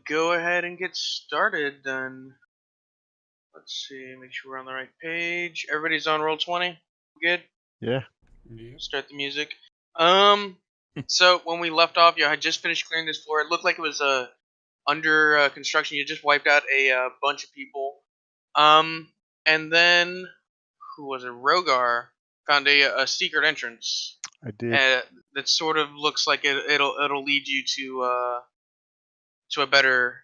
go ahead and get started then. Let's see, make sure we're on the right page. Everybody's on roll 20. Good. Yeah. Start the music. So when we left off, you had just finished clearing this floor. It looked like it was under construction. You just wiped out a bunch of people. And then who was it? Rogar found a secret entrance. I did. That sort of looks like it'll lead you to a better,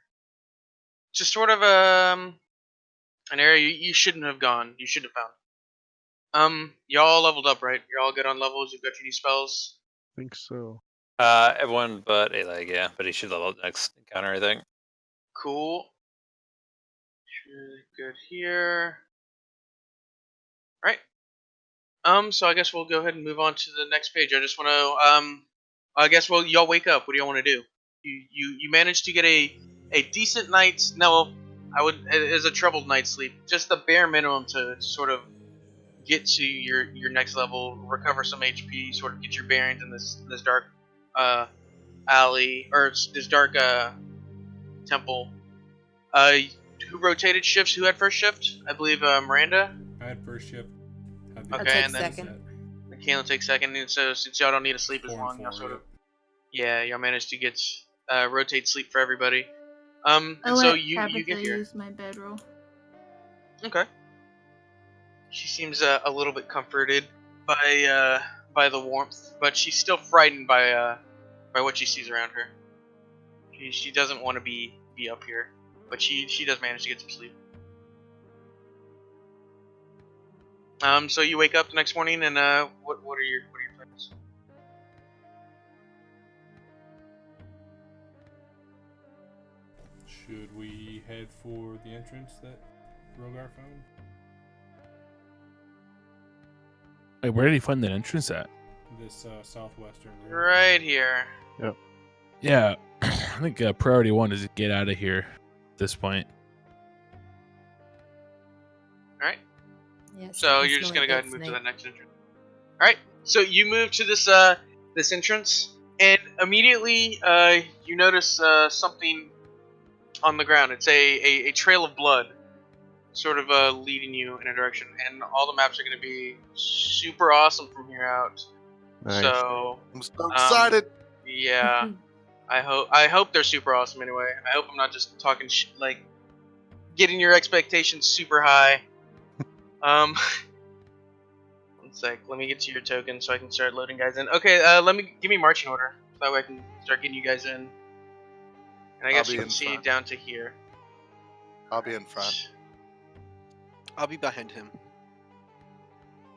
to sort of an area you shouldn't have gone. You should have found. Y'all leveled up, right? You're all good on levels. You've got your new spells. I think so. Everyone but Alag, yeah, but he should level up next encounter, I think. Cool. Really good here. Right. So I guess we'll go ahead and move on to the next page. I just want to I guess y'all wake up. What do y'all want to do? You managed to get a decent night's, no, it is a troubled night's sleep. Just the bare minimum to sort of get to your next level, recover some HP, sort of get your bearings in this dark alley, or this dark temple. Who rotated shifts? Who had first shift? I believe Miranda. I had first shift. Okay, and then second. Kayla takes second. And so since y'all don't need to sleep as long, y'all sort of, y'all managed to get rotate sleep for everybody. And so you get here. Use my bedroll. Okay. She seems a little bit comforted by the warmth, but she's still frightened by what she sees around her. She doesn't want to be up here, but she does manage to get some sleep. So you wake up the next morning, and what are your plans? Should we head for the entrance that Rogar found? Wait, where did he find that entrance at? This southwestern room. Right here. Yep. Yeah, I think priority one is to get out of here at this point. Alright. Yes, So you're just gonna go ahead and move to the next entrance. Alright, so you move to this entrance, and immediately you notice something on the ground. It's a trail of blood, sort of leading you in a direction, and all the maps are going to be super awesome from here out. Nice. So I'm so excited. Yeah, I hope they're super awesome. Anyway, I hope I'm not just talking like getting your expectations super high. One sec, let me get to your token so I can start loading guys in. Okay, give me marching order so that way I can start getting you guys in. And I guess you can see down to here. I'll be in front. I'll be behind him.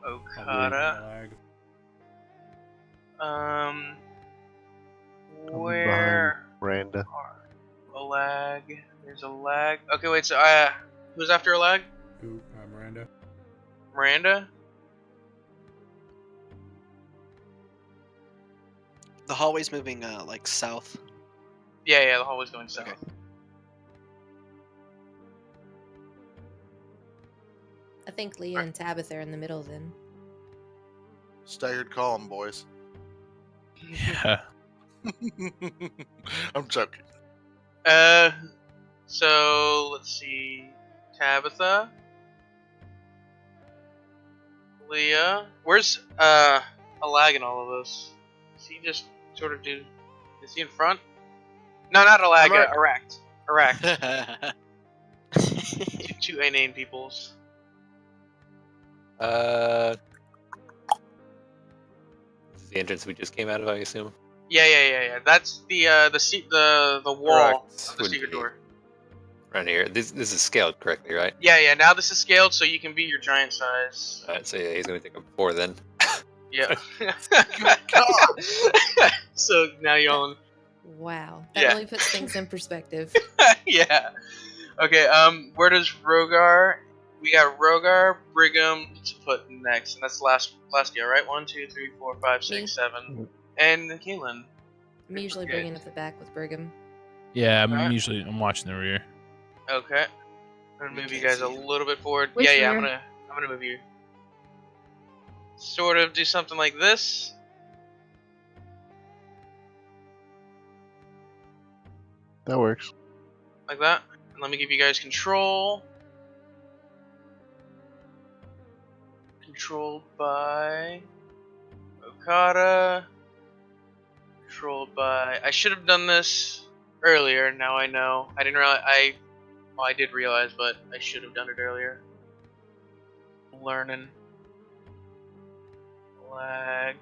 Okada. I'm Where? behind Miranda. A lag. There's a lag. Okay, wait. So, who's after a lag? Who? Miranda. Miranda. The hallway's moving like south. Yeah. The hallway's going south. Okay. I think Leah and Tabitha are in the middle then. Staggered column, boys. Yeah. I'm joking. So let's see. Tabitha. Leah. Where's a lag in all of those? Does he just sort of do? Is he in front? No, not a lag. Erect. Two inane peoples. This is the entrance we just came out of, I assume. Yeah. That's the wall of the secret door. Right here. This is scaled correctly, right? Yeah. Now this is scaled, so you can be your giant size. Alright, so yeah, he's gonna take a 4 then. Yeah. Good God. So now y'all. Wow, that Yeah. really puts things in perspective. Yeah. Okay. Where does Rogar? We got Rogar, Brigham to put next, and that's the last year, right? 1, 2, 3, 4, 5, 6, 7, and Kaylin. I'm usually bringing up the back with Brigham. Yeah, I'm Alright. watching the rear. Okay. I'm gonna move you guys a little bit forward. Which Yeah. I'm rear? gonna move you. Sort of do something like this. That works. like that. And let me give you guys control. Controlled by Okada. Controlled by. I should have done this earlier. Now I know. I didn't realize. I did realize, but I should have done it earlier. Learning. Lag.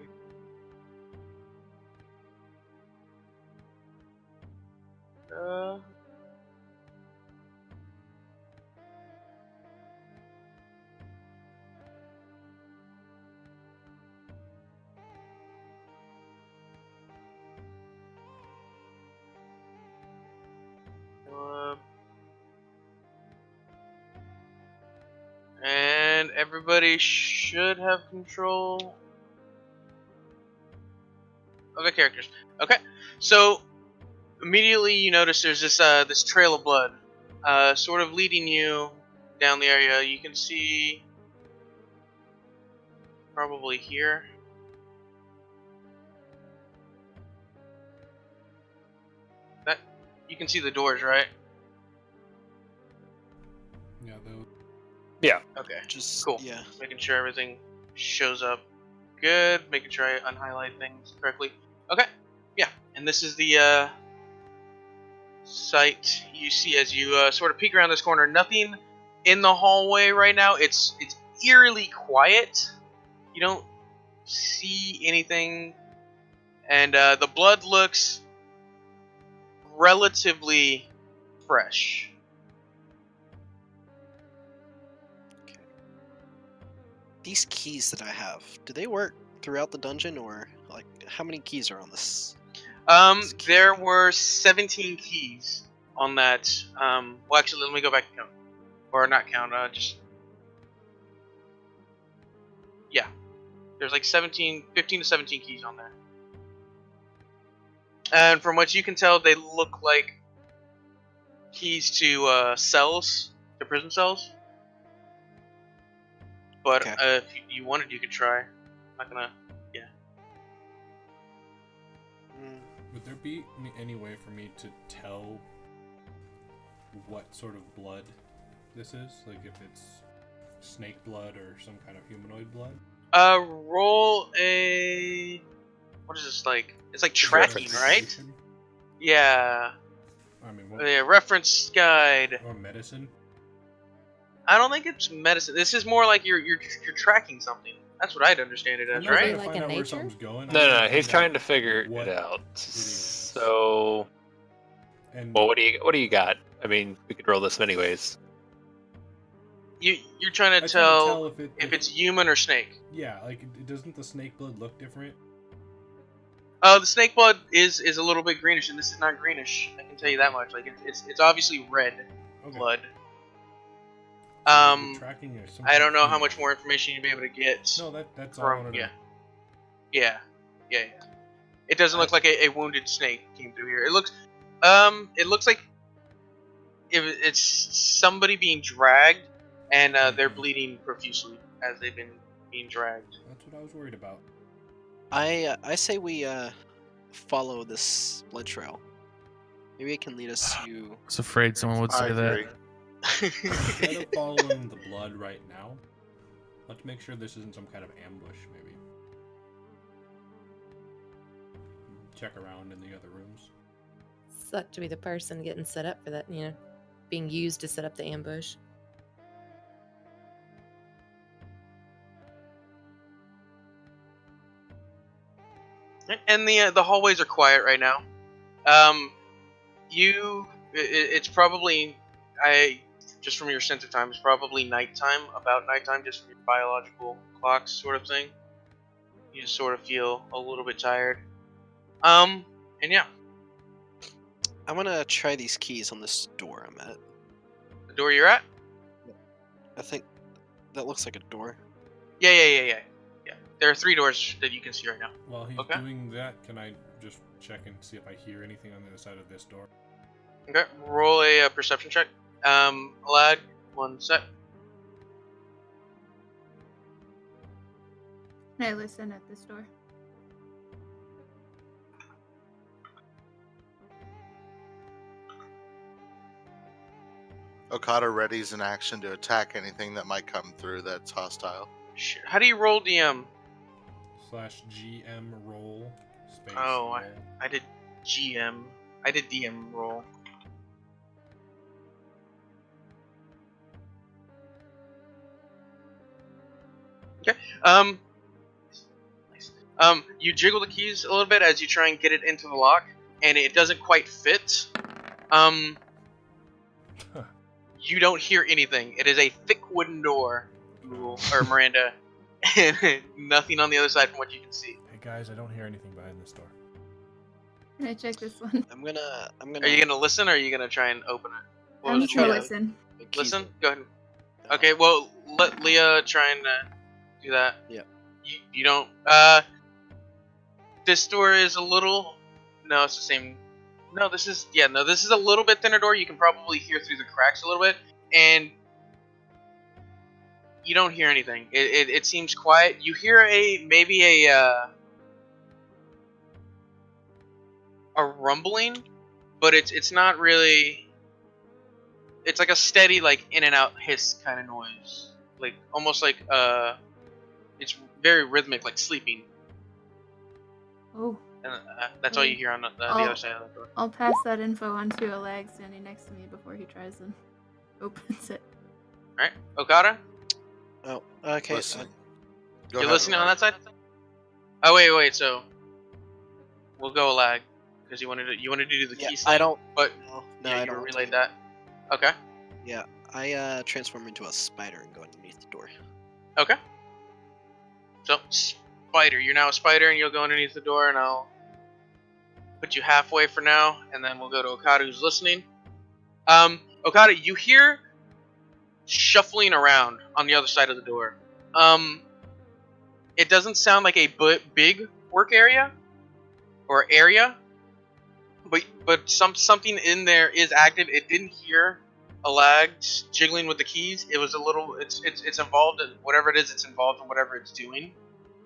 And everybody should have control of the characters. Okay, so immediately you notice there's this trail of blood, sort of leading you down the area. You can see probably here. That you can see the doors, right? Yeah, those. Yeah. Okay. Just Cool. yeah. Making sure everything shows up good. Making sure I unhighlight things correctly. Okay. Yeah. And this is the sight you see as you sort of peek around this corner. Nothing in the hallway right now. It's eerily quiet. You don't see anything, and the blood looks relatively fresh. These keys that I have, do they work throughout the dungeon, or like how many keys are on this? There were 17 keys on that. Well, actually, let me go back and count, or not count. Just yeah. There's like 15 to 17 keys on there. And from what you can tell, they look like keys to cells, to prison cells. But Okay. if you wanted, you could try. I'm not gonna. Mm, Would there be any way for me to tell what sort of blood this is? Like if it's snake blood or some kind of humanoid blood? Roll a. What is this like? It's like tracking, Reference. right? Yeah. I mean, what, Yeah. Reference guide. or medicine? I don't think it's medicine. This is more like you're tracking something. That's what I'd understand it I'm as, not right? trying to Like find a out where nature? something's going. No, he's trying to figure what it out. it is. So, And well, what do you got? I mean, we could roll this anyways. You're trying I to tried to tell tell if it's human or snake. yeah, like doesn't the snake blood look different? The snake blood is a little bit greenish, and this is not greenish. I can tell you that much. Like it's obviously red Okay. blood. So the tracking is some I kind don't of know how much humanoid. more information you'd be able to get. No, that's all I From wanted to yeah. It doesn't look like a wounded snake came through here. It looks like if it's somebody being dragged, and they're bleeding profusely as they've been being dragged. That's what I was worried about. I say we follow this blood trail. Maybe it can lead us to. I was afraid someone would say I that. agree. Instead of following the blood right now, let's make sure this isn't some kind of ambush, maybe. Check around in the other rooms. Suck to be the person getting set up for that, being used to set up the ambush. And the hallways are quiet right now. It's probably just from your sense of time, it's probably nighttime, about nighttime, just from your biological clocks, sort of thing. You just sort of feel a little bit tired. And yeah, I want to try these keys on this door I'm at. the door you're at. I think that looks like a door. Yeah. There are 3 doors that you can see right now. While he's Okay. doing that, can I just check and see if I hear anything on the other side of this door? Okay, roll a perception check. Lad, 1 sec. Can I listen at this door? Okada readies an action to attack anything that might come through that's hostile. How do you roll DM? /GM roll space Oh, roll. I did GM. I did DM roll. Okay. You jiggle the keys a little bit as you try and get it into the lock, and it doesn't quite fit. You don't hear anything. It is a thick wooden door, Google, or Miranda, and nothing on the other side from what you can see. Hey guys, I don't hear anything behind this door. Can I check this one? I'm gonna. Are you gonna listen, or are you gonna try and open it? What I'm was just gonna try to- listen. Listen. Go ahead. Okay. Well, let Leah try and do that. Yeah. You don't. This door is a little. No, it's the same. No, this is. Yeah, no, this is a little bit thinner door. You can probably hear through the cracks a little bit, and you don't hear anything. It seems quiet. You hear maybe a rumbling, but it's not really. It's like a steady, like in and out hiss kind of noise, like almost like it's very rhythmic, like sleeping. Oh, And that's all you hear on the other side of the door. I'll pass that info on to a lag standing next to me before he tries and opens it. All right, Okada, Oh, okay. Listening. Go you're ahead, listening on Ryan. that side. Oh wait. So we'll go a lag because you wanted to do the yeah, key I slide, don't. but No, yeah, I you don't. want to. relayed that. Okay. Yeah, I transform into a spider and go underneath the door. Okay. So spider, you're now a spider, and you'll go underneath the door, and I'll put you halfway for now, and then we'll go to Okada, who's listening. Okada, you hear shuffling around on the other side of the door. It doesn't sound like a big work area or area, but something in there is active. It didn't hear a lag jiggling with the keys. It was a little. It's involved in whatever it is. It's involved in whatever it's doing.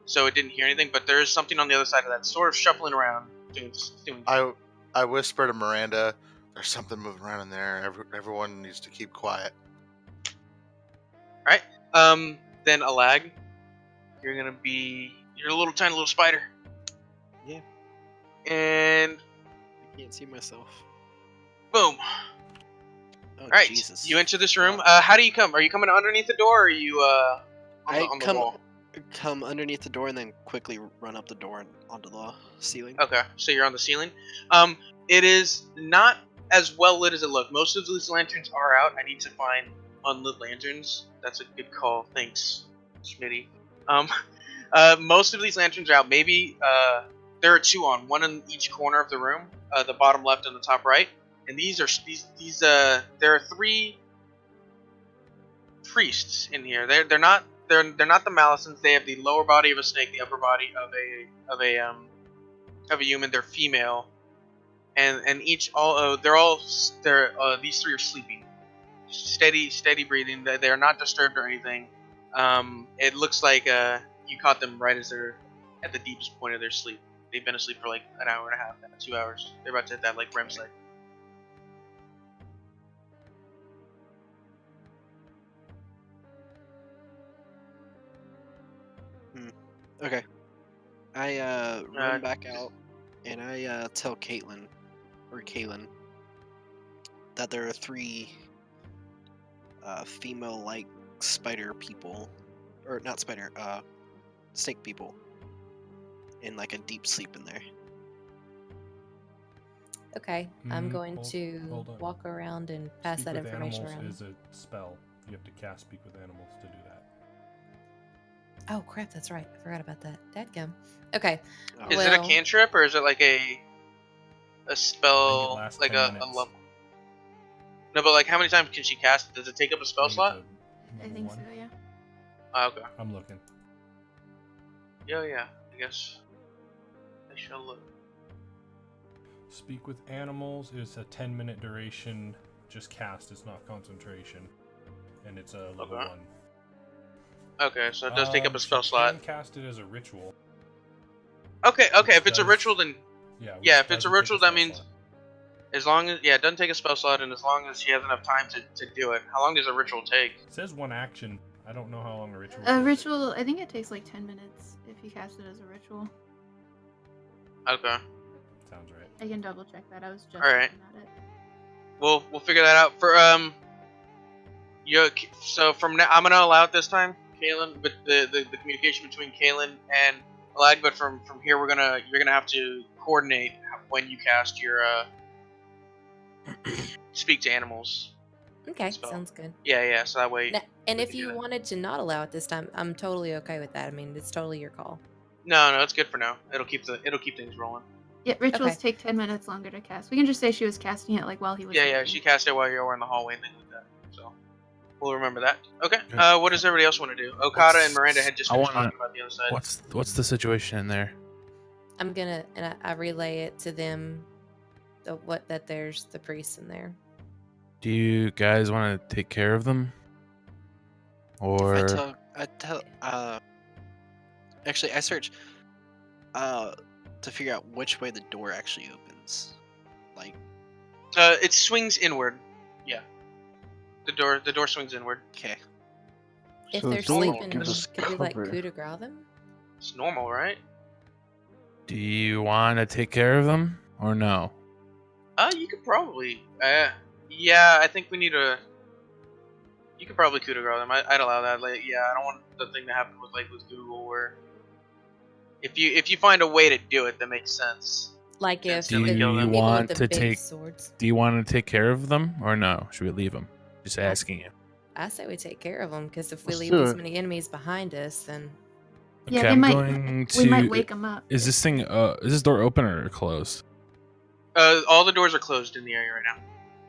So it didn't hear anything. But there is something on the other side of that, sort of shuffling around, doing. I whisper to Miranda, "There's something moving around in there. Everyone needs to keep quiet." Alright. Then a lag. You're a little tiny little spider. Yeah. And I can't see myself. boom. Oh, Alright. Jesus. You enter this room. How do you come? Are you coming underneath the door, or are you on the wall? Come underneath the door and then quickly run up the door and onto the ceiling. Okay, so you're on the ceiling. It is not as well lit as it looked. Most of these lanterns are out. I need to find unlit lanterns. That's a good call. Thanks, Schmitty. Most of these lanterns are out. Maybe there are two on, one in each corner of the room, the bottom left and the top right. And these are there are three priests in here. They're not the Malisons. They have the lower body of a snake, the upper body of a human. They're female, and these three are sleeping, steady breathing. They are not disturbed or anything. It looks like you caught them right as they're at the deepest point of their sleep. They've been asleep for like an hour and a half, 2 hours. They're about to hit that like REM cycle. Okay. I run back out and I tell Kaylin that there are three female-like spider people, or not spider, snake people, in like a deep sleep in there. Okay, I'm going hold to on. walk around and pass Speak that with information animals around. is a spell. You have to cast Speak with Animals to do that. Oh crap, that's right. I forgot about that. Dadgum. Okay. Oh, Is it a Well- cantrip or is it like a spell, lasts like 10 a minutes. level? No, but like how many times can she cast it? Does it take up a spell I think slot? it's a I level think so, one. yeah. Okay. I'm looking. Yeah. I guess I shall look. Speak with Animals is a 10-minute duration. Just cast. It's not concentration, and it's a level Okay. 1. Okay, so it does take up a spell she slot. can cast it as a ritual. Okay. which If it's a does- ritual, then Yeah. yeah. which If it's a doesn't take ritual, spell that means slot. As long as it doesn't take a spell slot, and as long as she has enough time to do it. How long does a ritual take? It says 1 action. I don't know how long a ritual. A will take. ritual, I think it takes like 10 minutes if you cast it as a ritual. Okay. Sounds right. I can double check that. I was just Alright. looking at it. We'll figure that out for So from now, I'm gonna allow it this time, Kalen, but the communication between Kalen and Alag. But from here, you're gonna have to coordinate when you cast your speak to animals. Okay, spell. sounds good. Yeah. So that way. And we if can do you that. wanted to not allow it this time, I'm totally okay with that. I mean, it's totally your call. No, it's good for now. It'll keep things rolling. Yeah, rituals Okay. take 10 minutes longer to cast. We can just say she was casting it like while he was Yeah. sleeping. She cast it while you were in the hallway and things like that. So we'll remember that. Okay. Okay. What does everybody else want to do? Okada and Miranda had just I finished wanna- talking about the other side. What's the situation in there? I'm gonna and I relay it to them, that there's the priest in there. Do you guys want to take care of them? Or Actually, I search to figure out which way the door actually opens. Like, It swings inward. Yeah. The door swings inward. okay. If So they're the door will sleeping, give us could we like cover. coup de grace them? It's normal, right? do you want to take care of them or no? You could probably. Yeah, I think we need a. You could probably coup de grace them. I'd allow that. Like, yeah, I don't want the thing to happen with Google where. If you find a way to do it that makes sense. Like Yeah, if do the you people with want the to big take- swords. Do you want to take care of them or no? Should we leave them? Just asking you. I say we take care of them because if we Let's leave do these it. many enemies behind us, then Yeah, Okay, they I'm might. going to. We might wake them up. Is this thing? Is this door open or closed? All the doors are closed in the area right now.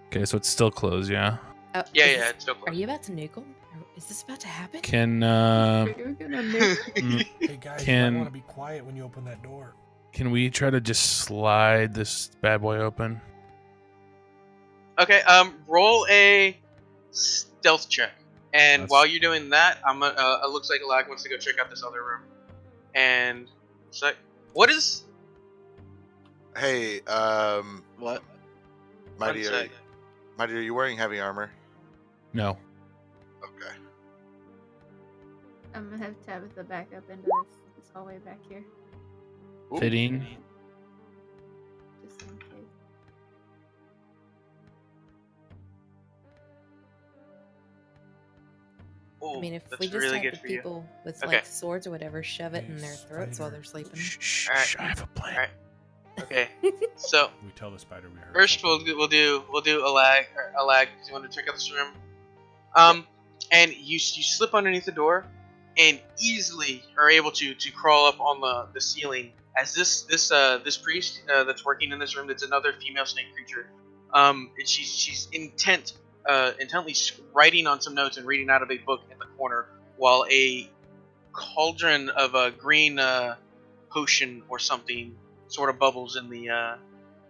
Okay, so it's still closed. Yeah. oh, Yeah, is yeah, this- it's still Are closed. you about to nuke them? Is this about to happen? Can You're gonna nuke. Hey guys, you Can- might want to be quiet when you open that door. can we try to just slide this bad boy open? Okay. Roll a stealth check. And That's- while you're doing that, it looks like Alag wants to go check out this other room. And so, what is? Hey, What? Mighty, One sec. Mighty, are you wearing heavy armor? No. Okay. I'm gonna have Tabitha back up into this hallway back here. Fitting. Just in case. Oh, I mean, if that's we just really have good the for you. people with Okay. like swords or whatever shove it in Hey, their throats while spider. they're sleeping. Shh, Alright. shh, I have a plan. Alright. Okay. So We tell the spider we heard. first something. we'll do Alag. Do you want to check out this room? And you slip underneath the door, and easily are able to crawl up on the ceiling. As this priest that's working in this room, that's another female snake creature. And she's intently writing on some notes and reading out of a book in the corner, while a cauldron of a green potion or something sort of bubbles in the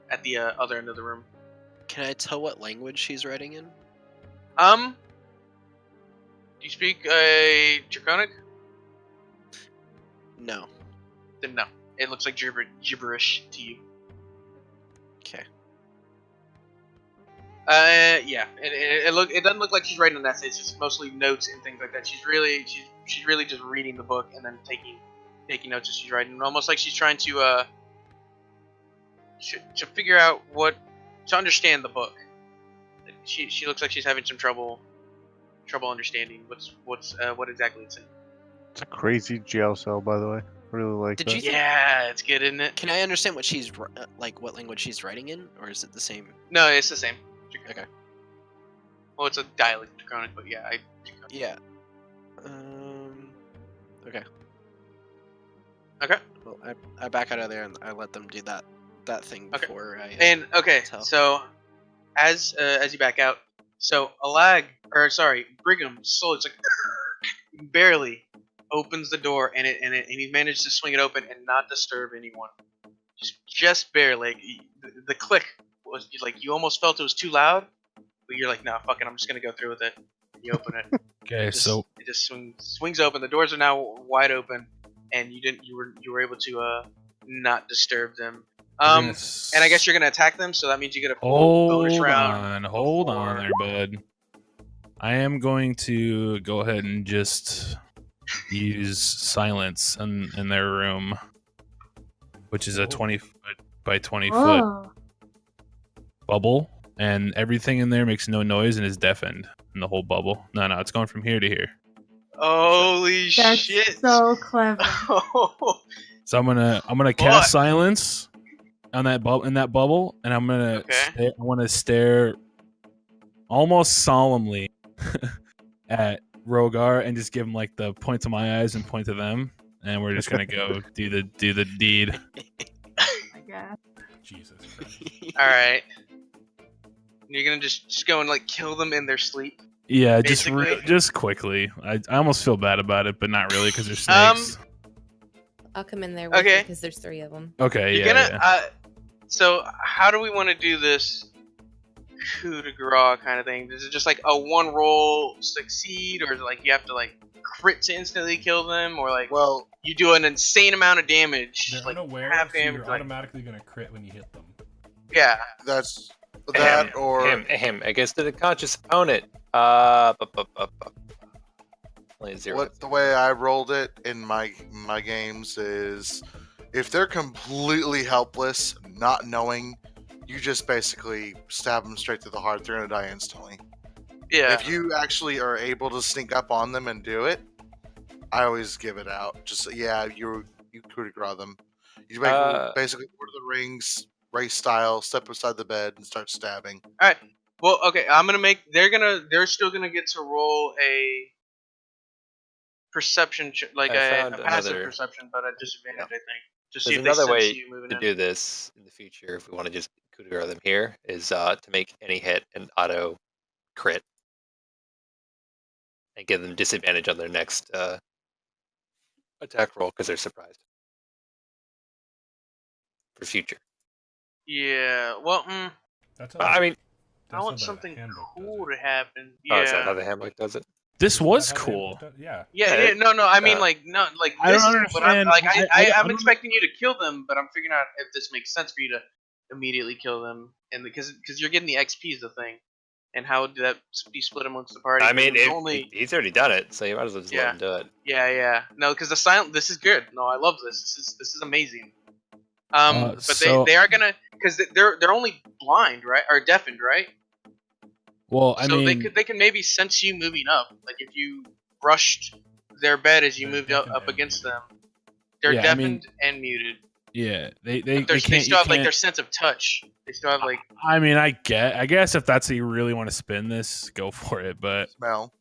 at the other end of the room. Can I tell what language she's writing in? Do you speak Draconic? No. Then no. It looks like gibberish to you. Okay. Yeah. It doesn't look like she's writing an essay. It's just mostly notes and things like that. She's really just reading the book and then taking notes as she's writing. Almost like she's trying to figure out to understand the book. She looks like she's having some trouble understanding what exactly it's in. It's a crazy jail cell, by the way. Really like Did that. you think- Yeah, it's good, isn't it? Can I understand what she's like? What language she's writing in, or is it the same? No, it's the same. Okay. Well, it's a dialect Draconic, but yeah, Yeah. Okay. Okay. Well, I back out of there and I let them do that thing Okay. before I. And okay, tell. so as you back out, so Brigham slowly, it's like barely opens the door, and he managed to swing it open and not disturb anyone. Just barely. Like, the click was like you almost felt it was too loud, but you're like, nah, fuck it, I'm just gonna go through with it. And you open it. Okay, It just- so it just swings open. The doors are now wide open, and you were able to not disturb them. And I guess you're gonna attack them, so that means you get a full bonus round. Hold on there, bud. I am going to go ahead and just use silence in their room, which is a 20-foot by 20-foot Whoa. bubble, and everything in there makes no noise and is deafened in the whole bubble. No, it's going from here to here. Holy That's shit! so clever. So I'm gonna cast silence on that bubble, and I'm gonna I want to stare almost solemnly at Rogar and just give him like the point to my eyes and point to them, and we're just gonna go do the deed. I guess. Jesus Christ. All right. You're gonna just go and like kill them in their sleep. Yeah, basically. just quickly. I almost feel bad about it, but not really because they're snakes. I'll come in there with you because there's 3 of them. Okay, You're gonna. So how do we want to do this coup de grace kind of thing? Is it just like a one roll succeed, or is it like you have to like crit to instantly kill them, or like you do an insane amount of damage? They're like unaware, half so damage, you're like, automatically gonna crit when you hit them. Yeah. That's that or him against an unconscious opponent. Only 0. the way I rolled it in my games is if they're completely helpless, not knowing, you just basically stab them straight to the heart. They're gonna die instantly. Yeah. If you actually are able to sneak up on them and do it, I always give it out. Just you coup de grace them. You basically Lord of the Rings race style, step beside the bed and start stabbing. All right. Well, okay. I'm gonna make. They're still gonna get to roll a perception, like a passive perception, but at disadvantage, I think. Just see There's if they another sense way you moving to in. do this in the future if we want to just coup de grace them here is to make any hit an auto crit and give them disadvantage on their next attack roll because they're surprised for future. Yeah. Well, I mean, I want something cool to happen. oh, is that Yeah. how the handbook does it? This was cool. Yeah. Yeah. No. I mean, like, no, like I this don't is. But I'm understand. like, I I'm don't- expecting you to kill them, but I'm figuring out if this makes sense for you to immediately kill them, and because you're getting the XP is the thing, and how would that be split amongst the party? I mean, he's already done it, so you might as well just let him do it. Yeah. No, because the silent. This is good. No, I love this. This is amazing. But so- they are gonna, because they're only blind, right, or deafened, right? Well, I mean, they can maybe sense you moving up. Like if you brushed their bed as you moved up against them, they're deafened and muted. Yeah, they still have like their sense of touch. They still have like. I mean, I guess if that's how you really want to spin this, go for it. But smell.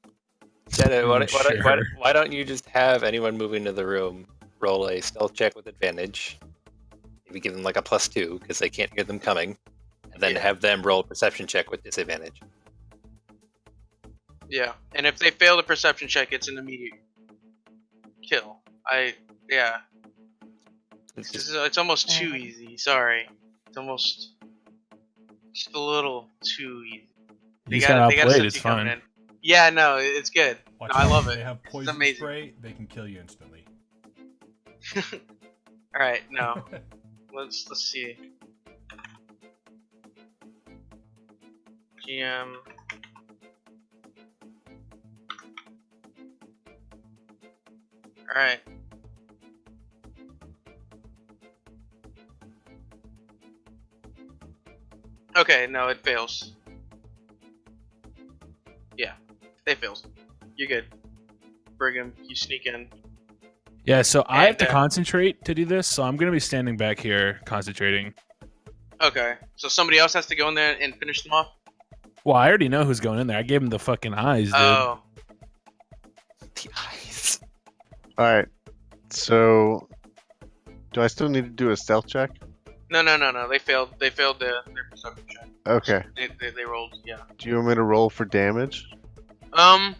Why don't you just have anyone moving into the room roll a stealth check with advantage? Maybe give them like a +2 because they can't hear them coming, and then have them roll a perception check with disadvantage. Yeah, and if they fail the perception check, it's an immediate kill. It's almost too easy. Sorry, it's almost just a little too easy. They got outplayed. It's fine. In. Yeah, no, it's good. No, I love it. They have poison spray. They can kill you instantly. All right, no. Let's see. GM. All right. Okay, no, it fails. Yeah, it fails. You're good. Brigham, you sneak in. Yeah, so I have to concentrate to do this, so I'm gonna be standing back here concentrating. Okay, so somebody else has to go in there and finish them off? Well, I already know who's going in there. I gave him the fucking eyes, dude. Oh. The eyes. Alright. So do I still need to do a stealth check? No. They failed. They failed their perception check. Okay. They rolled. Yeah. Do you want me to roll for damage? I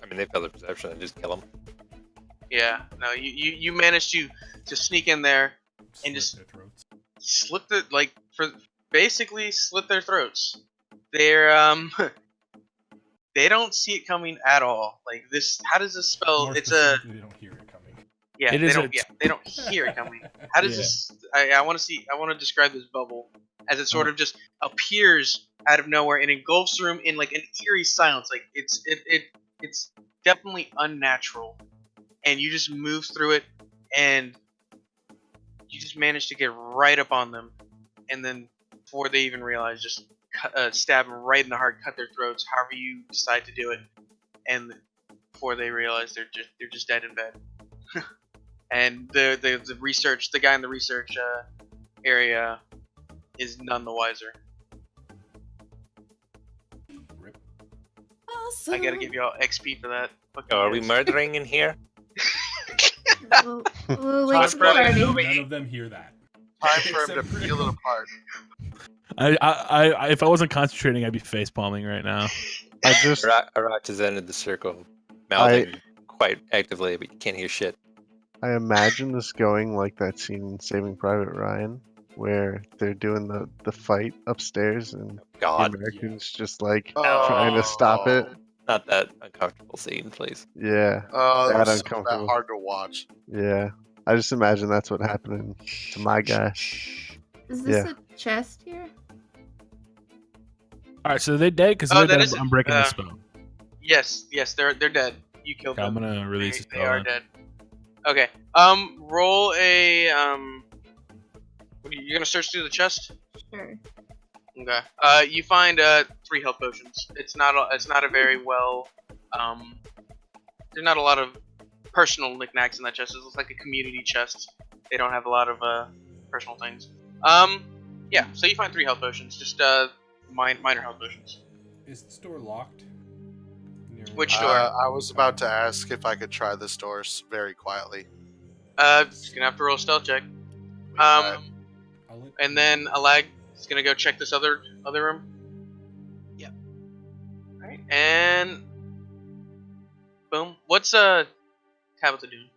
mean, they failed the perception. And just kill them. Yeah. No. You managed to sneak in there and just slit their throats. They're they don't see it coming at all. Like this. How does this spell? More It's a. They don't hear it coming. Yeah, It they is don't. Yeah, they don't hear it coming. How does Yeah. this? I want to see. I want to describe this bubble as it sort of just appears out of nowhere and engulfs the room in like an eerie silence. Like it's definitely unnatural, and you just move through it, and you just manage to get right up on them, and then before they even realize, just stab them right in the heart, cut their throats, however you decide to do it, and before they realize they're just dead in bed. And the guy in the research area is none the wiser. Rip. Awesome. I gotta give y'all XP for that. Fuck Oh, you are we guys. murdering in here? Link's for the party. movie. None of them hear that. Time for him to Except for peel it you. apart. I if I wasn't concentrating, I'd be face palming right now. I just Arak has entered the circle, mouthing quite actively, but you can't hear shit. I imagine this going like that scene in Saving Private Ryan, where they're doing the fight upstairs and the God, Americans just like Oh. trying to stop it. not that uncomfortable scene, please. Yeah, Oh, that that was uncomfortable. hard to watch. yeah. I just imagine that's what happening to my guy. Is this Yeah. a chest here? All right, so they're dead because Oh, they're that dead. is I'm breaking the spell. Yes, they're dead. You killed Okay, I'm them. gonna release the They spell. are then. dead. Okay. Roll a What are you're gonna search through the chest? Sure. Okay. You find 3 health potions. It's not a very well there's not a lot of personal knickknacks in that chest. It looks like a community chest. They don't have a lot of personal things. Yeah. So you find 3 health potions, just minor health potions. Is the store locked? Which door? I was about to ask if I could try this door very quietly. Just gonna have to roll a stealth check. Alright. And then Alag is gonna go check this other room. Yep. Alright, and boom. What's Tabitha doing?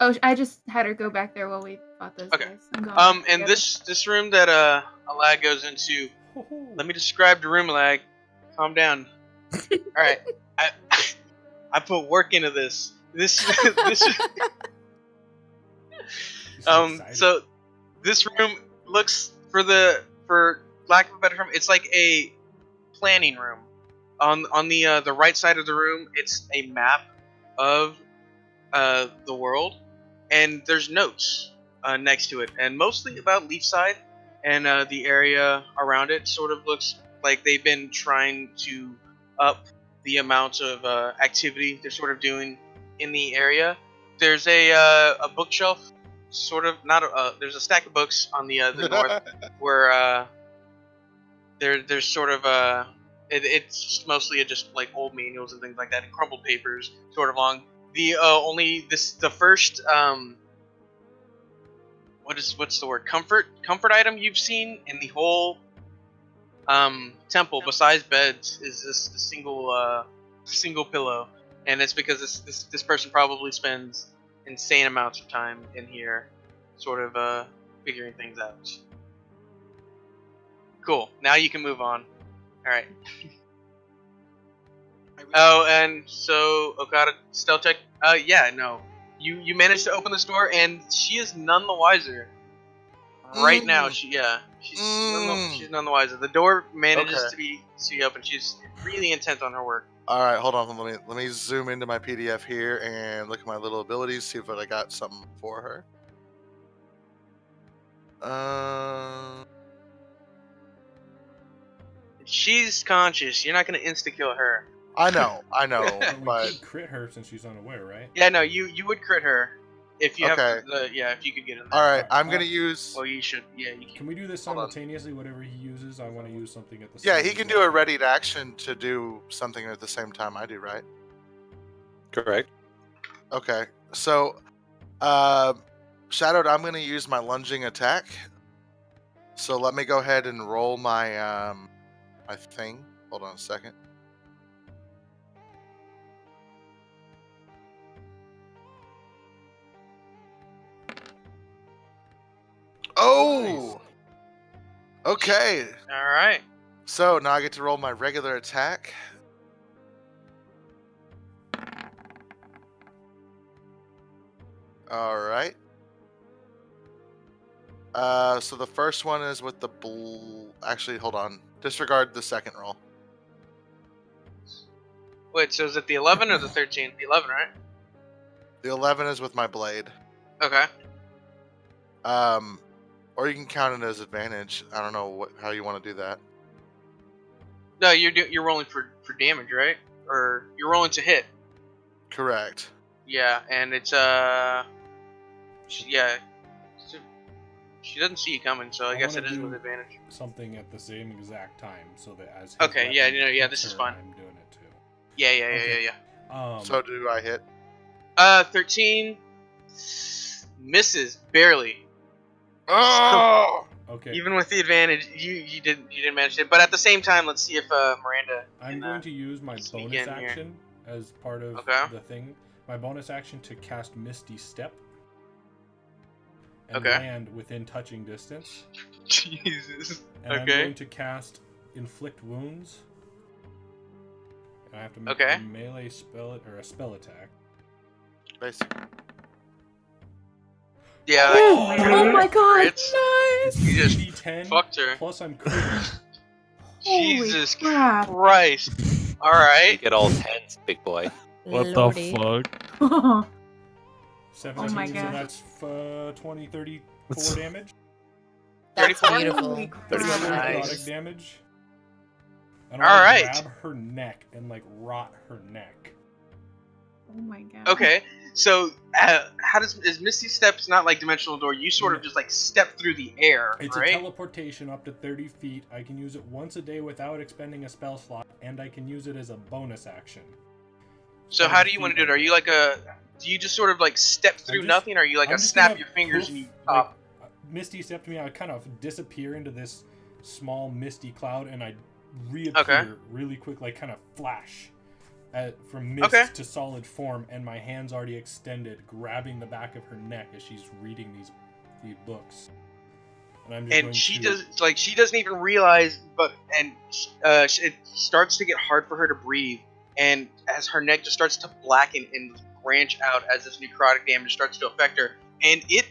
Oh, I just had her go back there while we fought those Okay. guys. I'm going back And together. this room that Alag goes into. Let me describe the room, Alag. Calm down. Alright. I put work into this. This so this room looks, for lack of a better term, it's like a planning room. On the right side of the room, it's a map of the world, and there's notes next to it, and mostly about Leafside and the area around it. Sort of looks like they've been trying to up the amount of activity they're sort of doing in the area. There's a bookshelf, sort of not there's a stack of books on the north where there's sort of it's mostly just like old manuals and things like that and crumpled papers sort of along. The first what's the word, comfort item you've seen in the whole temple besides beds is this single pillow, and it's because this person probably spends insane amounts of time in here sort of figuring things out. Cool, now you can move on. Alright. Oh, and so Okada, stealth check. Yeah, no. You managed to open this door, and she is none the wiser. Right now, she's none the wiser. The door manages to be open. She's really intent on her work. All right, hold on. Let me zoom into my PDF here and look at my little abilities. See if I got something for her. She's conscious. You're not gonna insta kill her. I know, But we but could crit her since she's unaware, right? Yeah, no, you would crit her if you have if you could get in there. all right. I'm gonna use. Well, you should. Yeah, you Can we do this Hold on. simultaneously? Whatever he uses, I want to use something at the same Yeah, time. he can do a ready to action to do something at the same time I do, right? Correct. Okay, so Shadowed, I'm gonna use my lunging attack. So let me go ahead and roll my my thing. Hold on a second. Oh! Okay. Alright. So now I get to roll my regular attack. . All right. So the first one is with the Actually, hold on. Disregard the second roll. Wait, so is it the 11 or the 13? The 11, right? The 11 is with my blade. Okay. Or you can count it as advantage. I don't know how you want to do that. No, you're rolling for damage, right? Or you're rolling to hit. Correct. Yeah, and it's she doesn't see you coming, so I guess it is with advantage. Something at the same exact time, so that as his Okay, yeah, weapon hits this is her, fine. I'm doing it too. Yeah. So do I hit? 13 misses barely. Oh! Okay. Even with the advantage, you didn't manage it. But at the same time, let's see if Miranda. I'm going to use my sneak bonus in here. action as part of Okay. the thing. My bonus action to cast Misty Step. And Okay. land within touching distance. Jesus. And I'm going to cast Inflict Wounds. And I have to make a melee spell or a spell attack. Basically. Yeah. Oh my god! It's You just D10 fucked her. plus I'm critical. Jesus crap. Christ! All right. You get all tens, big boy. What Lordy. the fuck? 17, my so God. that's 20, 34 What's- damage. That's 34? beautiful. Holy crap. 39. Necrotic Nice. damage. And All I right. grab her neck and like rot her neck. Oh my god. Okay. So, how is Misty Steps not like Dimensional Door? You sort of just like step through the air, It's right? a teleportation up to 30 feet. I can use it once a day without expending a spell slot, and I can use it as a bonus action. So how do you want to do it? Are you like do you just sort of like step through nothing, or are you like I'm a just snap gonna your fingers poof, and you like, pop? Misty Step to me, I kind of disappear into this small misty cloud, and I reappear really quick, like kind of flash from mist to solid form, and my hand's already extended, grabbing the back of her neck as she's reading these books. And I'm just going she to... she doesn't even realize, it starts to get hard for her to breathe, and as her neck just starts to blacken and branch out as this necrotic damage starts to affect her, and it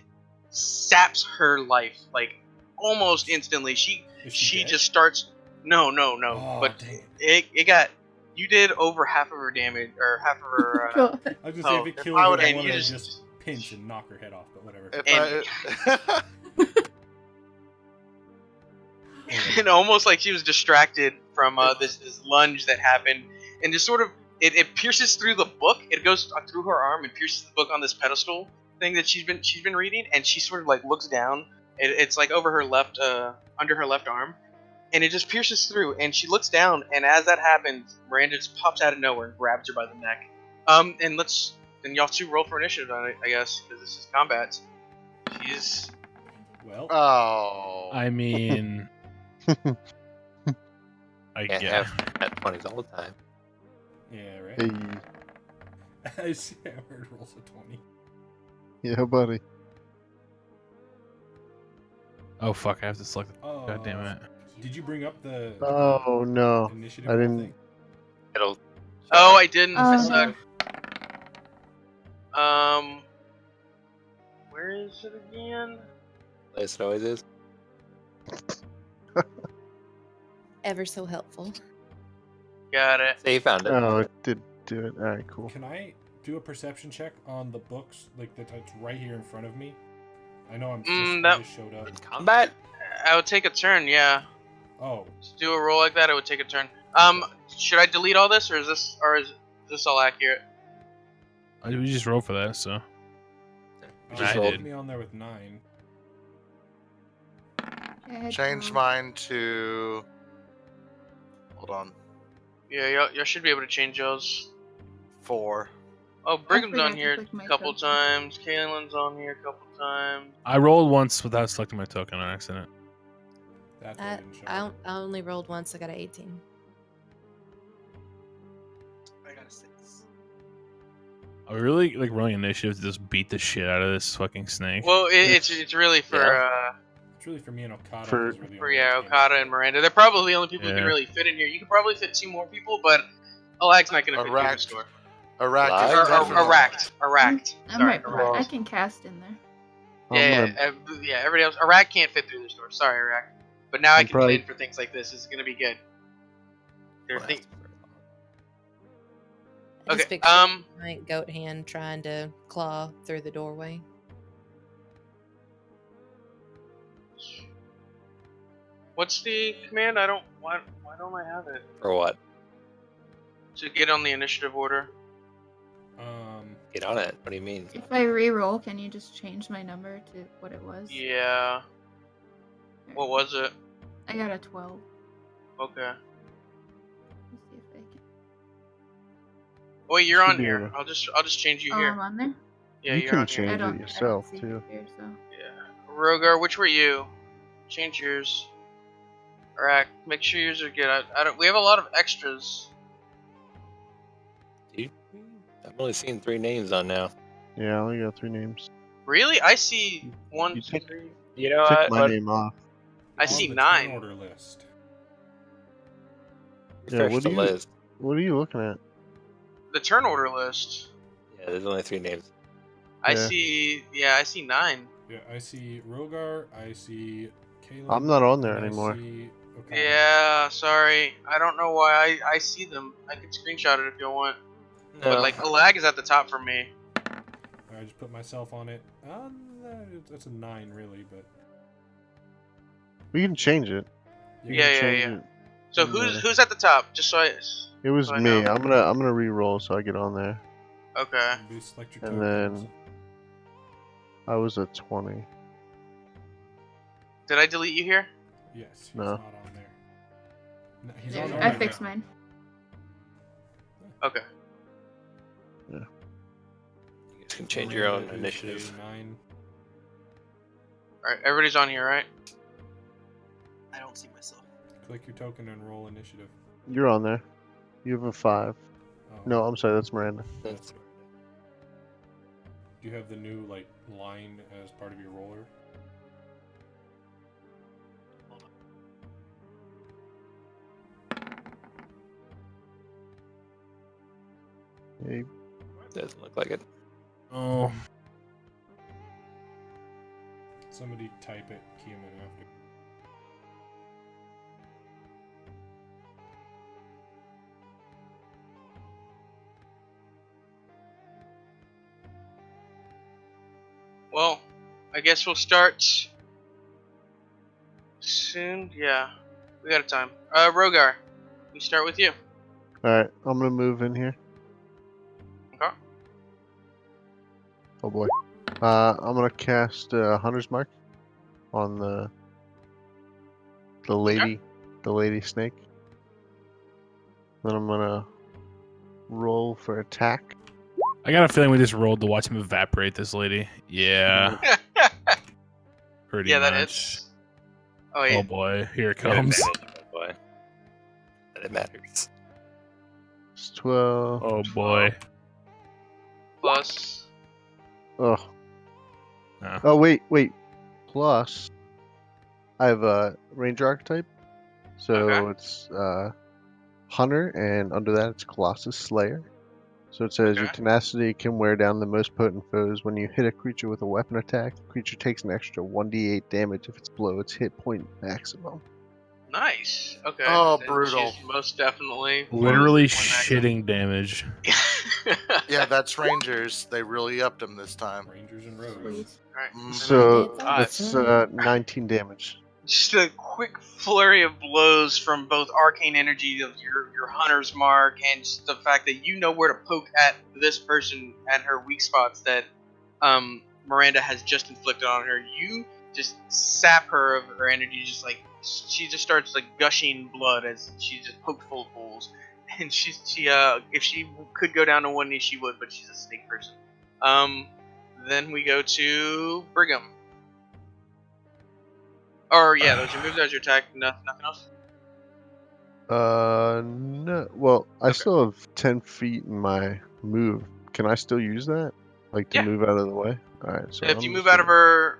saps her life like almost instantly. She dead? just starts. No, Oh, but dang it got. You did over half of her damage, or half of her. God. I was gonna say, if it kills I her, would- I and want you to just- just pinch and knock her head off, but whatever. And almost like she was distracted from this lunge that happened, and just sort of it pierces through the book. It goes through her arm and pierces the book on this pedestal thing that she's been reading, and she sort of like looks down. It's like over her left under her left arm, and it just pierces through. And she looks down, and as that happens, Miranda just pops out of nowhere and grabs her by the neck. And y'all two roll for initiative, I guess, because this is combat. She's Well, Oh. I mean, I Can't guess. have at 20s all the time. yeah, right. Hey, I see Howard rolls a 20. yeah, buddy. Oh fuck! I have to select. Oh, God damn it! Did you bring up the Oh no, initiative I didn't. thing? It'll. Oh, I didn't. I Oh, suck. Where is it again? As it always is. Ever so helpful. Got it. So you found it. Oh, it did do it. All right, cool. Can I do a perception check on the books, like that's right here in front of me? I know I'm just, I just showed up. In combat? I would take a turn. Yeah. Oh, To do a roll like that, I would take a turn. Should I delete all this, or is this all accurate? We just rolled for that, so. I just put rolled. me on there with 9. Change mine to. Hold on. Yeah, y'all should be able to change yours. 4. Oh, Brigham's forgot on to here click my a couple token. times. Kaylin's on here a couple times. I rolled once without selecting my token on accident. That's why I didn't show up. I only rolled once. I got an 18. I got a 6. Are we really like rolling initiative to just beat the shit out of this fucking snake? Well, it's really for It's really for me and Okada. For- 'cause we're the for only yeah, ones Okada and Miranda. They're probably the only people who can Yeah. really fit in here. You could probably fit 2 more people, but Alag's not gonna fit in the Correct. store. Arak is Live? definitely Arak. I'm Sorry, right behind. Arak. I can cast in there. Yeah, everybody else. Arak can't fit through this door. Sorry, Arak. But now I I'm can probably- plan for things like this. This is gonna be good. They're Well, think- I just Okay, picture a giant goat hand trying to claw through the doorway. What's the command? I don't. Why don't I have it? For what? To get on the initiative order. Get on it. What do you mean? If I re-roll, can you just change my number to what it was? Yeah. What was it? I got a 12. Okay. Let's see if I can. Wait, you're Should on be here. able- I'll just change you Oh, here. I'm on there? Yeah, you you're can on here. I change don't, it yourself I don't see too. it here, so. Yeah. Rogar, which were you? Change yours. Alright, make sure yours are good. I don't. We have a lot of extras. Dude, I'm only seeing 3 names on now. Yeah, I only got 3 names. Really? I see one, You two, take- three. You know Take my what? name off. I On see the 9. turn order list. Refresh what the do you- list. What are you looking at? The turn order list. Yeah, there's only 3 names. I Yeah. see. Yeah, I see 9. Yeah, I see Rogar. I see Caleb. I'm not on there and I anymore. see Okada. Yeah, sorry. I don't know why I see them. I can screenshot it if you want. But like a lag is at the top for me. I just put myself on it. That's a 9, really, but We can change it. We Yeah, can yeah, change yeah. it. So who's at the top? Just so I. It was so I me. know. I'm gonna re-roll so I get on there. Okay. maybe select your And tokens. then I was at 20. Did I delete you here? Yes, he's No. not on there. No, he's There, on I right fixed now. mine. Okay. You guys can change your own Miranda is initiative. a 9. Alright, everybody's on here, right? I don't see myself. Click your token and roll initiative. You're on there. You have a 5. Oh. No, I'm sorry. That's Miranda. That's- Do you have the new like line as part of your roller? Hey, Doesn't look like it. Oh, Somebody type it, key 'em in after. Well, I guess we'll start soon. Yeah, we got a time. Rogar, we start with you. Alright, I'm gonna move in here. Okay. Oh boy. I'm gonna cast Hunter's Mark on the lady snake. Then I'm gonna roll for attack. I got a feeling we just rolled to watch him evaporate this lady. Yeah, pretty Yeah, that much. hits. Oh yeah. Oh boy, here it You have comes. advantage, by the way. But it matters. It's 12. Oh boy. Plus. Oh. No. Oh wait. Plus, I have a ranger archetype, so Okay. it's Hunter, and under that it's Colossus Slayer. So it says your Okay. tenacity can wear down the most potent foes. When you hit a creature with a weapon attack, the creature takes an extra 1d8 damage if it's below its hit point maximum. Nice. Okay. Oh, Then brutal. she's most definitely. Literally below the point shitting damage. maximum. Yeah, that's Rangers. They really upped them this time. Rangers and rogues. Sweet. Alright. Mm. So It's that's 19 damage. Just a quick flurry of blows from both arcane energy of your hunter's mark and just the fact that you know where to poke at this person at her weak spots that Miranda has just inflicted on her. You just sap her of her energy, just like she just starts like gushing blood as she's just poked full of holes. And she if she could go down to one knee she would, but she's a snake person. Then we go to Brigham. Or yeah, those are your moves, those are your attack, nothing else. No. Well, I Okay. still have 10 feet in my move. Can I still use that? Like to Yeah. move out of the way? Alright, so If I'm you just move out of gonna- her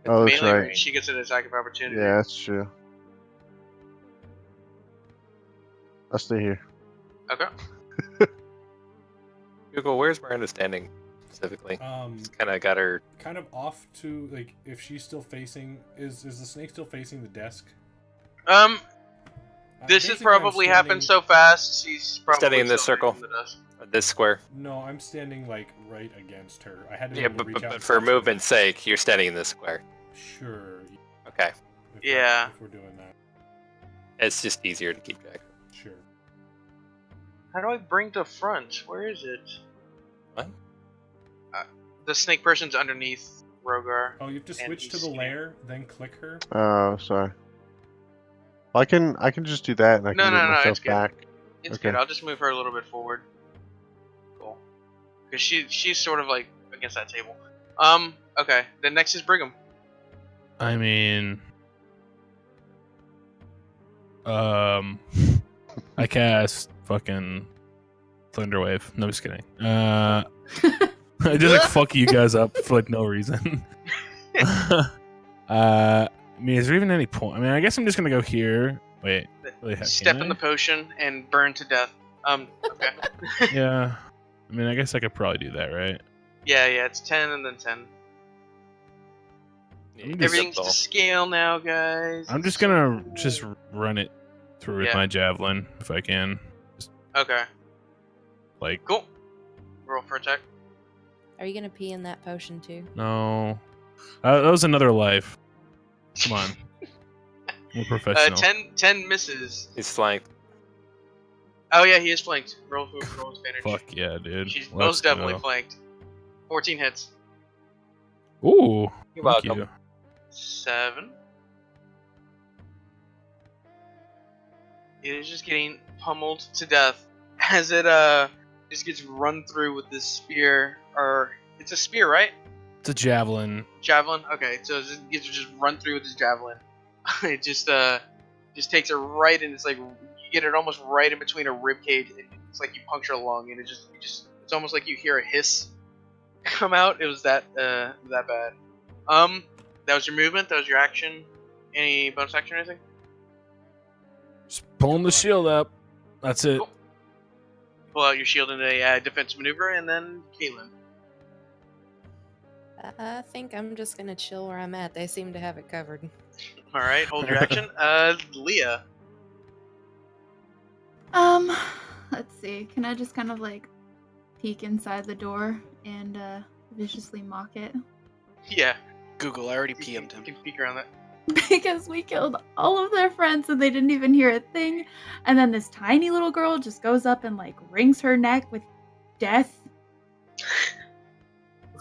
Oh, that's melee right. range, she gets an attack of opportunity. Yeah, that's true. I'll stay here. Okay. Google, where's Miranda standing specifically? Just kind of got her kind of off to like if she's still facing. Is the snake still facing the desk? This has probably happened so fast. She's probably standing in this circle, the desk. This square. No, I'm standing like right against her. I had to. Yeah, but for movement's sake, you're standing in this square. Sure. Okay. If we're doing that, it's just easier to keep track. Sure. How do I bring to front? Where is it? What? The snake person's underneath Rogar. Oh, you have to switch to the lair, then click her. Oh, sorry. I can just do that, and I can move myself back. It's good. I'll just move her a little bit forward. Cool. Because she's sort of like against that table. Okay. Then next is Brigham. I mean, I cast fucking Thunderwave. No, just kidding. I just like fuck you guys up for like no reason. I mean, is there even any point? I mean, I guess I'm just gonna go here. Wait. Step in the potion and burn to death. Okay. Yeah. I mean, I guess I could probably do that, right? Yeah. It's 10 and then 10. Everything's to scale now, guys. I'm just gonna run it through with my javelin if I can. Okay. Like. Cool. Roll for attack. Are you gonna pee in that potion too? No. That was another life. Come on. We're professional. 10 misses. He's flanked. Oh yeah, he is flanked. Roll his advantage. Fuck yeah, dude. She's most definitely flanked. 14 hits. Ooh. You're welcome. You. 7. It is just getting pummeled to death as it just gets run through with this spear. Or it's a spear, right? It's a javelin. Javelin. Okay, so it gets just run through with this javelin. It just takes it right, and it's like you get it almost right in between a rib cage. It's like you puncture a lung, and it's almost like you hear a hiss come out. It was that bad. That was your movement. That was your action. Any bonus action or anything? Just pulling the shield up. That's it. Cool. Pull out your shield in a defensive maneuver, and then Caitlin. I think I'm just gonna chill where I'm at. They seem to have it covered. All right, hold your action. Leah. Let's see. Can I just kind of like peek inside the door and viciously mock it? Yeah. Google, I already PM'd him. You can peek around that. Because we killed all of their friends and they didn't even hear a thing. And then this tiny little girl just goes up and like wrings her neck with death.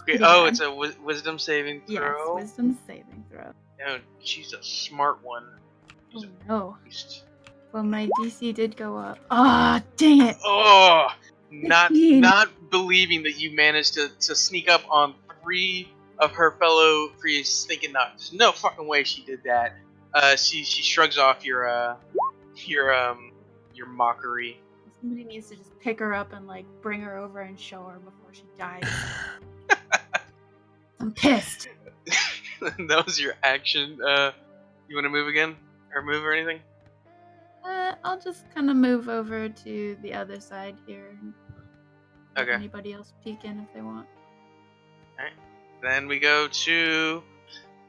Okay. Oh, it's a wisdom saving throw. Yes, wisdom saving throw. Oh, she's a smart one. Oh no. Well, my DC did go up. Ah, dang it. Oh, not believing that you managed to sneak up on 3 of her fellow free stinking nuts. There's no fucking way she did that. She shrugs off your mockery. Somebody needs to just pick her up and like bring her over and show her before she dies. I'm pissed. That was your action. You want to move again? Or move or anything? I'll just kind of move over to the other side here. And let anybody else peek in if they want. Alright. Then we go to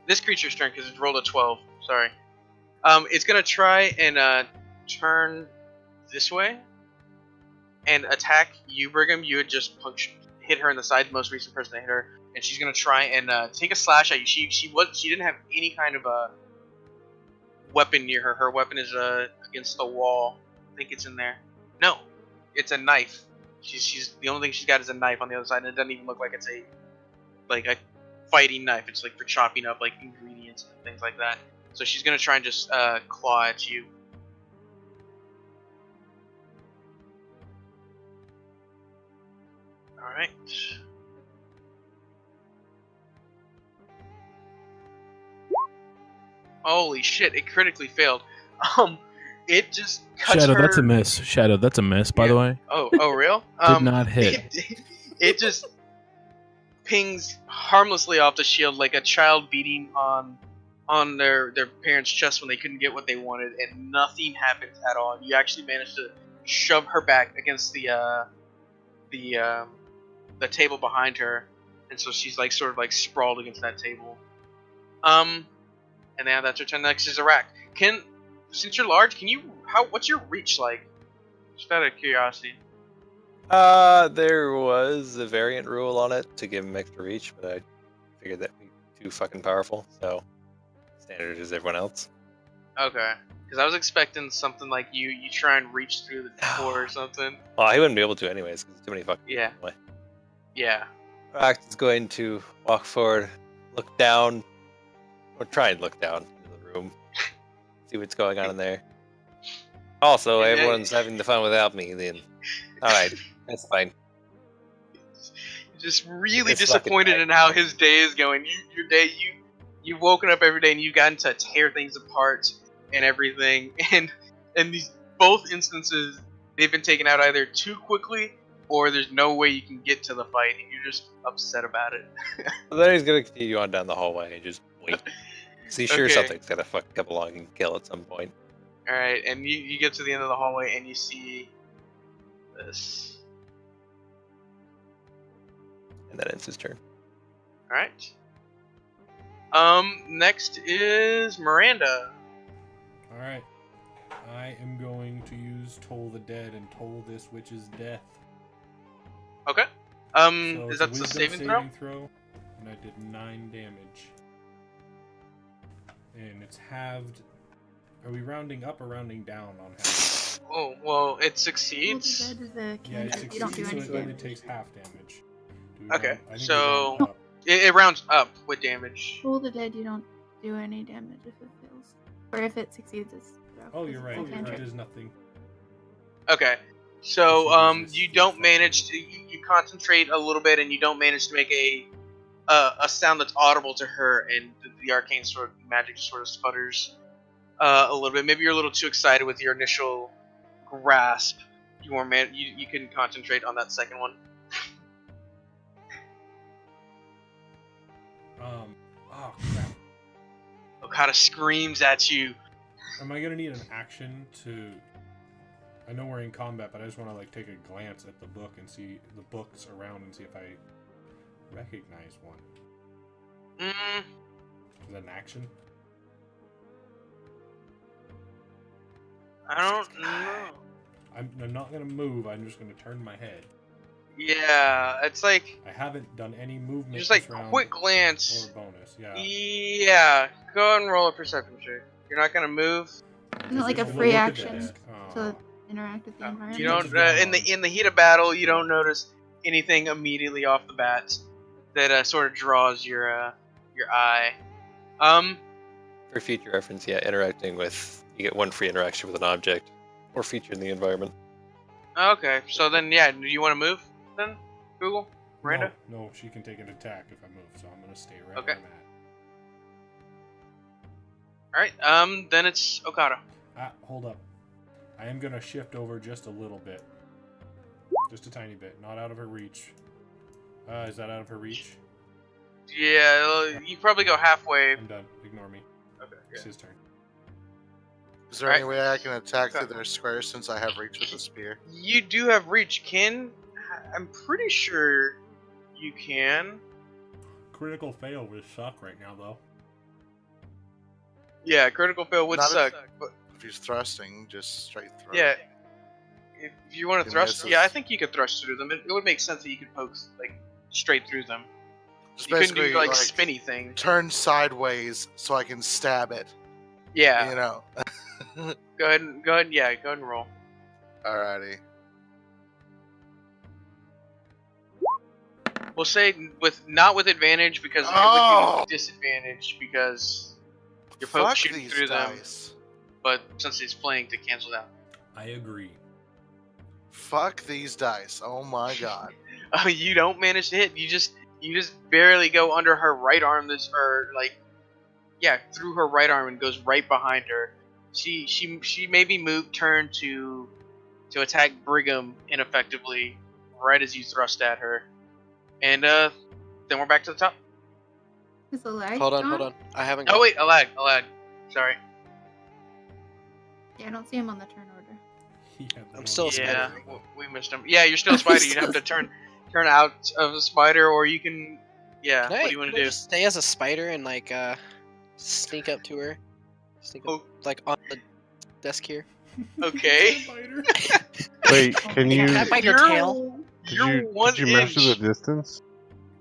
this creature's turn because it's rolled a 12. Sorry. It's going to try and turn this way and attack you, Brigham. You had just hit her in the side, the most recent person that hit her. And she's gonna try and take a slash at you. She didn't have any kind of a weapon near her. Her weapon is against the wall. I think it's in there. No, it's a knife. She's the only thing she's got is a knife on the other side, and it doesn't even look like it's a fighting knife. It's like for chopping up like ingredients and things like that. So she's gonna try and just claw at you. All right. Holy shit, it critically failed. It just cuts Shadow, her... that's a miss. Shadow, that's a miss, by the way. Oh, real? Did not hit. It just pings harmlessly off the shield like a child beating on their parents' chest when they couldn't get what they wanted, and nothing happens at all. You actually managed to shove her back against the the table behind her, and so she's like sort of like sprawled against that table. And now that's her turn. Next is Iraq. Since you're large, what's your reach like? Just out of curiosity. There was a variant rule on it to give him extra reach, but I figured that'd be too fucking powerful, so standard as everyone else. Okay. Because I was expecting something like you try and reach through the floor or something. Well, he wouldn't be able to anyways, because there's too many fucking Yeah. people in the way. Yeah. Rax is going to walk forward, look down, or try and look down into the room, see what's going on in there. Also, everyone's having the fun without me, then. Alright, that's fine. Just really disappointed in how his day is going. You've woken up every day and you've gotten to tear things apart and everything, and these both instances they've been taken out either too quickly or there's no way you can get to the fight and you're just upset about it. Then he's gonna continue on down the hallway and just wait. See, sure, Okay. something's gonna fucking come along and kill at some point. Alright, and you get to the end of the hallway and you see this. And then it's his turn. Alright. Next is Miranda. Alright. I am going to use Toll the Dead and toll this witch's death. Okay. So Is it's a that the wisdom saving throw? And I did 9 damage. And it's halved. Are we rounding up or rounding down on half? Oh, well, it succeeds. Toll the Dead is a Yeah, it cantrip. You don't do succeeds, so any it only damage. takes half damage. Do we Okay, round- I think we so- round up. It rounds up with damage. Toll the Dead, you don't do any damage if it fails. Or if it succeeds, it's throw. Oh, 'cause you're it's right. a You're right. cantrip. There's nothing. Okay. So, This is you don't manage to, you concentrate a little bit and you don't manage to make a sound that's audible to her, and the arcane sort of magic sort of sputters a little bit. Maybe you're a little too excited with your initial grasp. You couldn't concentrate on that second one. Oh crap. Okada screams at you. Am I gonna need an action to? I know we're in combat, but I just want to like take a glance at the book and see the books around and see if I recognize one. Is that an action? I don't know. I'm not gonna move. I'm just gonna turn my head. Yeah, it's like I haven't done any movement. just like this round quick glance. or bonus. Yeah. Yeah, go ahead and roll a perception check. You're not gonna move. Isn't it like a Just free look at action desk. to interact with the environment? You don't Just go in the heat of battle. You don't notice anything immediately off the bat that sort of draws your eye. For future reference, yeah, interacting with, you get one free interaction with an object or feature in the environment. Okay, so then yeah, do you want to move then, Google, Miranda? No, she can take an attack if I move, so I'm gonna stay right Okay. where All right, then it's Okada. I'm at. Hold up. I am gonna shift over just a little bit, just a tiny bit, not out of her reach. Is that out of her reach? Yeah, you probably go halfway. I'm done. Ignore me. Okay. It's his turn. Is there any way I can attack through their square since I have reach with a spear? You do have reach, Ken. I'm pretty sure you can. Critical fail would suck right now, though. Yeah, critical fail would Not if- suck, but If he's thrusting, just straight through. yeah, if you want to It thrust, misses. yeah, I think you could thrust through them. It would make sense that you could poke like straight through them. Just You couldn't basically do like spinny thing. turn sideways so I can stab it. Yeah, You know. go ahead and roll. Alrighty. We'll say not with advantage because it Oh! would be disadvantage because your poke Fuck shooting these through them. dice. But since he's playing to cancel out. I agree. Fuck these dice. Oh my god. Oh, you don't manage to hit. You just barely go under her right arm. Through her right arm and goes right behind her. She maybe turn to attack Brigham ineffectively right as you thrust at her, and then we're back to the top. Is the lag Hold on, gone? hold on. I haven't. Oh wait, a lag. Sorry. Yeah, I don't see him on the turn order. He had the I'm still a one- spider. Yeah, we missed him. Yeah, you're still a spider. You have to turn turn out of a spider, or you can. Yeah. Can What do you want to do? Just stay as a spider and like sneak up to her, sneak up like on the desk here. Okay. Wait, can you? Can I bite her tail? Did you measure the distance?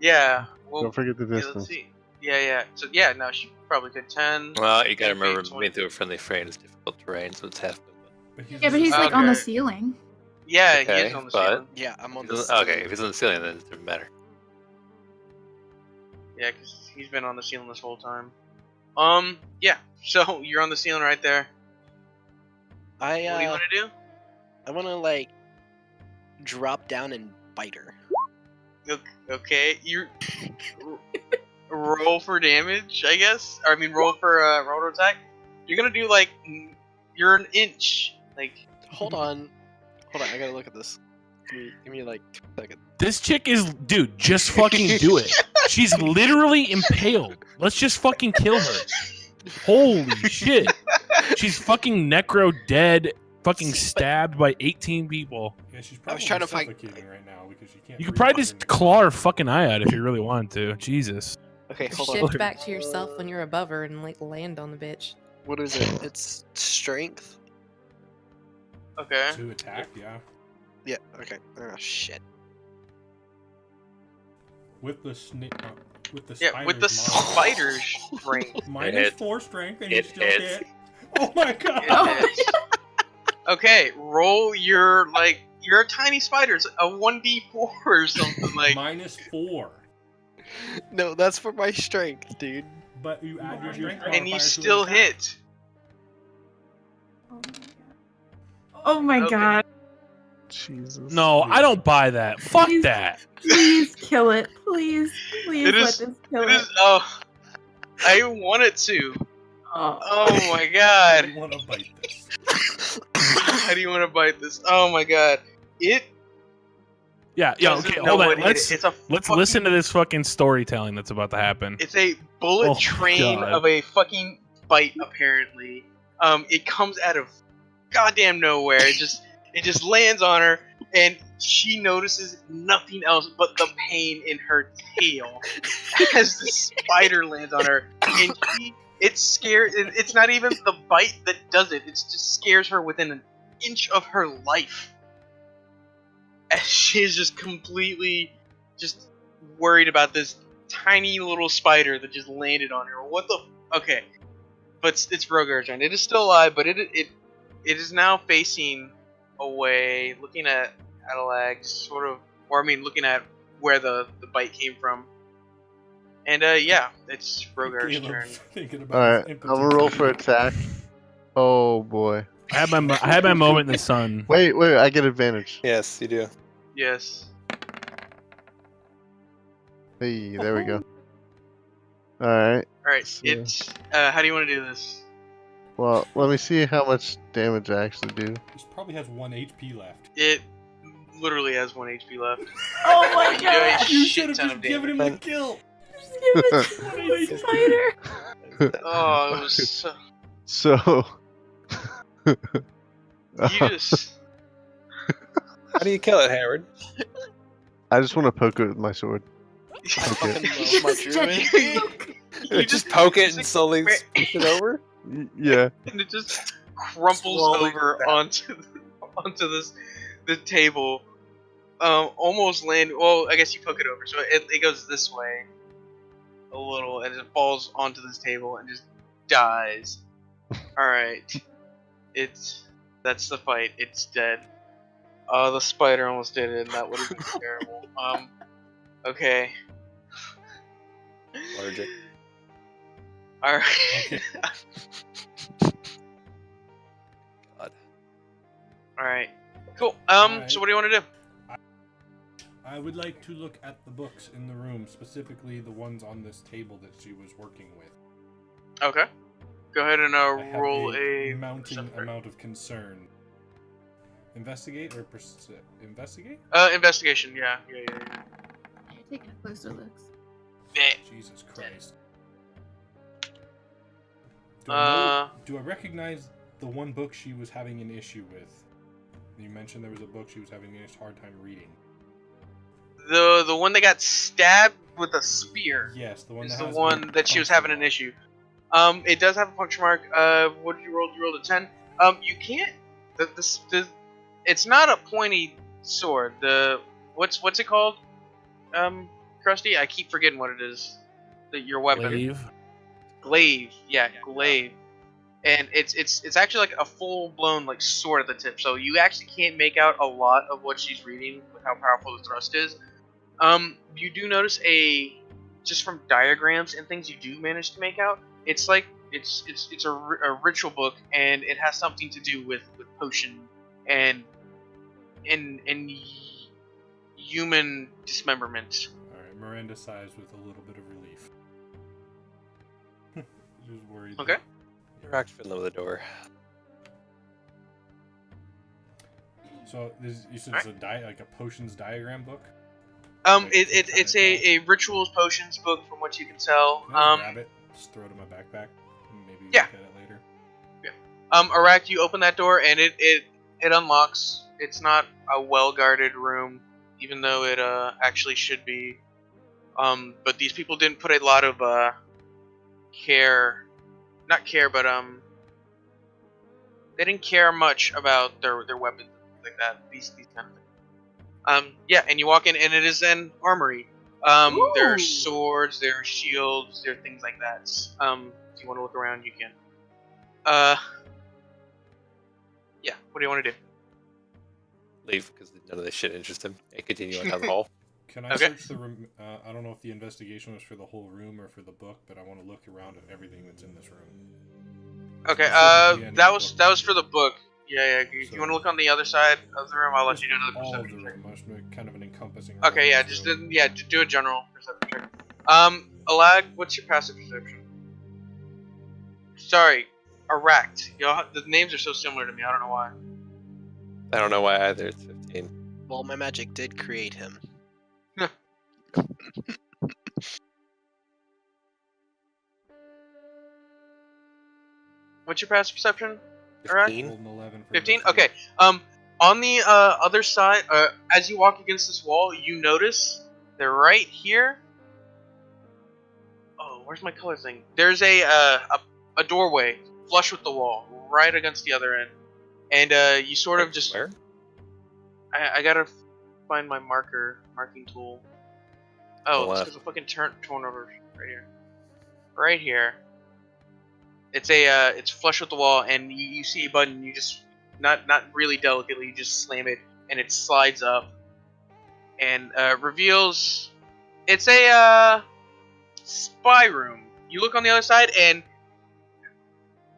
Yeah. Well, Don't forget the yeah, let's distance. see. Yeah. So yeah, no, she probably could 10. Well, you gotta 10 feet, remember, 20. moving through a friendly terrain is difficult terrain, so it's half movement. Yeah, but he's like on the Okay. ceiling. Yeah, he Okay, is on the but- ceiling. Yeah, I'm on If the. he's on- Okay, if he's on the ceiling, then it doesn't matter. Yeah, because he's been on the ceiling this whole time. Yeah. So you're on the ceiling right there. I What do you want to do? I want to like drop down and bite her. Okay, you roll for damage, I guess. Or, I mean, roll for roll to attack. You're gonna do like you're an inch. Like, Hold on, I gotta look at this. Give me like 2 seconds. This chick is, dude, just fucking do it. She's literally impaled. Let's just fucking kill her. Holy shit. She's fucking necro dead, fucking stabbed by 18 people. Yeah, she's I probably was trying to find- suffocating right now because she can't. You could breathe probably just underneath. claw her fucking eye out if you really wanted to. Jesus. Okay, hold on. Shift back to yourself when you're above her and like land on the bitch. What is it? It's strength. okay. To attack, yeah. Yeah. Okay. Oh shit. With the snake. With the Yeah, with the spider's spider's strength. Minus hits. 4 strength, and you It still hits. hit. Oh my god! It hits. Okay, roll your you're a tiny spider. It's a 1d4 or something like. Minus 4. No, that's for my strength, dude. But you add your strength And you modifier to still attack. hit. Oh my Okay. god. Jesus. No, I don't buy that. Fuck that. Please kill it. Please It let is- this kill It it. is. Oh, I want it to. Oh. Oh my I god. want to bite this. How do you want to bite this? Oh my god. It. Yeah, doesn't okay, know hold on. what hit Let's it. It's a let's fucking- listen to this fucking storytelling that's about to happen. It's a bullet Oh, train God. of a fucking bite. Apparently, it comes out of goddamn nowhere. It just lands on her, and she notices nothing else but the pain in her tail as the spider lands on her, and it's scared. It's not even the bite that does it. It just scares her within an inch of her life, as she's just completely just worried about this tiny little spider that just landed on her. What the? Okay, but it's Rogar's turn. It is still alive, but it is now facing away, looking at Adelag, sort of, or I mean, looking at where the bite came from. And yeah, it's Rogar's turn. Caleb's thinking about Alright, his I'm gonna roll for attack. Oh boy. I had my moment in the sun. Wait, I get advantage. Yes, you do. Yes. Hey, there we go. Alright, All right. So- It's. How do you want to do this? well, let me see how much damage I actually do. He probably has 1 HP left. It literally has 1 HP left. Oh my You do a god. You shit should have ton just of given him damage. the kill. Just give it to the spider. Oh, it was so, So. you just. How do you kill it, Howard? I just want to poke it with my sword. I Okay. fucking love my druid. You just poke it and just slowly like, push it over? Yeah. and it just crumples Slowly over onto the table. Almost land. Well, I guess you poke it over, so it goes this way a little, and it falls onto this table and just dies. All right, that's the fight. It's dead. The spider almost did it, and that would have been terrible. Okay. Allergic. All right. Okay. God. All right. Cool. Alright. So what do you want to do? I would like to look at the books in the room, specifically the ones on this table that she was working with. Okay. Go ahead and I have roll a a mounting perception. amount of concern. Investigate or investigate? Investigation. Yeah. You're taking a closer look. Jesus Christ. Do I recognize the one book she was having an issue with? You mentioned there was a book she was having a hard time reading. The one that got stabbed with a spear. Yes, the one is that the has one that she was puncture having an mark. issue. It does have a puncture mark. What did you roll? You rolled a 10. You can't. It's not a pointy sword. What's it called? Krusty, I keep forgetting what it is. Your weapon. Glaive. Glaive. Yeah, glaive. And it's actually like a full blown like sword at the tip. So you actually can't make out a lot of what she's reading with how powerful the thrust is. You do notice just from diagrams and things you do manage to make out. It's like it's a ritual book, and it has something to do with potion and human dismemberment. All right, Miranda sighs with a little bit of relief. She was worried. Okay. Rock's fiddling with the door. So you said it's like a potions diagram book. It's a rituals potions book from what you can tell. Can I just grab it, just throw it in my backpack, and maybe look at it later. Yeah. Arak, you open that door and it unlocks. It's not a well guarded room, even though it actually should be. But these people didn't put a lot of they didn't care much about their weapons and things like that. These kind of things. Yeah, and you walk in and it is an armory. There are swords, there are shields, there are things like that. If you want to look around, you can. Yeah, what do you want to do? Leave, because none of this shit interests him. And continue on down the hall. Can I search the room? I don't know if the investigation was for the whole room or for the book, but I want to look around at everything that's in this room. Okay, that was for the book. Yeah. If you want to look on the other side of the room, I'll let you do another perception check. All of the room, kind of an encompassing. Okay, yeah, just do a general perception check. Alag, what's your passive perception? Sorry, Arak. The names are so similar to me. I don't know why. I don't know why either. It's 15. Well, my magic did create him. What's your passive perception? 15? 15? Okay. On the other side, as you walk against this wall, you notice they're right here. Oh, where's my color thing? There's a doorway flush with the wall, right against the other end. And you sort of just... Where? I gotta find my marking tool. Oh, it's because I fucking torn over right here. Right here. It's flush with the wall, and you see a button. You just not really delicately, you just slam it, and it slides up, and reveals it's a spy room. You look on the other side, and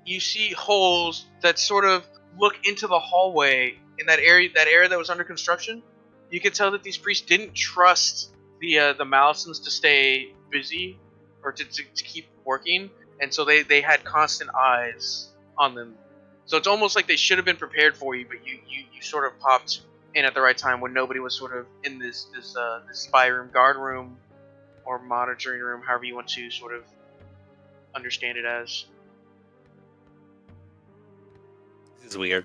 you see holes that sort of look into the hallway in that area that was under construction. You can tell that these priests didn't trust the Malisons to stay busy or to keep working. And so they had constant eyes on them. So it's almost like they should have been prepared for you, but you sort of popped in at the right time when nobody was sort of in this spy room, guard room, or monitoring room, however you want to sort of understand it as. This is weird.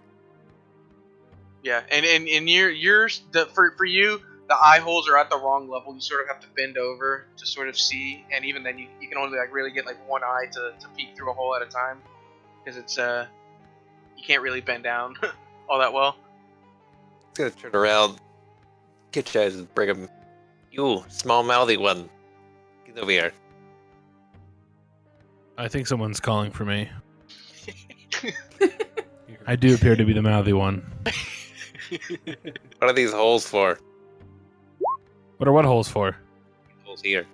Yeah, and for you, the eye holes are at the wrong level. You sort of have to bend over to sort of see, and even then, you can only like really get like one eye to peek through a hole at a time, because it's you can't really bend down all that well. He's gonna turn around, get you guys, and bring him. You small mouthy one, get over here. I think someone's calling for me. I do appear to be the mouthy one. What are these holes for? What are what holes for? Holes here.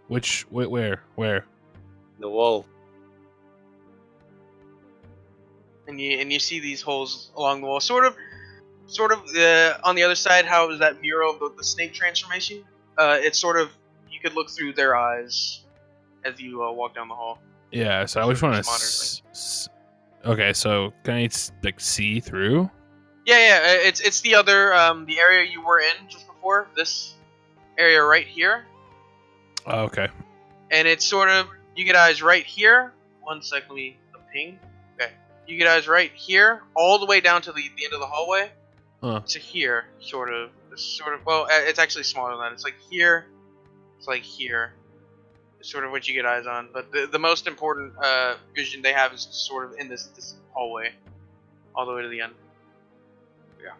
Where? The wall. And you see these holes along the wall, sort of on the other side. How is that mural of the snake transformation? It's sort of, you could look through their eyes as you walk down the hall. Yeah, so I just want to. Okay, so can I like see through? Yeah. It's the other the area you were in just before, this area right here. Oh, okay. And it's sort of, you get eyes right here. One sec, let me ping. Okay, you get eyes right here, all the way down to the end of the hallway. to here, sort of. Well, it's actually smaller than that. It's like here. It's like here. It's sort of what you get eyes on. But the most important vision they have is sort of in this hallway, all the way to the end. Yeah.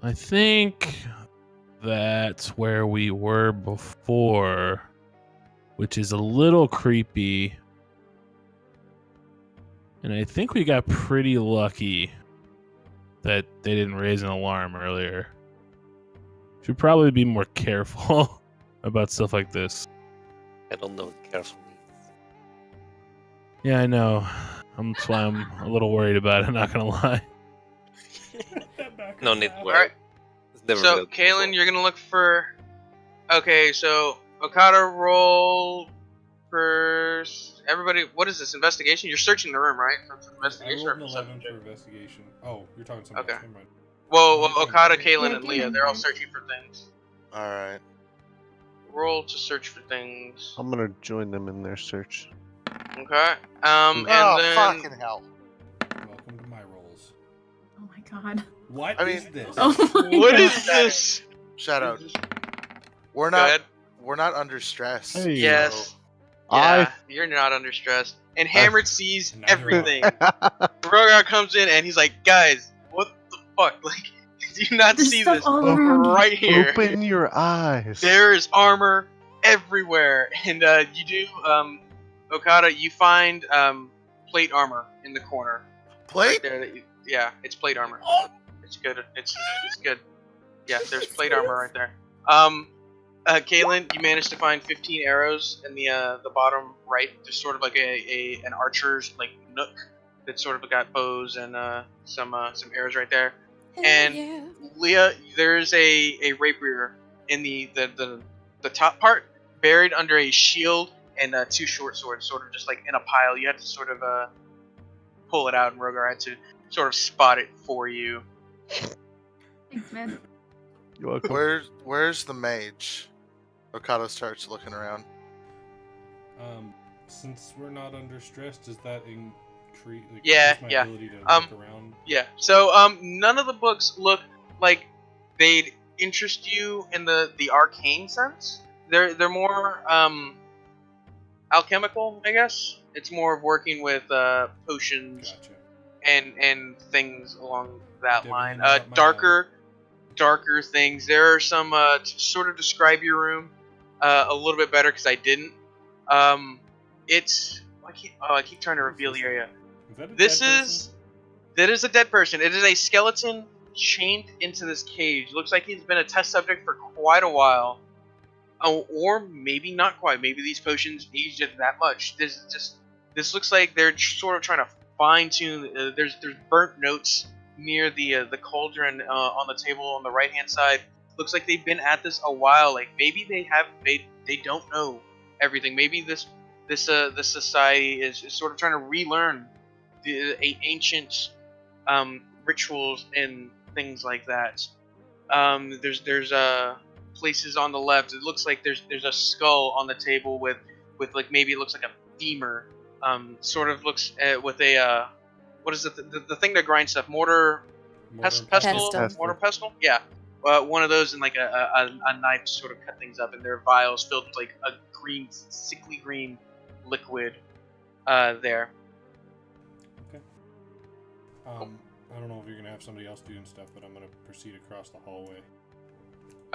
I think that's where we were before, which is a little creepy. And I think we got pretty lucky that they didn't raise an alarm earlier. Should probably be more careful about stuff like this. I don't know what careful means. Yeah, I know. That's why I'm a little worried about it, not gonna lie. No need to All worry. right. It's never So, been Kaylin, before. you're gonna look for. Okay, so Okada, roll for everybody. What is this? Investigation? You're searching the room, right? For I investigation rolled or an perception 11 check? for investigation. Oh, you're talking something Okay. else. Never mind. Well, What are you Okada, talking Kaylin, Yeah, and Leah, Kaylin they're all first. searching for things. All right. Roll to search for things. I'm gonna join them in their search. Okay. Oh, And then fucking hell. Welcome to my rolls. Oh my god. What I is mean- this? Oh my what god. is this? Shadow. We're Go not. ahead. We're not under stress. Hey. Yes. I- Yeah, you're not under stress. And Hammered sees Neither am I. everything. Rogar comes in and he's like, guys, what the fuck? Like, do you not There's see stuff this all around you. right here? Open your eyes. There is armor everywhere. And you do, Okada, you find plate armor in the corner. Plate? Right there. Yeah, it's plate armor. It's good. It's good. Yeah, there's plate armor right there. Kaylin, you managed to find 15 arrows in the bottom right. There's sort of like an archer's like nook that sort of got bows and some arrows right there. And Leah, there's a rapier in the top part, buried under a shield and two short swords, sort of just like in a pile. You had to sort of pull it out, and Rogar had to sort of spot it for you. Thanks, man. You're welcome. Where's the mage? Okada starts looking around. Since we're not under stress, does that increase Yeah, my yeah. ability to look around? Yeah. So none of the books look like they'd interest you in the arcane sense. They're more alchemical, I guess. It's more of working with potions Gotcha. and things along that Definitely line. not my Darker things. There are some to sort of describe your room a little bit better because I didn't. It's I keep trying to reveal the area. Is that a This dead person? is that is a dead person. It is a skeleton chained into this cage. Looks like he's been a test subject for quite a while. Oh, or maybe not quite. Maybe these potions aged it that much. This looks like they're sort of trying to fine tune. There's burnt notes near the cauldron on the table on the right hand side. Looks like they've been at this a while. Like maybe they don't know everything. Maybe this society is sort of trying to relearn the ancient rituals and things like that. There's places on the left. It looks like there's a skull on the table with like maybe it looks like a femur. Sort of looks with a what is it? The thing that grinds stuff? Mortar pestle? Pestle. Mortar pestle? Yeah. One of those and like a knife to sort of cut things up, and there are vials filled with like a green, sickly green liquid there. Okay. I don't know if you're gonna have somebody else doing stuff, but I'm gonna proceed across the hallway.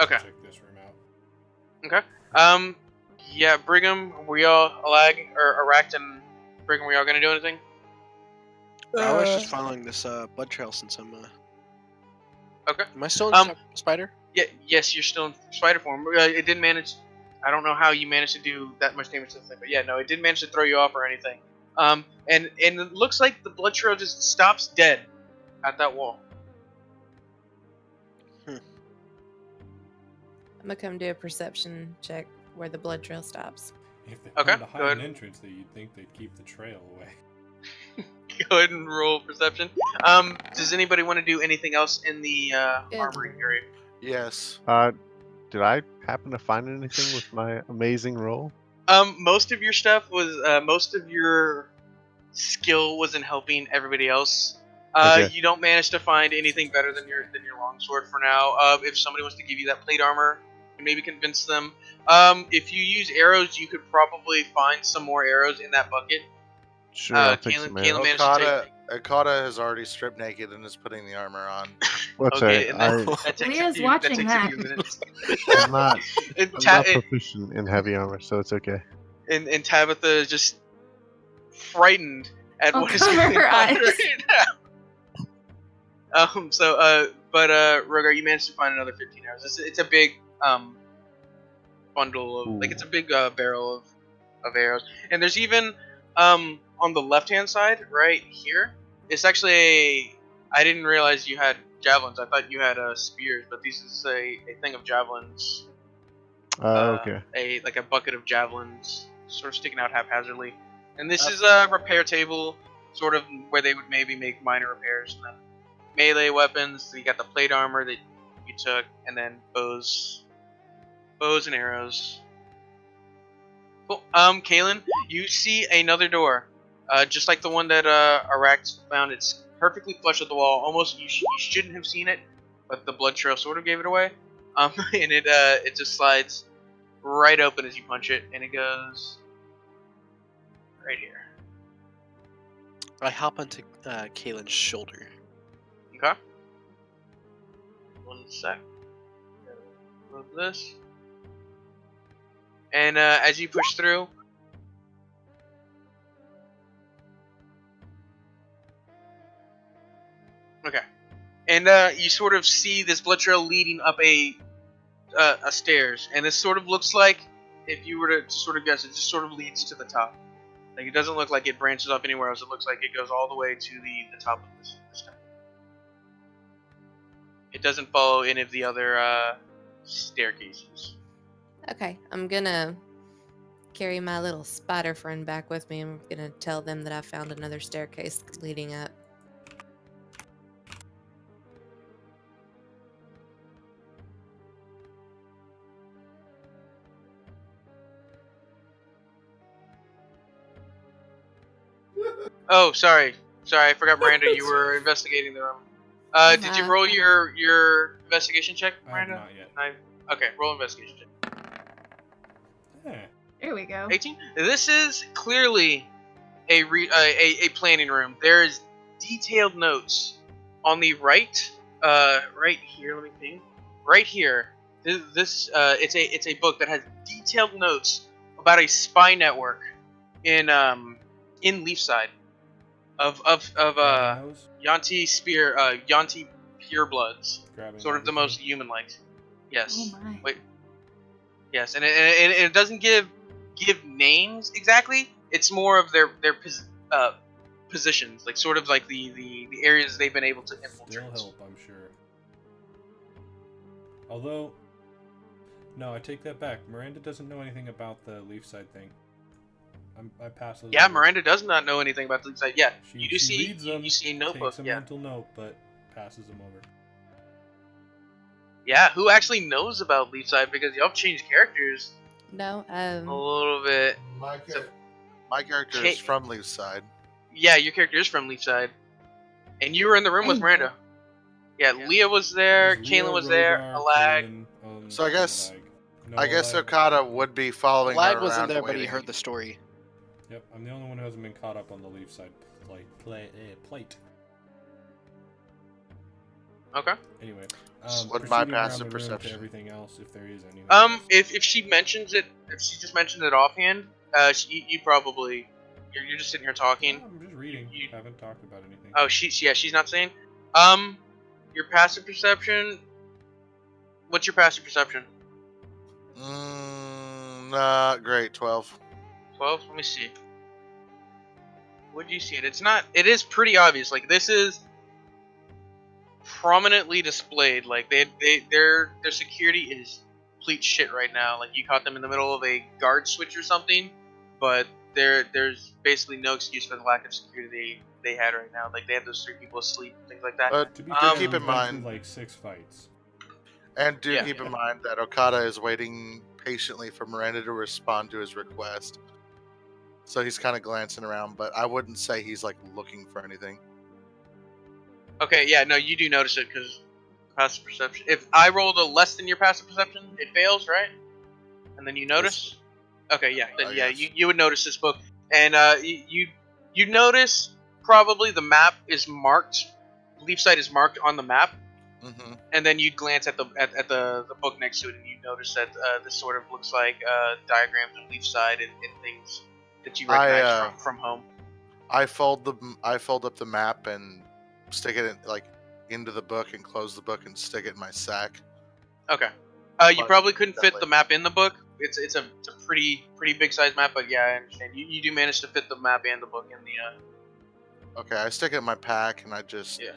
Okay. Check this room out. Okay. Yeah, Brigham, we all Aract and Brigham, we all gonna do anything? I was just following this blood trail since I'm. Okay. Am I still in spider? Yeah. Yes, you're still in spider form. It didn't manage. I don't know how you managed to do that much damage to the thing, but yeah, no, it didn't manage to throw you off or anything. And it looks like the blood trail just stops dead at that wall. I'm gonna come do a perception check where the blood trail stops. If they Okay, wanted to go hide an ahead. entrance, that you'd think they'd keep the trail away. Go ahead and roll perception. Does anybody want to do anything else in the armory area? Yes. Did I happen to find anything with my amazing roll? Most of your stuff was most of your skill was in helping everybody else. Okay. You don't manage to find anything better than your longsword for now. If somebody wants to give you that plate armor, you maybe convince them. If you use arrows, you could probably find some more arrows in that bucket. Sure, I'll take some arrows. managed to take. Okada has already stripped naked and is putting the armor on. What's Okay, and right? that takes Leah's watching a that. few minutes. I'm not proficient in heavy armor, so it's okay. And Tabitha is just frightened at I'll what is cover going her on eyes. right now. But Rogar, you managed to find another 15 arrows. It's a big bundle of it's a big barrel of arrows, and there's even on the left hand side right here. It's actually I didn't realize you had javelins. I thought you had spears, but this is a thing of javelins. Okay. A bucket of javelins, sort of sticking out haphazardly. And this is a repair table, sort of where they would maybe make minor repairs. And then melee weapons. So you got the plate armor that you took, and then bows and arrows. Cool. Kaylin, you see another door, just like the one that Arax found. It's perfectly flush with the wall. Almost you shouldn't have seen it, but the blood trail sort of gave it away. And it just slides right open as you punch it, and it goes right here. I hop onto Kaylin's shoulder. Okay. One sec. Move this. And as you push through, okay, and you sort of see this blood trail leading up a stairs, and this sort of looks like, if you were to sort of guess, it just sort of leads to the top. Like, it doesn't look like it branches off anywhere else. It looks like it goes all the way to the top of this temple. It doesn't follow any of the other staircases. Okay, I'm gonna carry my little spider friend back with me. I'm gonna tell them that I found another staircase leading up. Oh, sorry, I forgot, Miranda. You were investigating the room. Did you roll your investigation check, Miranda? Not yet. Okay, roll investigation check. There we go. 18. This is clearly a planning room. There's detailed notes on the right. Right here. Let me think. Right here. This it's a book that has detailed notes about a spy network in Leafside of Yanti purebloods, sort of the most human-like. Yes. Oh my. Wait. Yes, and it doesn't give names exactly. It's more of their positions, like sort of like the areas they've been able to infiltrate. Still help, I'm sure. Although, no, I take that back. Miranda doesn't know anything about the Leafside thing. I pass those. Yeah, Miranda does not know anything about the Leafside. Yeah, She reads them, you see a notebook. takes a Yeah. mental note, but passes them over. Yeah, who actually knows about Leafside, because y'all changed characters No, a little bit. My character is from Leafside. Yeah, your character is from Leafside, and you were in the room with Miranda. Yeah, Leah was there, Kaylin was there, Alag. So I guess Okada would be following her Lag around wasn't there, but he waiting. heard the story. Yep, I'm the only one who hasn't been caught up on the Leafside plate. Okay. Anyway, What's my proceeding around passive the room to perception? everything else, if there is anything. If she mentions it, if she just mentioned it offhand, you probably you're just sitting here talking. I'm just reading. You haven't talked about anything. Oh, she's not saying. Your passive perception. What's your passive perception? Not great. 12. 12. Let me see. Would you see it? It's not. It is pretty obvious. Like, this is prominently displayed. Like, their security is complete shit right now. Like, you caught them in the middle of a guard switch or something, but there's basically no excuse for the lack of security they had right now. Like, they had those 3 people asleep, things like that. But To be fair, keep in we've been mind, through, like 6 fights. and keep in mind that Okada is waiting patiently for Miranda to respond to his request. So he's kind of glancing around, but I wouldn't say he's like looking for anything. Okay, yeah, no, you do notice it because passive perception. If I rolled a less than your passive perception, it fails, right? And then you notice. Okay, yeah, then yeah, you would notice this book, and you notice probably the map is marked. Leaf site is marked on the map, and then you glance at the book next to it, and you notice that this sort of looks like diagrams of leaf side and things that you recognize from home. I fold up the map and stick it in, into the book and close the book and stick it in my sack. Okay. You probably couldn't fit the map in the book. It's a pretty big size map, but yeah, I understand. You do manage to fit the map and the book in the. Okay, I stick it in my pack and I just. Yeah.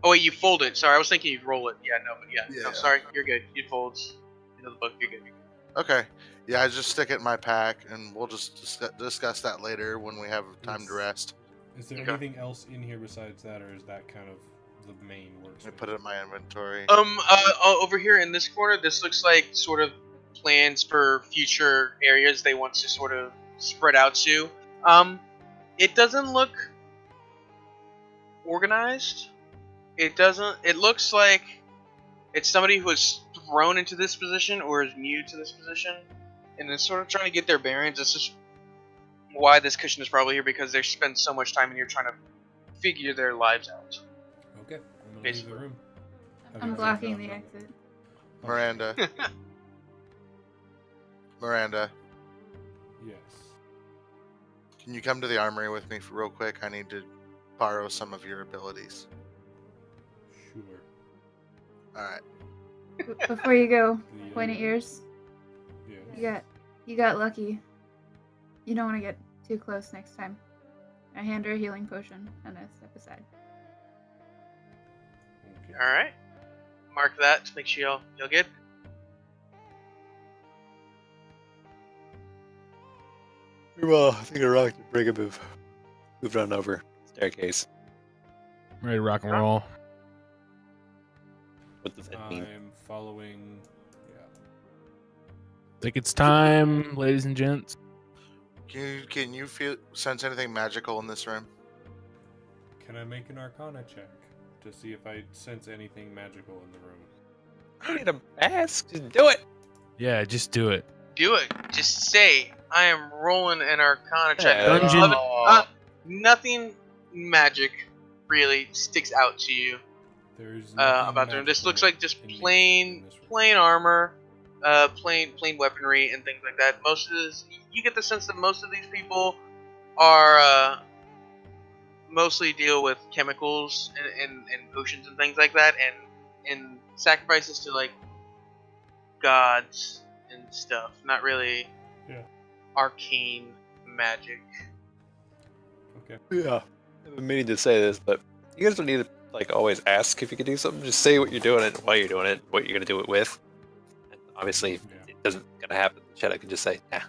Oh wait, you fold it. Sorry, I was thinking you roll it. Yeah, no, but yeah. No, sorry, you're good. You fold into the book. You're good. Okay. Yeah, I just stick it in my pack, and we'll just discuss that later when we have time to rest. Is there anything else in here besides that, or is that kind of the main workspace? I put it in my inventory. Over here in this corner, this looks like sort of plans for future areas they want to sort of spread out to. It doesn't look organized. It looks like it's somebody who was thrown into this position or is new to this position, and is sort of trying to get their bearings. This is why this cushion is probably here, because they spend so much time in here trying to figure their lives out. Okay, I'm gonna leave the room. I'm blocking the exit. Miranda. Miranda. Yes. Can you come to the armory with me real quick? I need to borrow some of your abilities. Sure. Alright. Before you go, pointy ears. Yes. You got lucky. You don't want to get too close next time. I hand her a healing potion and I step aside. Okay. Alright. Mark that to make sure you'll good. Well, I think I rocked the break a move. Moved on over. Staircase. Ready to rock and roll. What does that mean? I'm following. Yeah. Think it's time, ladies and gents. Can you sense anything magical in this room? Can I make an Arcana check to see if I sense anything magical in the room? I need a mask. Just do it. Yeah, just do it. Do it. Just say, I am rolling an Arcana check. Dungeon. Nothing magic really sticks out to you There's about the room. This looks like just plain armor, plain weaponry and things like that. Most of this, you get the sense that most of these people are mostly deal with chemicals and potions and things like that, and sacrifices to like gods and stuff. Not really arcane magic. Okay. Yeah. I've been meaning to say this, but you guys don't need to like always ask if you can do something. Just say what you're doing it, why you're doing it, what you're gonna do it with. And obviously, it doesn't gonna happen. Shadow can just say, nah.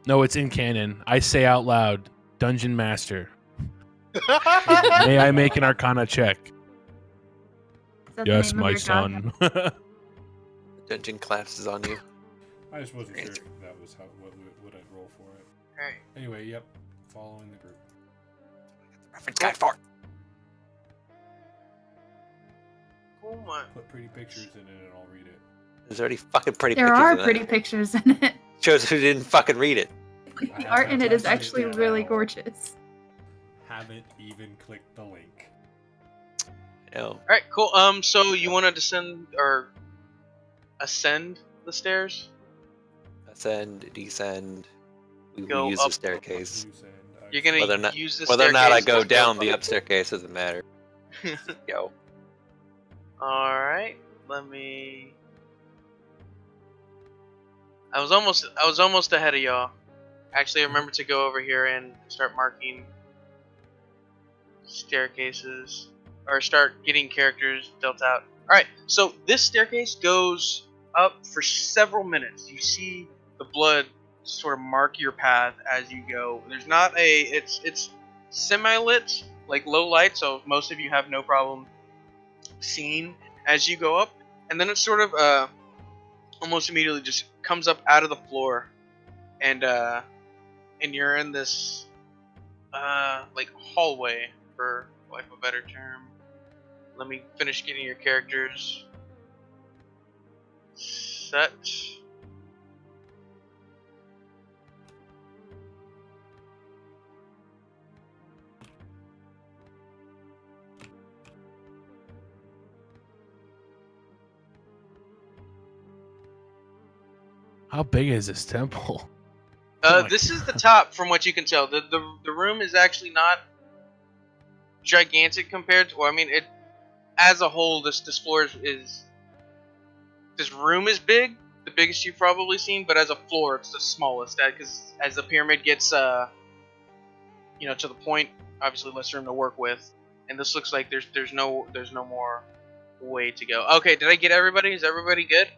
No, it's in canon. I say out loud, Dungeon Master. May I make an Arcana check? Yes, my son. The dungeon collapses on you. I just wasn't sure if that was what I'd roll for it. Alright. Anyway, yep. Following the group. Reference guide for it. Oh my. Put pretty pictures in it and I'll read it. There's already fucking pretty There pictures are in pretty it. pictures in it. Shows who didn't fucking read it. The art in it is actually really gorgeous. Haven't even clicked the link. No. Alright, cool. So you want to descend or ascend the stairs? Ascend, descend. We Go use up. the staircase. You're gonna Whether or not, use the whether or not I staircase go to down the up. up staircase doesn't matter. Yo. Alright, let me. I was almost ahead of y'all. Actually, I remember to go over here and start marking staircases, or start getting characters dealt out. Alright, so this staircase goes up for several minutes. You see the blood sort of mark your path as you go. There's not it's semi-lit, like low light, so most of you have no problem seeing as you go up. And then it sort of almost immediately just comes up out of the floor, and you're in this like hallway, for lack of a better term. let me finish getting your characters set. How big is this temple? This is the top, from what you can tell. The room is actually not gigantic compared to. Well, I mean, it as a whole. This floor is this room is big, the biggest you've probably seen. But as a floor, it's the smallest. Because as the pyramid gets, to the point, obviously less room to work with. And this looks like there's no more way to go. Okay, did I get everybody? Is everybody good?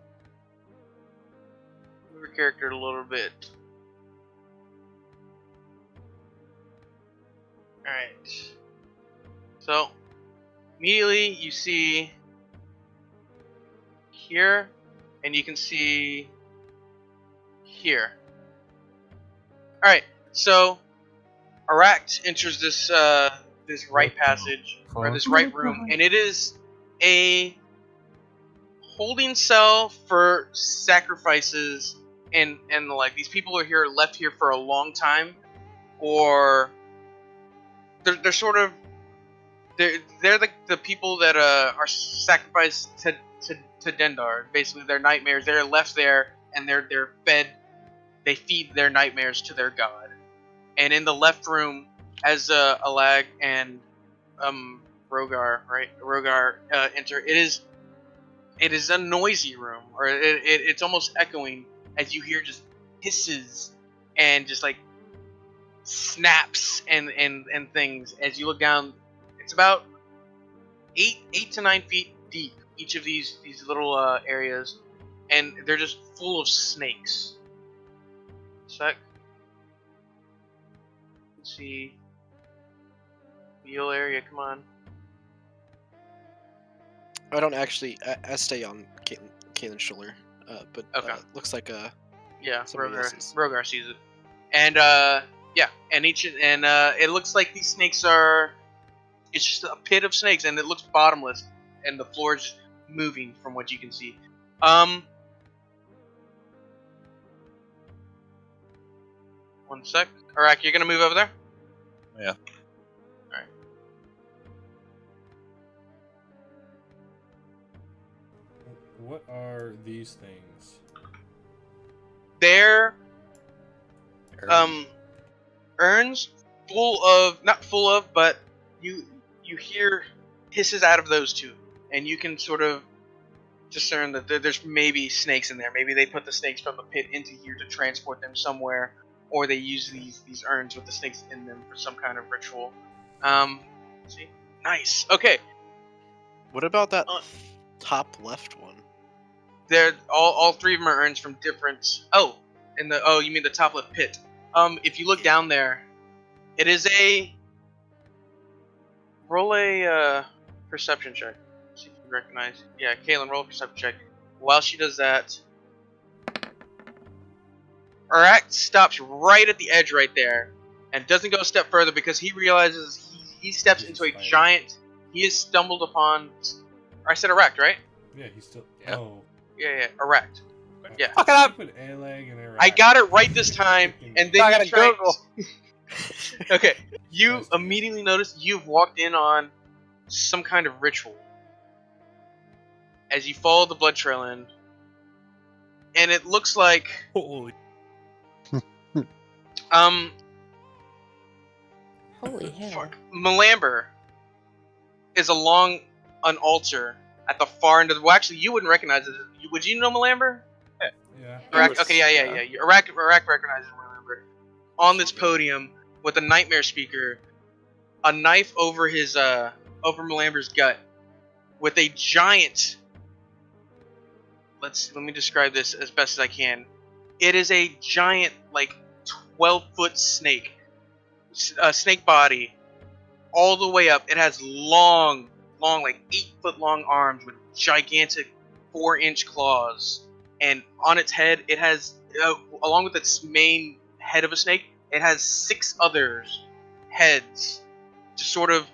Move your character a little bit. Alright. So, immediately you see here, and you can see here. Alright, so Aract enters this this right passage, or this right room, and it is a holding cell for sacrifices and the like. These people are left here for a long time, or they're sort of they're the people that are sacrificed to Dendar. Basically, their nightmares. They're left there, and they're fed. They feed their nightmares to their god. And in the left room, as Alag and Rogar, right? Rogar enter. It is a noisy room, or it's almost echoing as you hear just hisses and just like snaps and things as you look down. It's about 8 to 9 feet deep, each of these little areas, and they're just full of snakes. Sec. Let's see. Wheel area, come on. I don't actually. I stay on Caitlin's shoulder, but Okay. Looks like Yeah, somebody else's. Rogar sees it, and yeah, and it looks like these snakes are. It's just a pit of snakes, and it looks bottomless, and the floor is moving from what you can see. One sec. Arak, you're gonna move over there? Yeah. Alright. What are these things? They're urns full of, not full of, but you hear hisses out of those two, and you can sort of discern that there's maybe snakes in there. Maybe they put the snakes from the pit into here to transport them somewhere, or they use these urns with the snakes in them for some kind of ritual. See? Nice. Okay. What about that top left one? They're all three of them are urns from different. You mean the top left pit? If you look down there, it is a. Roll a perception check. See if you recognize. Yeah, Kaylin, roll a perception check. While she does that, Arak stops right at the edge right there, and doesn't go a step further because he realizes he steps into a giant. He has stumbled upon. Or I said Arak, right? Yeah, he's still. Yeah. Oh. Yeah, Arak. Yeah. Fuck it up. I got it right this time, and then I gotta Google. Okay, you immediately notice you've walked in on some kind of ritual as you follow the blood trail in, and it looks like Holy. Holy hell. Malamber is along an altar at the far end of the. Well, actually, you wouldn't recognize it. Would you know Malamber? Yeah. Arak, okay, yeah. Arak recognizes Malamber on this podium with a nightmare speaker, a knife over his over Malamber's gut, with a giant. Let me describe this as best as I can. It is a giant, like 12-foot snake, snake body, all the way up. It has long, like 8-foot long arms with gigantic 4-inch claws, and on its head, it has, along with its main head of a snake, it has 6 others heads, just sort of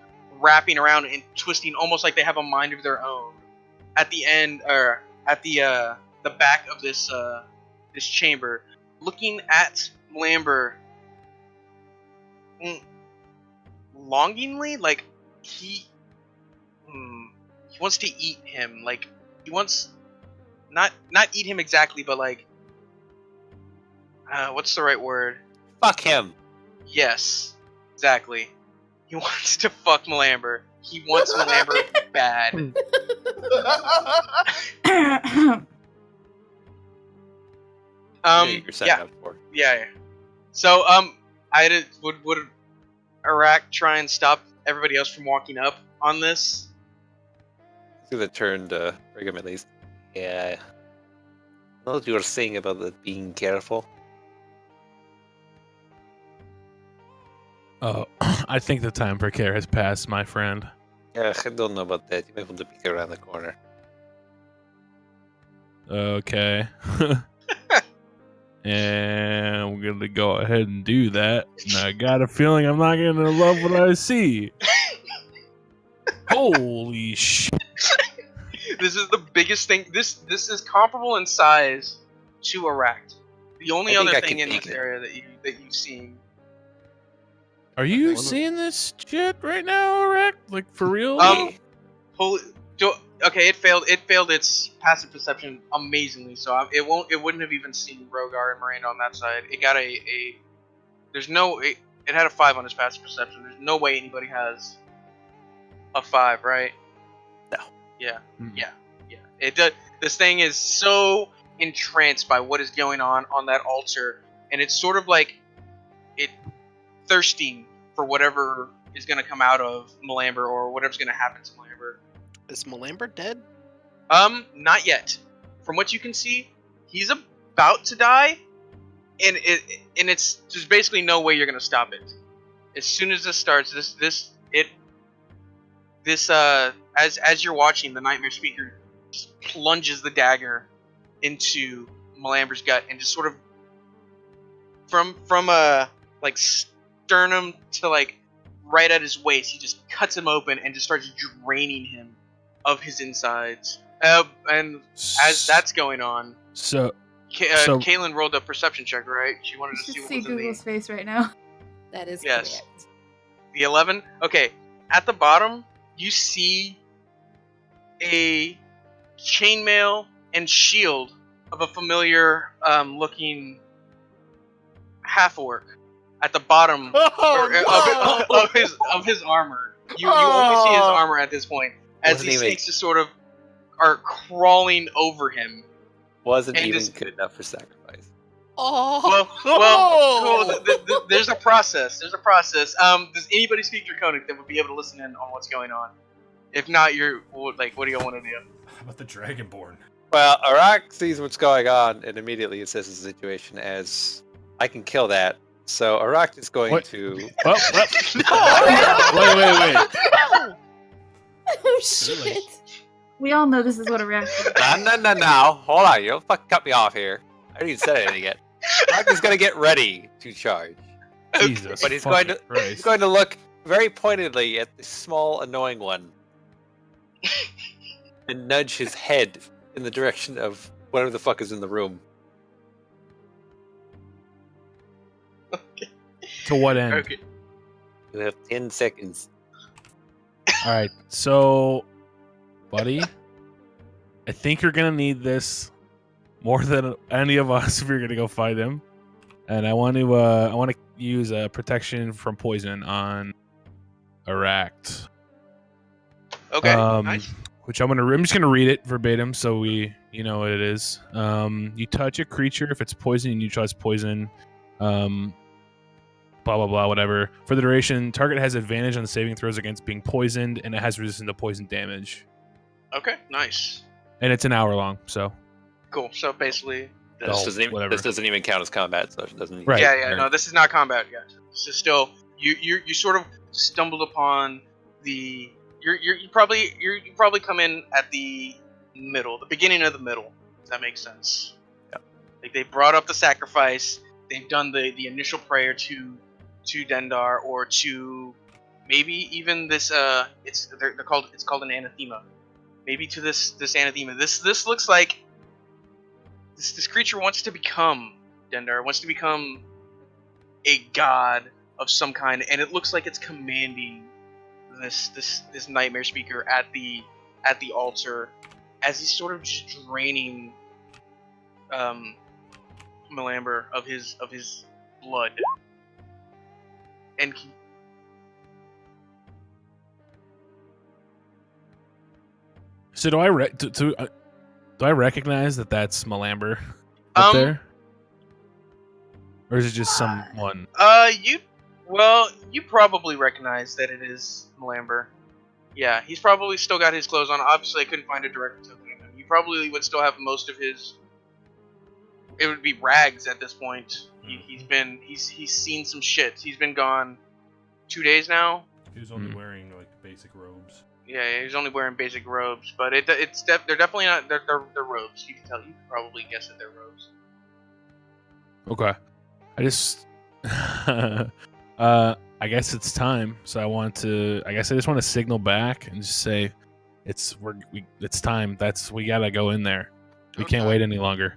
wrapping around and twisting, almost like they have a mind of their own. At the end, or at the back of this this chamber, looking at Malamber longingly, like he wants to eat him. Like he wants not eat him exactly, but like what's the right word? Fuck him. Yes, exactly. He wants to fuck Malamber. He wants Malamber bad. You're setting up for. Yeah. So would Iraq try and stop everybody else from walking up on this? It's gonna turn to Brigham at least. Yeah. I know what you were saying about the being careful. Oh, I think the time for care has passed, my friend. Yeah, I don't know about that. You might want to peek around the corner. Okay. And we're gonna go ahead and do that. And I got a feeling I'm not gonna love what I see. Holy shit. This is the biggest thing. This is comparable in size to Iraq. The only other thing in this area that you've seen. Are you seeing this shit right now, Iraq? Like for real? Okay, it failed. It failed its passive perception amazingly. So it wouldn't have even seen Rogar and Miranda on that side. It got there's no. It had a 5 on its passive perception. There's no way anybody has a 5, right? No. Yeah. Yeah. It does. This thing is so entranced by what is going on that altar, and it's sort of like it thirsting for whatever is going to come out of Malamber or whatever's going to happen to Malamber. Is Malamber dead? Not yet. From what you can see, he's about to die, and it's there's basically no way you're going to stop it. As soon as this starts, as you're watching, the Nightmare Speaker just plunges the dagger into Malamber's gut and just sort of from like sternum to like right at his waist, he just cuts him open and just starts draining him of his insides. And as that's going on, so Caitlin rolled a perception check, right? She wanted to see what was in Google's face right now. That is yes. correct. The 11. Okay, at the bottom you see a chainmail and shield of a familiar looking half-orc at the bottom of his armor. You only see his armor at this point as these snakes just sort of are crawling over him. Wasn't even good enough for sacrifice. There's a process. Does anybody speak Draconic that would be able to listen in on what's going on? If not, what do you want to do? How about the Dragonborn? Well, Iraq sees what's going on and immediately assesses the situation as I can kill that. So Iraq is going to. Wait. Oh shit! We all know this is what a reaction. No. Hold on, you don't fucking cut me off here. I haven't even said anything yet. Iraq is going to get ready to charge. Jesus, but he's going to look very pointedly at the small, annoying one and nudge his head in the direction of whatever the fuck is in the room. Okay. To what end? Okay. You have 10 seconds. Alright, so, buddy, I think you're going to need this more than any of us if you're going to go fight him. And I want to use a protection from poison on Iraq. Okay, nice. Which I'm just gonna read it verbatim so you know what it is. You touch a creature if it's poison, you neutralize poison. Blah blah blah, whatever. For the duration, target has advantage on saving throws against being poisoned, and it has resistance to poison damage. Okay, nice. And it's an hour long, so. Cool. So basically, this doesn't even count as combat, so it doesn't. Right. Yeah. No, this is not combat yet. This is still you sort of stumbled upon the. You probably come in at the middle, the beginning of the middle. If that makes sense. Yeah. Like they brought up the sacrifice. They've done the initial prayer to Dendar or to maybe even this it's called an anathema. Maybe to this anathema. This looks like this creature wants to become Dendar, wants to become a god of some kind, and it looks like it's commanding this nightmare speaker at the altar as he's sort of just draining Malamber of his blood. And so do I recognize that that's Malamber up there? Or is it just someone? You probably recognize that it is Malamber. Yeah, he's probably still got his clothes on. Obviously, I couldn't find a direct token of him. You probably would still have most of his. It would be rags at this point. He's seen some shit. He's been gone 2 days now. He was only wearing like basic robes. Yeah, he's only wearing basic robes, but they're definitely not. They're robes. You can tell. You can probably guess that they're robes. Okay. I just I guess it's time. So I guess I just want to signal back and just say it's time. We gotta go in there. We can't wait any longer.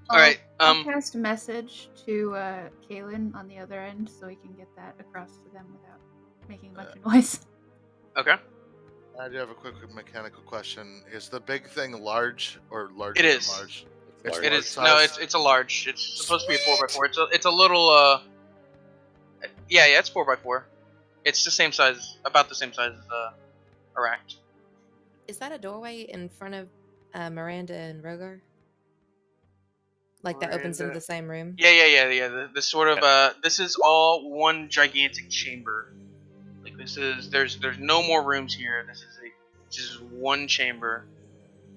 All right. I'll cast a message to Kaylin on the other end so we can get that across to them without making a bunch of noise. Okay. I do have a quick mechanical question. Is the big thing large or larger It is. than large? It is. No, it's a large. It's supposed to be a 4x4. It's a little. Yeah, it's 4x4. It's the same size, about the same size as Aract. Is that a doorway in front of Miranda and Rogar? Like that opens into the same room? Yeah. This sort of this is all one gigantic chamber. Like there's no more rooms here. This is just one chamber.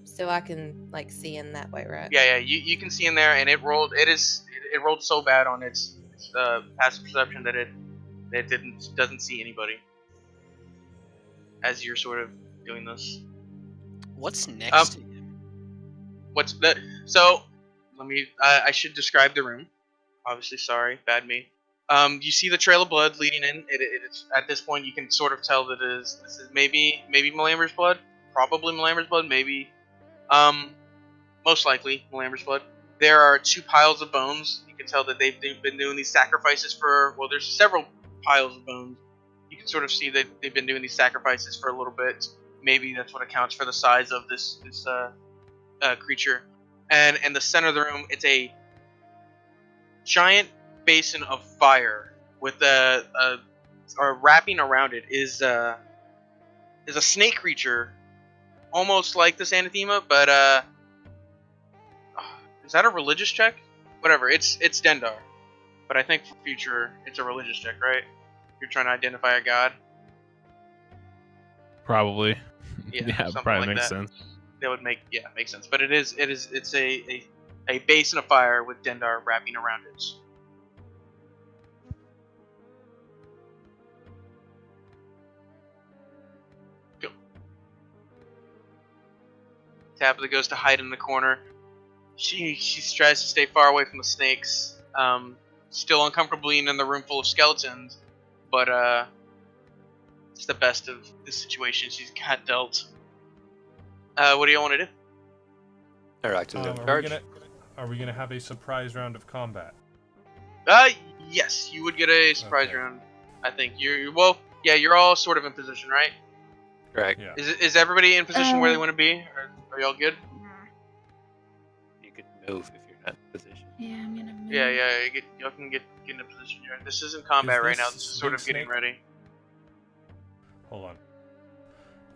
So I can like see in that way, right? Yeah. You can see in there, and it rolled so bad on its passive perception that it doesn't see anybody as you're sort of doing this. What's next to him? So let me. I should describe the room. Obviously, sorry, bad me. You see the trail of blood leading in. It's at this point you can sort of tell that this is maybe Malamber's blood, probably Malamber's blood, maybe, most likely Malamber's blood. There are 2 piles of bones. You can tell that they've been doing these sacrifices for. Well, there's several piles of bones. You can sort of see that they've been doing these sacrifices for a little bit. Maybe that's what accounts for the size of this creature. And in the center of the room, it's a giant basin of fire with or wrapping around it is a snake creature, almost like this anathema, but is that a religious check? Whatever, it's Dendar, but I think for future it's a religious check, right? You're trying to identify a god. Probably. Yeah, probably like makes that. sense. That would make sense. But it's a basin of fire with Dendar wrapping around it. Go. Tabitha goes to hide in the corner. She tries to stay far away from the snakes. Still uncomfortably in the room full of skeletons, but it's the best of the situation she's got dealt. What do you want to do? Are we gonna have a surprise round of combat? Yes, you would get a surprise round. I think you're all sort of in position, right? Right. Yeah. Is everybody in position where they want to be? Are y'all good? You could move if you're not in position. Yeah, I'm gonna move. Yeah. Y'all can get in a position here. This isn't combat right now. This is sort of getting ready. Hold on.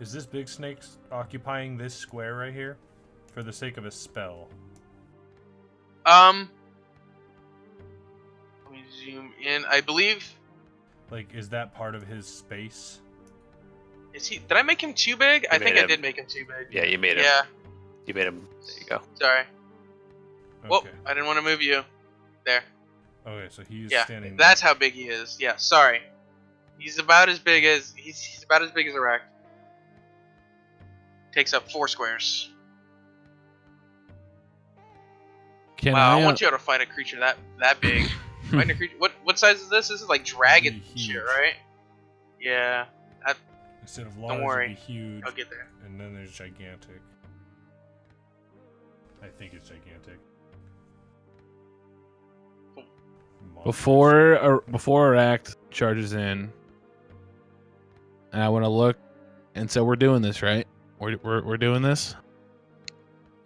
Is this big snake occupying this square right here for the sake of a spell? Let me zoom in. I believe. Like, is that part of his space? Is he? Did I make him too big? I think I did make him too big. Yeah, you made him. Yeah. You made him. There you go. Sorry. Okay. Well, I didn't want to move you. There. Okay, so he's standing. That's how big he is. Yeah. Sorry. He's about as big as he's about as big as Aract. Takes up 4 squares. I want you to fight a creature that big. Fighting a creature. What size is this? This is like dragon shit, right? Yeah. Instead of Don't large, worry. it'd be huge. I'll get there. And then there's gigantic. I think it's gigantic. Before Act charges in, and I want to look, and so we're doing this, right? We're doing this.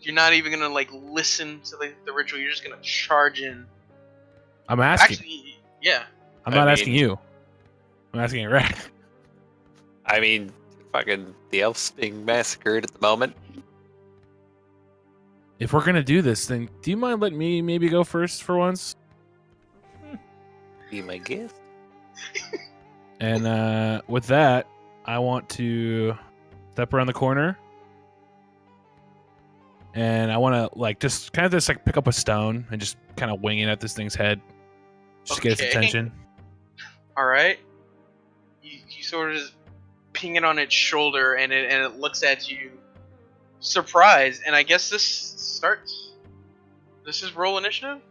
You're not even gonna like listen to the ritual. You're just gonna charge in. I'm asking. Actually, yeah. I'm not asking you. I'm asking Rack. I mean, fucking the elves being massacred at the moment. If we're gonna do this, then do you mind letting me maybe go first for once? Be my guest. And with that, I want to step around the corner, and I want to like just pick up a stone and just kind of wing it at this thing's head, just to get its attention. All right. You sort of just ping it on its shoulder, and it looks at you, surprised. And I guess this starts. This is roll initiative.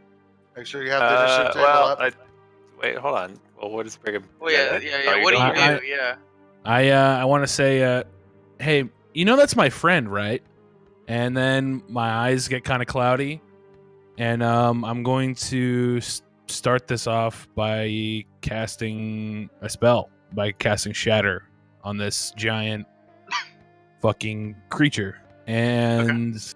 Make sure you have the initiative table up. Wait, hold on. Well, what is bring? Oh yeah. What do you do? Yeah. I want to say, hey, you know that's my friend, right? And then my eyes get kind of cloudy, and I'm going to start this off by casting a spell, by casting Shatter on this giant fucking creature. And you should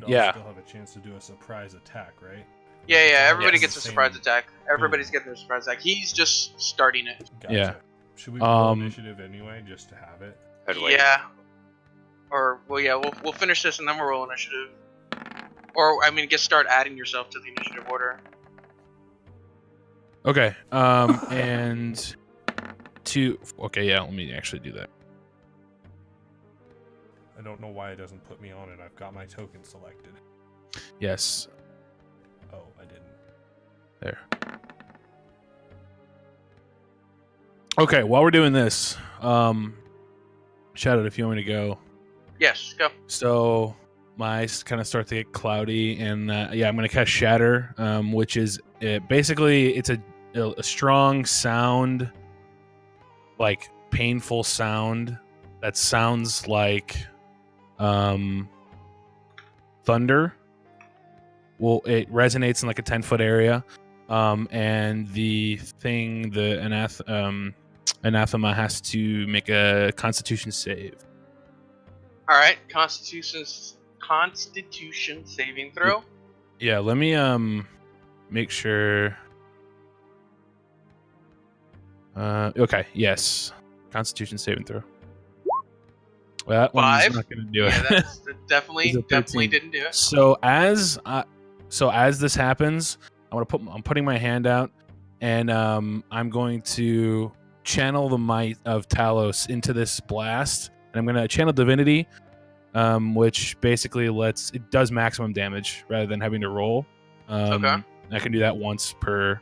yeah, still have a chance to do a surprise attack, right? Yeah. Everybody gets a surprise attack. Everybody's getting a surprise attack. He's just starting it. Gotcha. Yeah. Should we roll initiative anyway, just to have it? Yeah. Or we'll finish this and then we'll roll initiative. Or start adding yourself to the initiative order. Okay. And okay, yeah. Let me actually do that. I don't know why it doesn't put me on it. I've got my token selected. Yes. Oh, I didn't. There. Okay, while we're doing this, Shadowed, if you want me to go. Yes, go. So my eyes kind of start to get cloudy, and I'm going to cast Shatter, which is basically it's a strong sound, like painful sound that sounds like thunder. Well, it resonates in like a 10-foot area, and the anathema has to make a Constitution save. All right, Constitution saving throw. Yeah, let me make sure. Okay, yes, Constitution saving throw. Well, that 5. one's not gonna do it. Yeah, that's definitely didn't do it. So as this happens, I'm putting my hand out, and I'm going to channel the might of Talos into this blast, and I'm going to channel Divinity, which basically it does maximum damage rather than having to roll. Okay. I can do that once per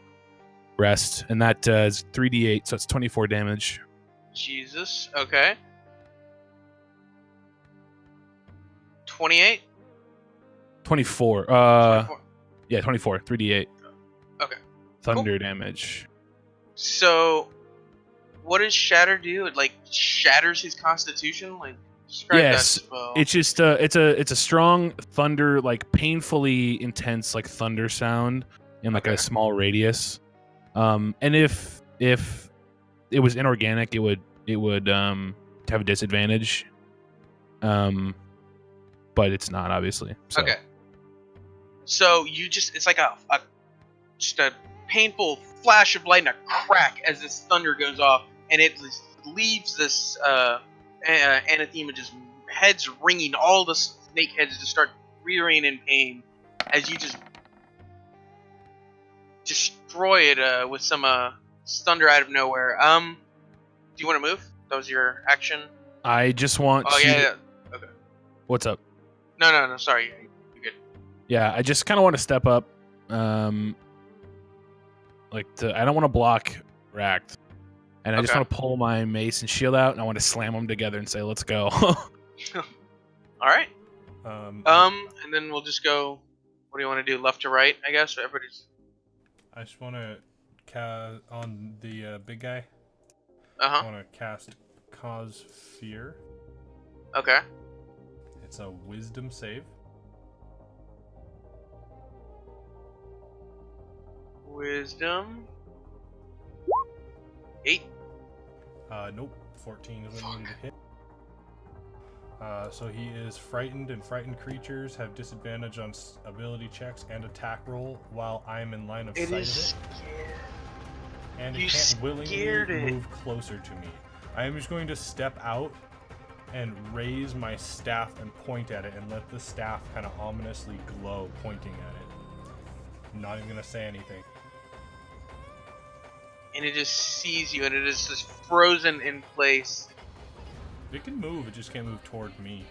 rest, and that does 3d8, so it's 24 damage. Jesus. Okay. 28. 24. 24. Yeah, 24. 3d8. Okay. Thunder damage. So, what does Shatter do? It like shatters his constitution. Like, describe that spell. It's just it's a strong thunder, like painfully intense, like thunder sound in like a small radius. And if it was inorganic, it would have a disadvantage. But it's not, obviously. So. Okay. So it's like just a painful flash of light and a crack as this thunder goes off, and it leaves this anathema just heads ringing. All the snake heads just start rearing in pain as you just destroy it with some thunder out of nowhere. Do you want to move? That was your action. I just want. Oh yeah. Okay. What's up? No. Sorry. You're good. Yeah, I just kind of want to step up. I don't want to block Racked, and I just want to pull my mace and shield out, and I want to slam them together and say, "Let's go." All right. And then we'll just go. What do you want to do? Left to right, I guess. Everybody's. I just want to on the big guy. I want to cast Cause Fear. Okay. It's a Wisdom save. Wisdom. 8. Nope. 14 is what needed to hit. So he is frightened, and frightened creatures have disadvantage on ability checks and attack roll while I'm in line of sight of it. And it can't willingly move closer to me. I am just going to step out and raise my staff and point at it and let the staff kind of ominously glow pointing at it. I'm not even going to say anything. And it just sees you, and it is just frozen in place. It can move, it just can't move toward me.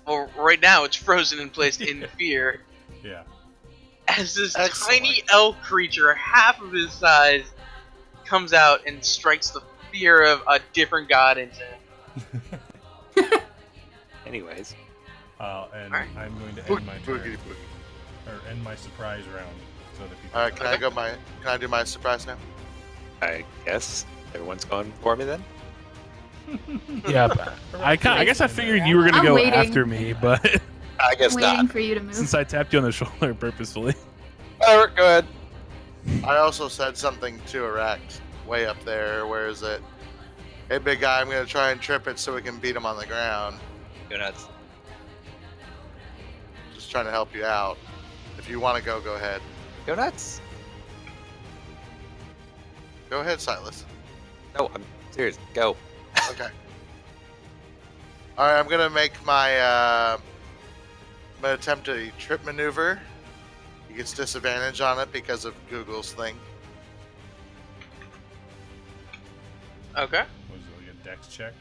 Well, right now it's frozen in place in fear. Yeah. As this tiny elf creature, half of his size, comes out and strikes the fear of a different god into him. Anyways. And right. I'm going to end my turn. Or end my surprise round. So that people Alright, can I do my surprise now? I guess everyone's gone for me then? Yeah, I guess I figured you were gonna go after me, but I guess I'm not. waiting for you to move. Since I tapped you on the shoulder purposefully. Alright, go ahead. I also said something to Erect way up there. Where is it? Hey, big guy, I'm gonna try and trip it so we can beat him on the ground. Go nuts. Just trying to help you out. If you want to go ahead. Go nuts. Go ahead, Silas. No, I'm serious. Go. Okay. Alright, I'm gonna make my I'm gonna attempt a trip maneuver. He gets disadvantage on it because of Google's thing. Okay. Was it like a dex check?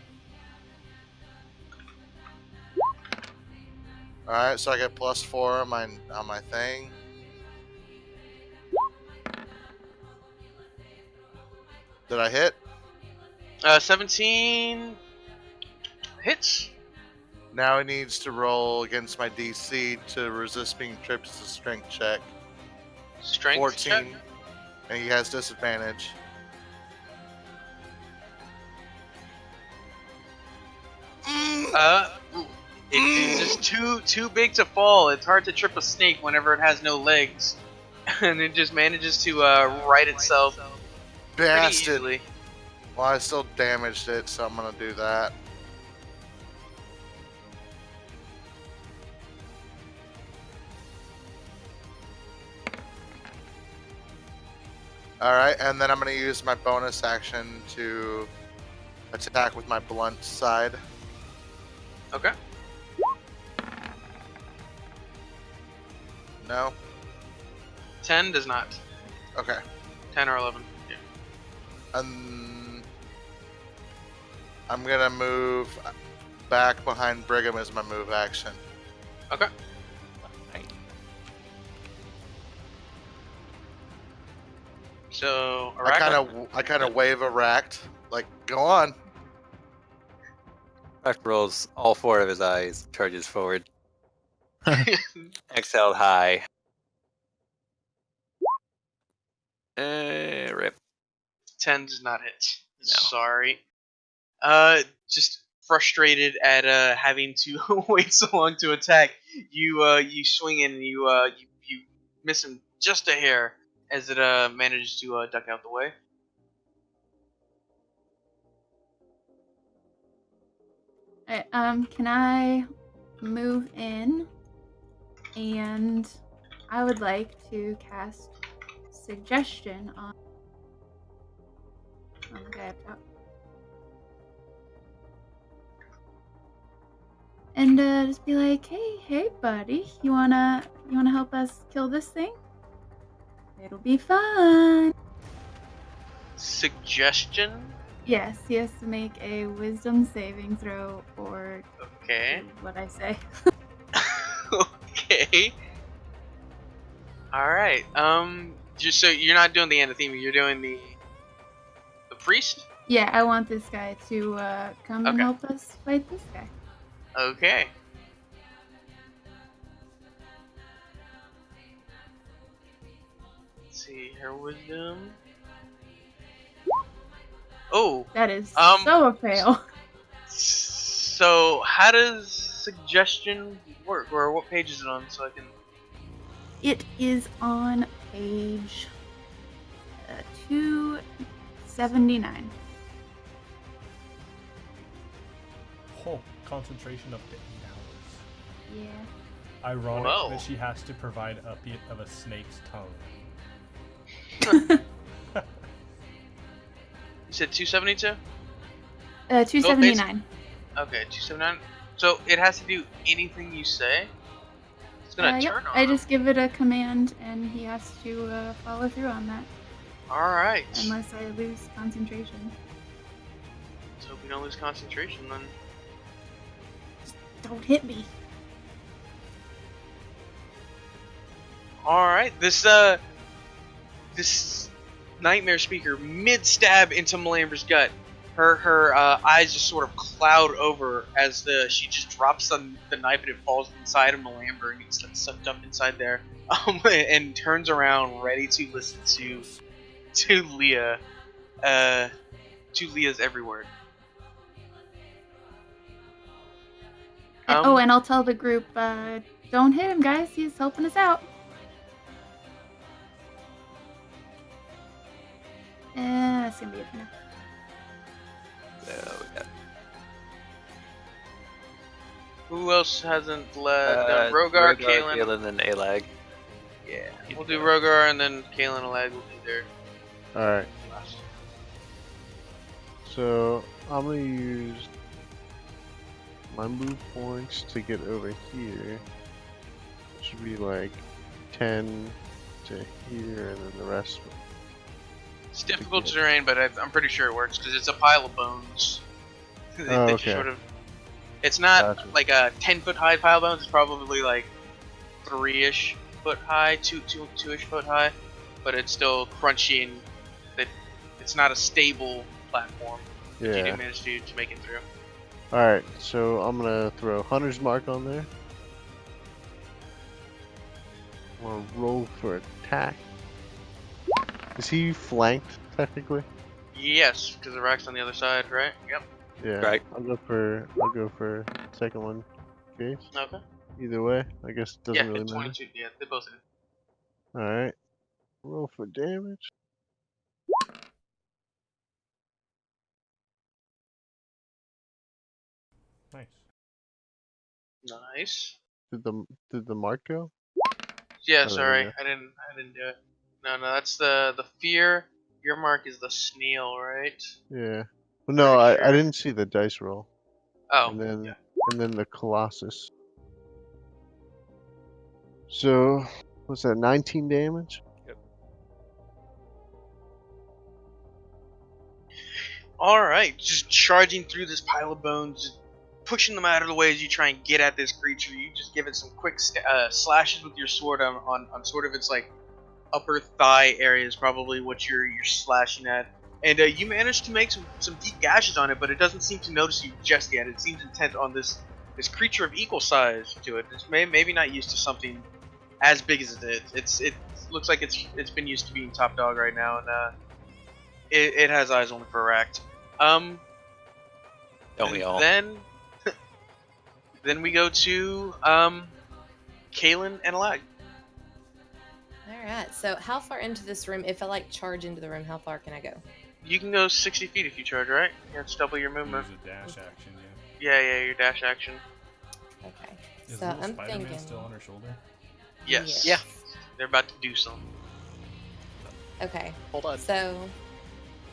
Alright, so I get +4 on my thing. Did I hit? 17 hits. Now he needs to roll against my DC to resist being tripped as a strength check. Strength 14, check? and he has disadvantage. It's just too big to fall. It's hard to trip a snake whenever it has no legs, and it just manages to right itself pretty easily. Well, I still damaged it, so I'm gonna do that. Alright, and then I'm gonna use my bonus action to attack with my blunt side. Okay. No? 10 does not. Okay. 10 or 11. Yeah. I'm gonna move back behind Brigham as my move action. Okay. So I kind of wave Erect, like, go on. Erect rolls all 4 of his eyes, charges forward. Exhaled high. Rip. 10 does not hit. No. Sorry. Just frustrated at having to wait so long to attack. You swing in and you miss him just a hair as it manages to duck out the way. Alright, can I move in? And I would like to cast Suggestion on the guy up top. And just be like, hey buddy, you wanna help us kill this thing? It'll be fun. Suggestion? Yes, he has to make a wisdom saving throw or okay. What I say. Okay. Alright. Just so you're not doing the anathema, you're doing the priest? Yeah, I want this guy to come and help us fight this guy. Okay. Let's see, her wisdom. Oh. That is so a fail. So how does suggestion work, or what page is it on? So I can. It is on page 279. Oh, concentration up to 8 hours. Yeah. Ironic Whoa. that she has to provide a bit of a snake's tongue. You said 272? 279. Okay, 279. So it has to do anything you say? It's gonna Yep. turn on. I just give it a command, and he has to follow through on that. Alright. Unless I lose concentration. Let's hope we don't lose concentration then. Just don't hit me. Alright, this nightmare speaker mid-stab into Malamber's gut. Her eyes just sort of cloud over as she just drops the knife and it falls inside of Malamber and gets sucked up inside there, and turns around ready to listen to Leah, to Leah's every word. And I'll tell the group, don't hit him, guys. He's helping us out. That's gonna be it for now. Who else hasn't led? Rogar, Kaelin, and Alag. Yeah, we'll do Rogar, and then Kaelin and Alag will be there. Alright. So, I'm gonna use my move points to get over here. It should be like 10 to here, and then the rest. It's difficult terrain, but I'm pretty sure it works because it's a pile of bones. Okay. It's not like a 10-foot high pile of bones. It's probably like 3-ish foot high, 2-ish foot high, but it's still crunchy and it's not a stable platform. Yeah. You do manage to make it through. Alright, so I'm gonna throw Hunter's Mark on there. I'm gonna roll for attack. Is he flanked, technically? Yes, because the rack's on the other side, right? Yep. Yeah. Right. I'll go for second one. Okay. Okay. Either way, I guess it doesn't really it's matter. 22. Yeah, they both hit. Alright. Roll for damage. Nice. Nice. Did the mark go? Yeah, Oh, there sorry, we I didn't do it. No, that's the fear. Your mark is the snail, right? Yeah. Well, no, Pretty I sure. didn't see the dice roll. Oh. And then yeah. the Colossus. So, what's that? 19 damage? Alright, just charging through this pile of bones, just pushing them out of the way as you try and get at this creature. You just give it some quick slashes with your sword on sort of its like upper thigh area is probably what you're slashing at. And you manage to make some deep gashes on it, but it doesn't seem to notice you just yet. It seems intent on this creature of equal size to it. It's maybe not used to something as big as it is. It looks like it's been used to being top dog right now, and it has eyes only for Racked. Don't we all? Then we go to Kaelin and Alag. Alright, so how far into this room, if I like charge into the room, how far can I go? You can go 60 feet if you charge, right? That's double your Use movement. a dash action, Yeah, your dash action. Okay, Is so little I'm Spider-Man thinking... still on her shoulder? Yes. Yeah. They're about to do something. Okay, Hold on. so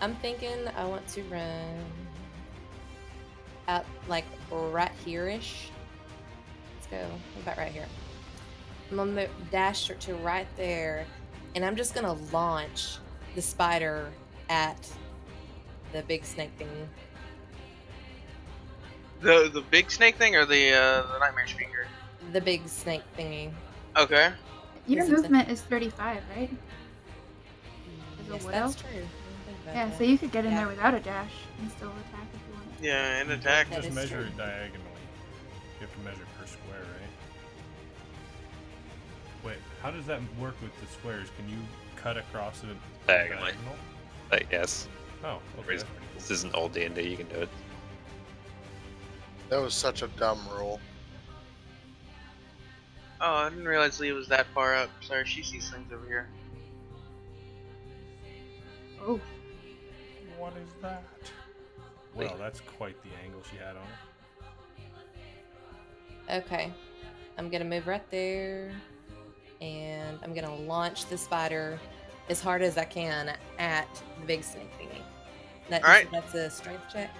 I'm thinking I want to run out like right here-ish. Let's go about right here. I'm gonna dash to right there, and I'm just gonna launch the spider at the big snake thing. The big snake thing or the nightmare speaker? The big snake thingy. Okay. Your Is it movement is 35, right? Is it Yes, well? that's true. I didn't think about Yeah, that. so you could get in Yeah. there without a dash and still attack if you want. Yeah, and attack. That Just is measure true. it diagonally. You have to measure per square, right? Wait, how does that work with the squares? Can you cut across it Diagonally. diagonal? Yes. Oh, okay. This isn't old D&D. You can do it. That was such a dumb rule. Oh, I didn't realize Leah was that far up. Sorry, she sees things over here. Oh. What is that? Well, that's quite the angle she had on it. Okay. I'm gonna move right there. And I'm gonna launch the spider as hard as I can at the big snake thingy. Alright. That's a strength check?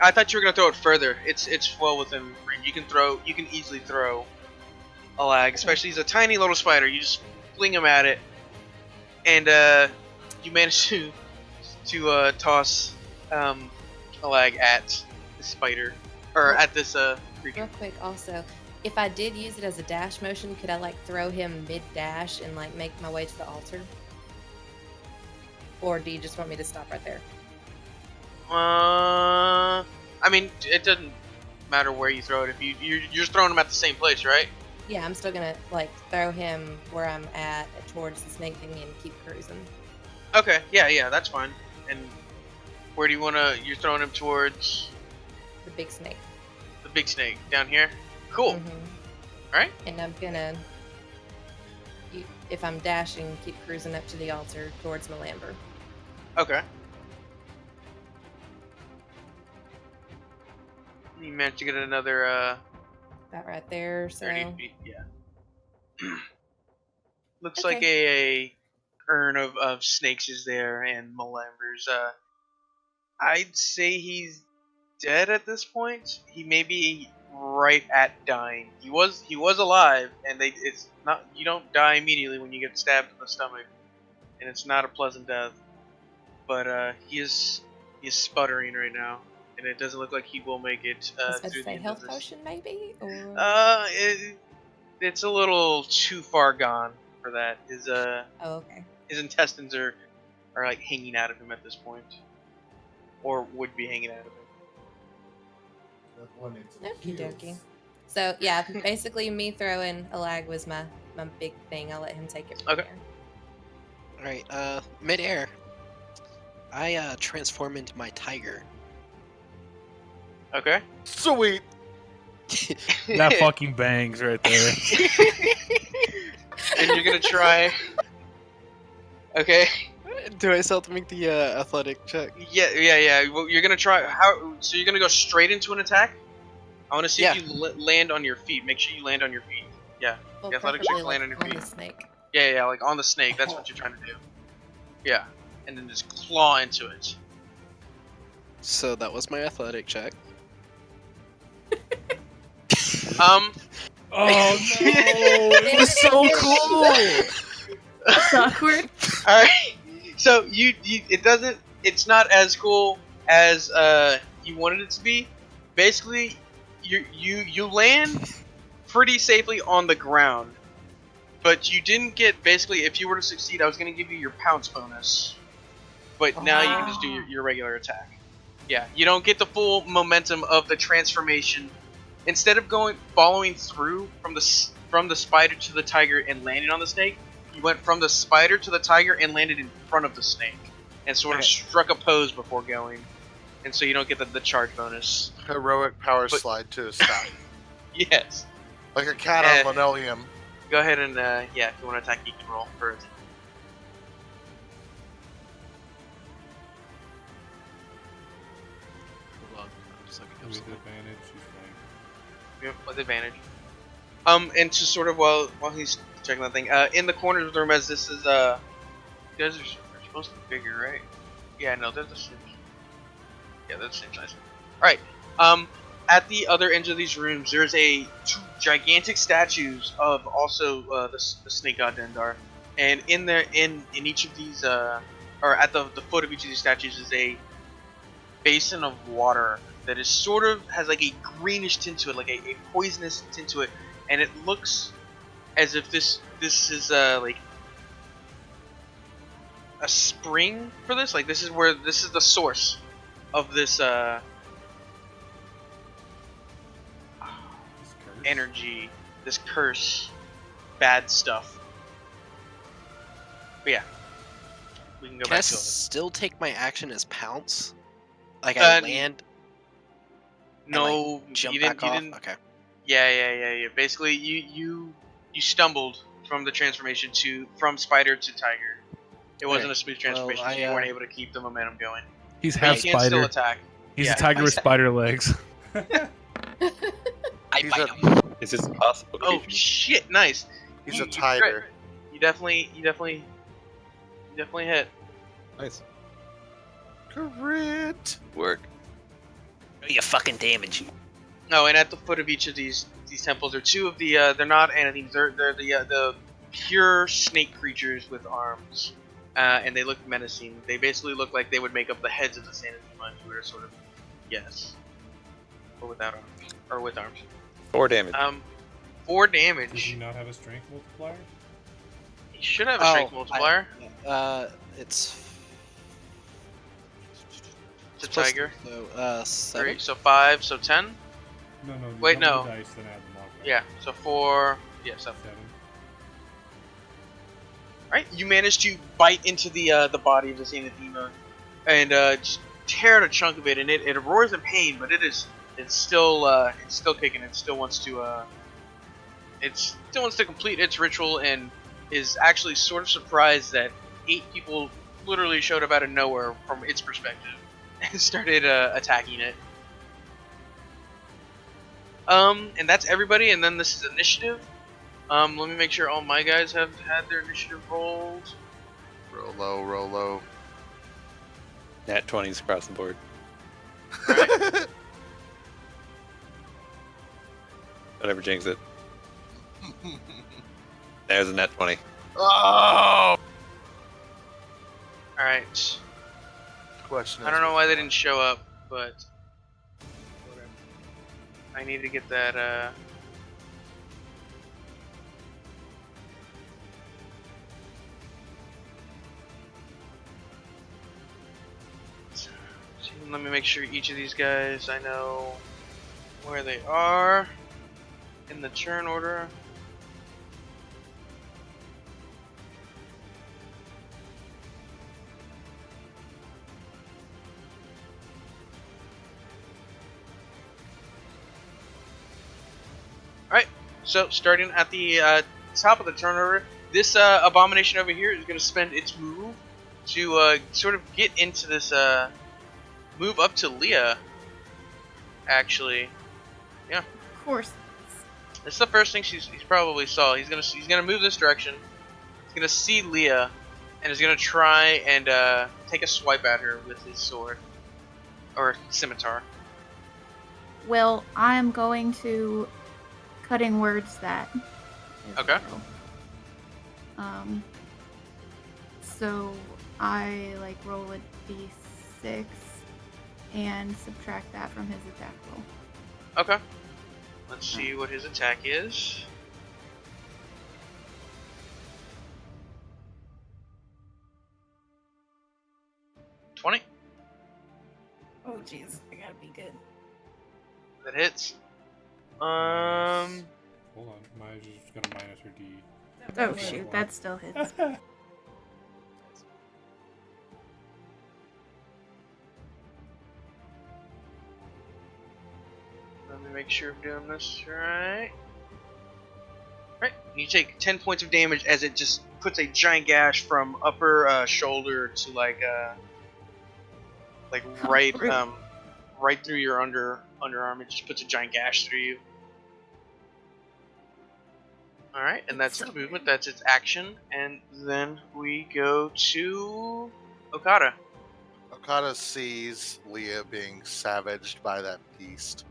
I thought you were gonna throw it further. It's well within range. You can easily throw a lag, especially he's a tiny little spider. You just fling him at it, and you manage to toss a lag at the spider or at this creature. Real quick, also, if I did use it as a dash motion, could I like throw him mid dash and like make my way to the altar? Or do you just want me to stop right there? I mean, it doesn't matter where you throw it. If you're just throwing him at the same place, right? Yeah, I'm still gonna like throw him where I'm at towards the snake thingy and keep cruising. Okay, yeah, that's fine. And where do you wanna? You're throwing him towards The big snake. the big snake down here. Cool. Mhm. All right. And I'm gonna, if I'm dashing, keep cruising up to the altar towards Melamber. Okay. You managed to get another About right there, so 30 feet. Yeah. Looks Okay. like a urn of snakes is there and Malamber's. I'd say he's dead at this point. He may be right at dying. He was alive, and it's not. You don't die immediately when you get stabbed in the stomach, and it's not a pleasant death. But he is sputtering right now, and it doesn't look like he will make it I was about through to the say end health of this. potion maybe, or It's a little too far gone for that. oh, okay. His intestines are like hanging out of him at this point, or would be hanging out of him. Okie dokie. So yeah, basically me throwing a lag was my big thing. I'll let him take it from Okay. there. Alright, mid-air. I transform into my tiger. Okay. Sweet. That fucking bangs right there. And you're gonna try. Okay. Do I still have to make the athletic check? Yeah. Well, you're gonna try. So you're gonna go straight into an attack? I want to see Yeah. if you land on your feet. Make sure you land on your feet. Yeah. Well, The athletic preferably, check land on like, your on feet. the snake. Yeah, like on the snake. That's what you're trying to do. Yeah. And then just claw into it. So that was my athletic check. Oh no! It was so cool. That's awkward. All right. So it's not as cool as you wanted it to be. Basically, you land pretty safely on the ground, but you didn't get. Basically, if you were to succeed, I was going to give you your pounce bonus, but now you can just do your regular attack. Yeah, you don't get the full momentum of the transformation. Instead of following through from the spider to the tiger and landing on the snake, you went from the spider to the tiger and landed in front of the snake, and sort of struck a pose before going, and so you don't get the charge bonus. Heroic power slide to a stop. Yes. Like a cat on linoleum. Go ahead and if you want to attack, you can roll for it. Hold on. I'm just looking up With something. advantage, she's fine. Yep, with advantage. And to sort of while he's checking that thing, in the corners of the room, as this is you guys are supposed to be bigger, right? Yeah, no, they're the same. Yeah, they're the same size. All right. At the other ends of these rooms, there's two gigantic statues of also the snake god Dendar, and in each of these, or at the foot of each of these statues, is a basin of water that is sort of has like a greenish tint to it, like a poisonous tint to it, and it looks as if this is like a spring for this. Like this is the source of this energy, this curse, bad stuff. But yeah. we can go Can I back to it. still take my action as pounce? Like I land. No, and, like, jump you back off. didn't. Okay. Yeah. Basically, you stumbled from the transformation from spider to tiger. It wasn't a smooth transformation, so you weren't able to keep the momentum going. He's But half you can still spider. attack. He's a tiger with spider legs. I bite him. Is this possible? Oh shit! Nice. He's a tiger. You definitely hit. Nice. Crit. Work. You fucking damage. No, and at the foot of each of these temples are two of the they're not anathemes. They're the pure snake creatures with arms, and they look menacing. They basically look like they would make up the heads of the Sanathema if you were to sort of guess, but without arms or with arms. 4 damage. 4 Does he damage. not have a strength multiplier? He should have a strength multiplier. It's It's a tiger. So 7. 3, so 5, so 10. No. You Wait, double no. the dice, then add the modifier. Yeah, so 4. Yeah, 7. 7. Right, you manage to bite into the body of the Sanathema and just tear out a chunk of it, and it roars in pain, but it's still kicking. It still wants to complete its ritual, and is actually sort of surprised that 8 people literally showed up out of nowhere from its perspective and started attacking it. And that's everybody, and then this is initiative. Let me make sure all my guys have had their initiative rolled. Roll low. Nat 20s across the board. Right. Whatever, jinx it. There's a nat 20. Oh! Alright. Question. I don't know why they didn't show up, but whatever. I need to get that, let me make sure each of these guys, I know where they are in the turn order. Alright, so starting at the top of the turn order, this abomination over here is going to spend its move to sort of get into this move up to Leah, actually. Yeah. Of course. It's the first thing he's probably saw. He's gonna move this direction. He's gonna see Leah, and is gonna try and take a swipe at her with his sword or scimitar. Well, I'm going to cutting words that. Okay. So I roll a d6 and subtract that from his attack roll. Okay. Let's see what his attack is. $20. Oh jeez, I gotta be good. That hits. Hold on, Maya's just gonna minus her D. Oh shoot, that still hits. Let me make sure I'm doing this right. Right. You take 10 points of damage as it just puts a giant gash from upper shoulder to right right through your underarm. It just puts a giant gash through you. All right, and that's its movement. That's its action, and then we go to Okada. Okada sees Leah being savaged by that beast.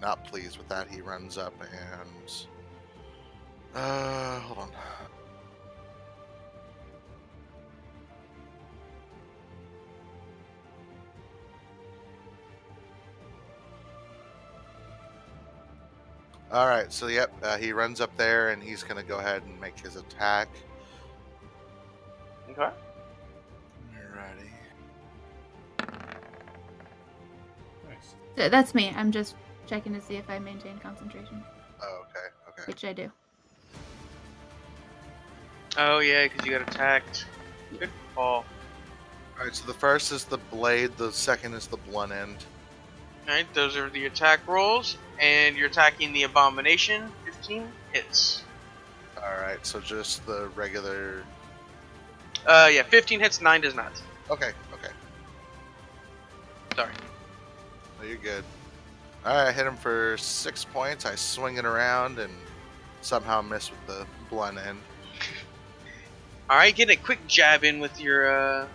Not pleased with that, he runs up and hold on. Alright, so yep, he runs up there and he's gonna go ahead and make his attack. Okay. Alrighty. Nice. That's me. I'm just checking to see if I maintain concentration. Oh, okay. Which I do. Oh yeah, because you got attacked. Good call. Alright, so the first is the blade, the second is the blunt end. Alright, those are the attack rolls, and you're attacking the Abomination. 15 hits. Alright, so just the regular... Yeah, 15 hits, 9 does not. Okay. Sorry. No, you're good. Alright, I hit him for 6 points. I swing it around and somehow miss with the blunt end. Alright, get a quick jab in with your,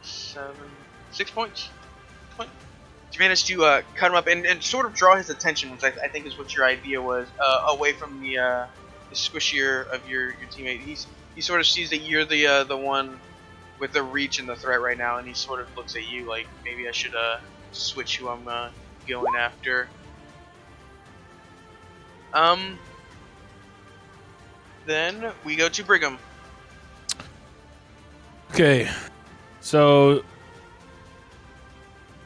6 points. You managed to cut him up and sort of draw his attention, which I think is what your idea was, away from the squishier of your teammate. He sort of sees that you're the one with the reach and the threat right now, and he sort of looks at you like, maybe I should switch who I'm going after. Then we go to Brigham. Okay, so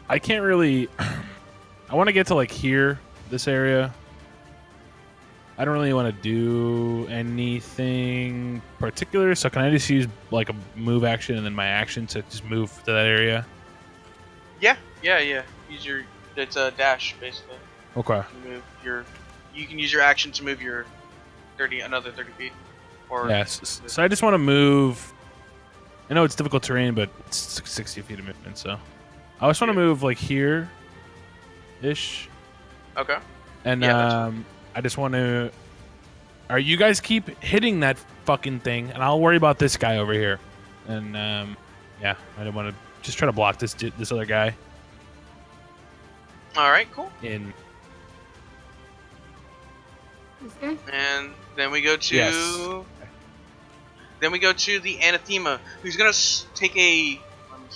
I can't really. I want to get to like here, this area. I don't really want to do anything particular, so can I just use like a move action and then my action to just move to that area? Yeah. Use your it's a dash basically. Okay. You can use your action to move your another 30 feet. Or yes. So I just want to move. I know it's difficult terrain, but it's 60 feet of movement, so I just want to move like here, ish. Okay. And I just want to. Are you guys keep hitting that fucking thing, and I'll worry about this guy over here. And yeah, I don't want to just try to block this other guy. All right, cool. In. This guy? And then we go to. Yes. Then we go to the Anathema, who's gonna take a. Let me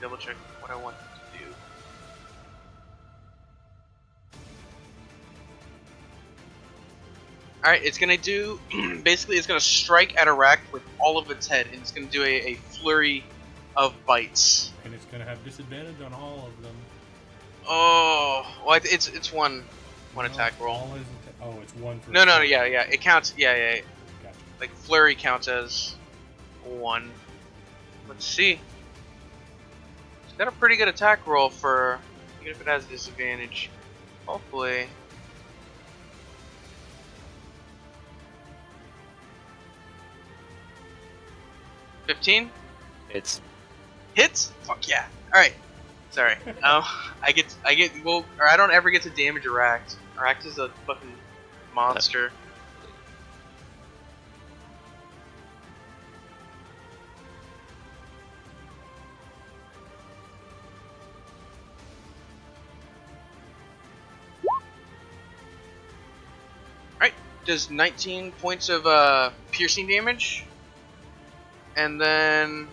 double check what I want to do. All right, it's gonna do. Basically, it's gonna strike at Arak with all of its head, and it's gonna do a flurry of bites. And it's gonna have disadvantage on all of them. Oh, well, it's one attack roll. It's one for. No, yeah, it counts. Yeah. Gotcha. Like flurry counts as one. Let's see. It's got a pretty good attack roll for, even if it has disadvantage. Hopefully. $15? It's hits. Fuck yeah! All right. Sorry. I get. Well, or I don't ever get to damage Aract. Aract is a fucking monster. Alright, does 19 points of piercing damage. And then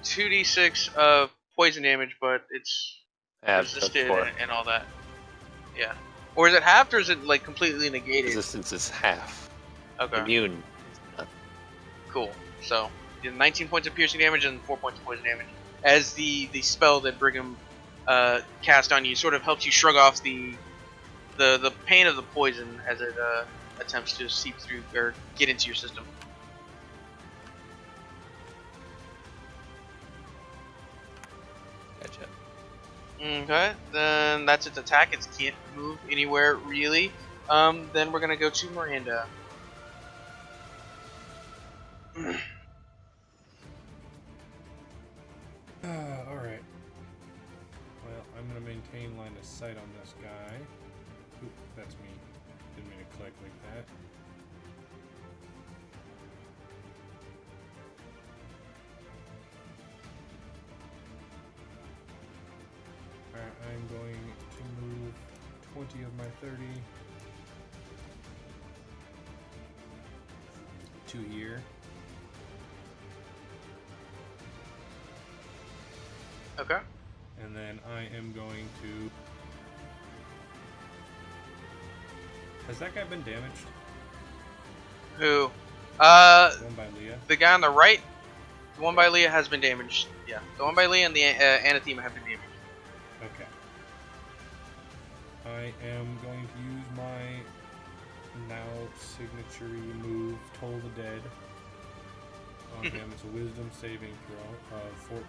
2d6 of poison damage, but it's resisted and all that. Yeah. Or is it halved, or is it like completely negated? Resistance is half. Okay. Immune is nothing. Cool. So 19 points of piercing damage and 4 points of poison damage. As the spell that Brigham cast on you sort of helps you shrug off the pain of the poison as it attempts to seep through or get into your system. Gotcha. Okay, then that's its attack. It can't move anywhere really. Then we're gonna go to Miranda. Alright. Well, I'm gonna maintain line of sight on this guy. Oop, that's me. Didn't mean to click like that. Alright, I'm going to move 20 of my 30 to here. Okay. And then I am going to... Has that guy been damaged? Who? The one by Leah? The guy on the right. The one by Leah has been damaged. Yeah. The one by Leah and the Anathema have been damaged. Okay. I am going archery move, Toll the Dead. On him, it's a wisdom saving throw of 14.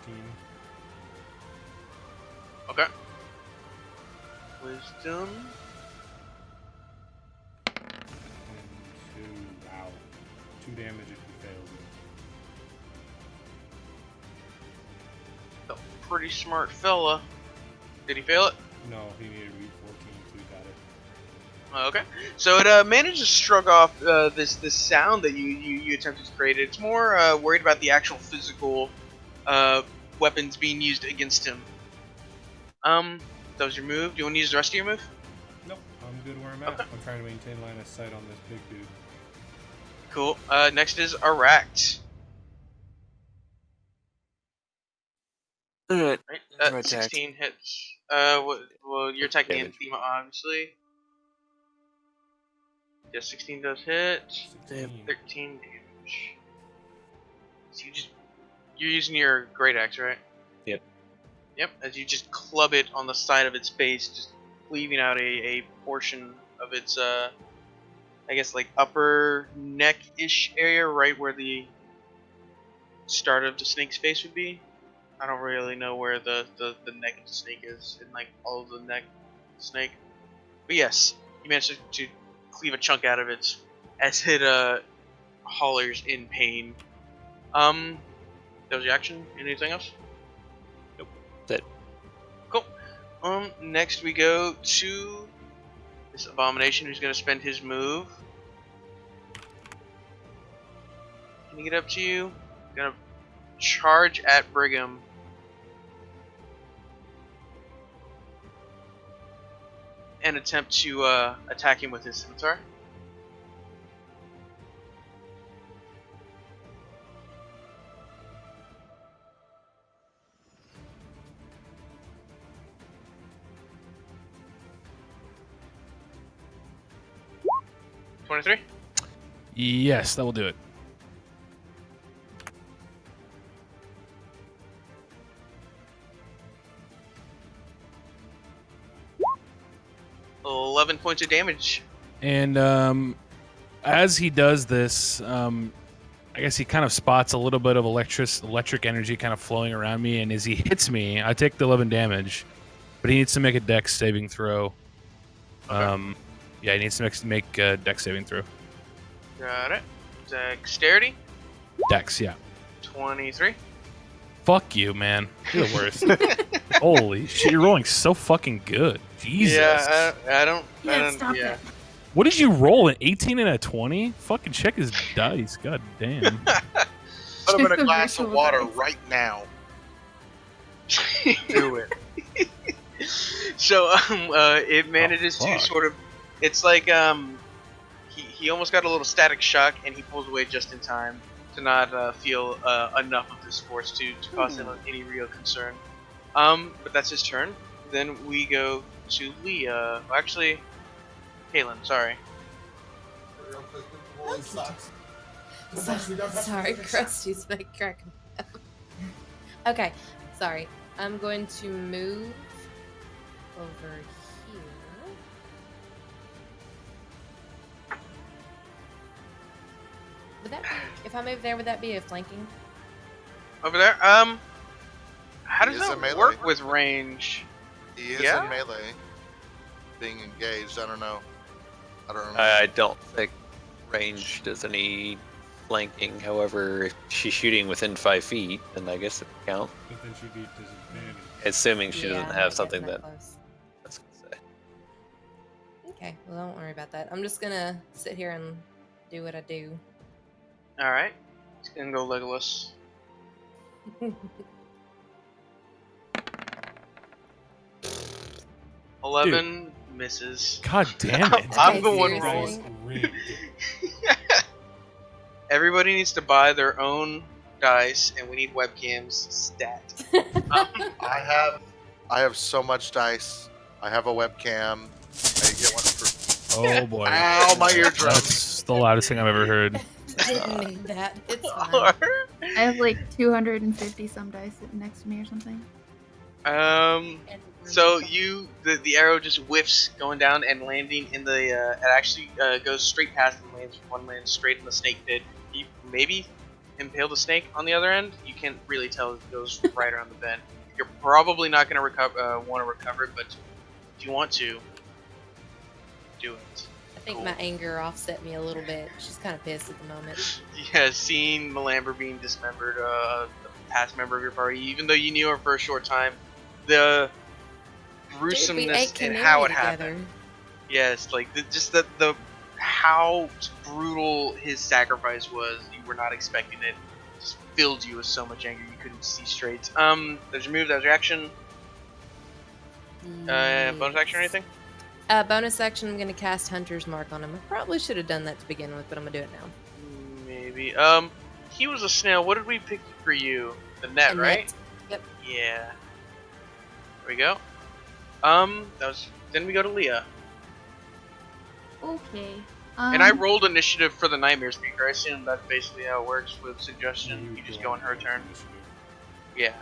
Okay. Wisdom. And 2, wow. 2 damage if he fails it. A pretty smart fella. Did he fail it? No, he needed to beat 14, so he got it. Okay, so it managed to shrug off this sound that you attempted to create. It's more worried about the actual physical weapons being used against him. That was your move. Do you want to use the rest of your move? Nope, I'm good where I'm at. Okay. I'm trying to maintain line of sight on this big dude. Cool. Next is Aract. Alright. Right. 16 hits. Well, you're attacking Damage. Anthema, obviously. Yeah, 16 does hit. 16. 13 damage. So you're using your great axe, right? Yep. Yep. As you just club it on the side of its base, just leaving out a portion of its I guess like upper neck-ish area, right where the start of the snake's face would be. I don't really know where the neck of the snake is in like all of the neck of the snake. But yes, you managed to cleave a chunk out of it as it hollers in pain. That was your action. Anything else? Nope. That's it. Cool. Next we go to this abomination who's gonna spend his move. Can he get up to you? Gonna charge at Brigham. And attempt to attack him with his scimitar. Yes, that will do it. $11 points of damage. And as he does this, I guess he kind of spots a little bit of electric energy kind of flowing around me, and as he hits me, I take the 11 damage, but he needs to make a dex saving throw. Okay. Yeah, he needs to make a dex saving throw. Got it. Dexterity. Dex, yeah. 23. Fuck you, man. You're the worst. Holy shit, you're rolling so fucking good. Jesus. Yeah, I don't. Stop yeah. it. What did you roll? An 18 and a 20? Fucking check his dice. God damn. Put him in Check a the glass of ritual water dice. right now. Do it. So it manages to fuck. sort of. It's like he almost got a little static shock, and he pulls away just in time to not feel enough of this force to cause him any real concern. But that's his turn. Then we go to Leah. Actually, Kaylin, sorry. Sorry, Krusty's my crack. Okay, sorry. I'm going to move over here. Would that be, if I move there, would that be a flanking? Over there. How does He is that in melee. work with range? He is Yeah? in melee, being engaged. I don't know. I don't remember. I don't think range does any flanking. However, if she's shooting within 5 feet, then I guess it would count. But then she'd be disadvantaged. Assuming she Yeah, doesn't I'm have not something getting that. close. I was gonna say. Okay, well, don't worry about that. I'm just gonna sit here and do what I do. All right. It's gonna go Legolas. 11 misses. God damn it. I'm the Okay, one seriously? rolling. Rigged. Everybody needs to buy their own dice, and we need webcams stat. I have so much dice. I have a webcam. I get one for. Oh boy. Ow, my eardrum. That's the loudest thing I've ever heard. Didn't mean that. It's fine. I have like 250 some dice sitting next to me or something. Um, And So the arrow just whiffs going down and landing in the. It actually goes straight past and lands. One lands straight in the snake pit. You maybe impale the snake on the other end. You can't really tell. It goes right around the bend. You're probably not going to want to recover it, but if you want to, do it. I think my anger offset me a little bit. She's kind of pissed at the moment. Yeah, seeing Malamber being dismembered, a past member of your party, even though you knew her for a short time, the gruesomeness and how it happened. Yes, like the how brutal his sacrifice was. You were not expecting it. Just filled you with so much anger you couldn't see straight. There's your move. There's your action. Bonus action or anything? Bonus action. I'm gonna cast Hunter's Mark on him. I probably should have done that to begin with, but I'm gonna do it now. Maybe. He was a snail. What did we pick for you? The net, right? Yep. Yeah. There we go. Then we go to Leah. Okay. And I rolled initiative for the Nightmare Speaker. I assume that's basically how it works with suggestion. You just go on her turn. Yeah.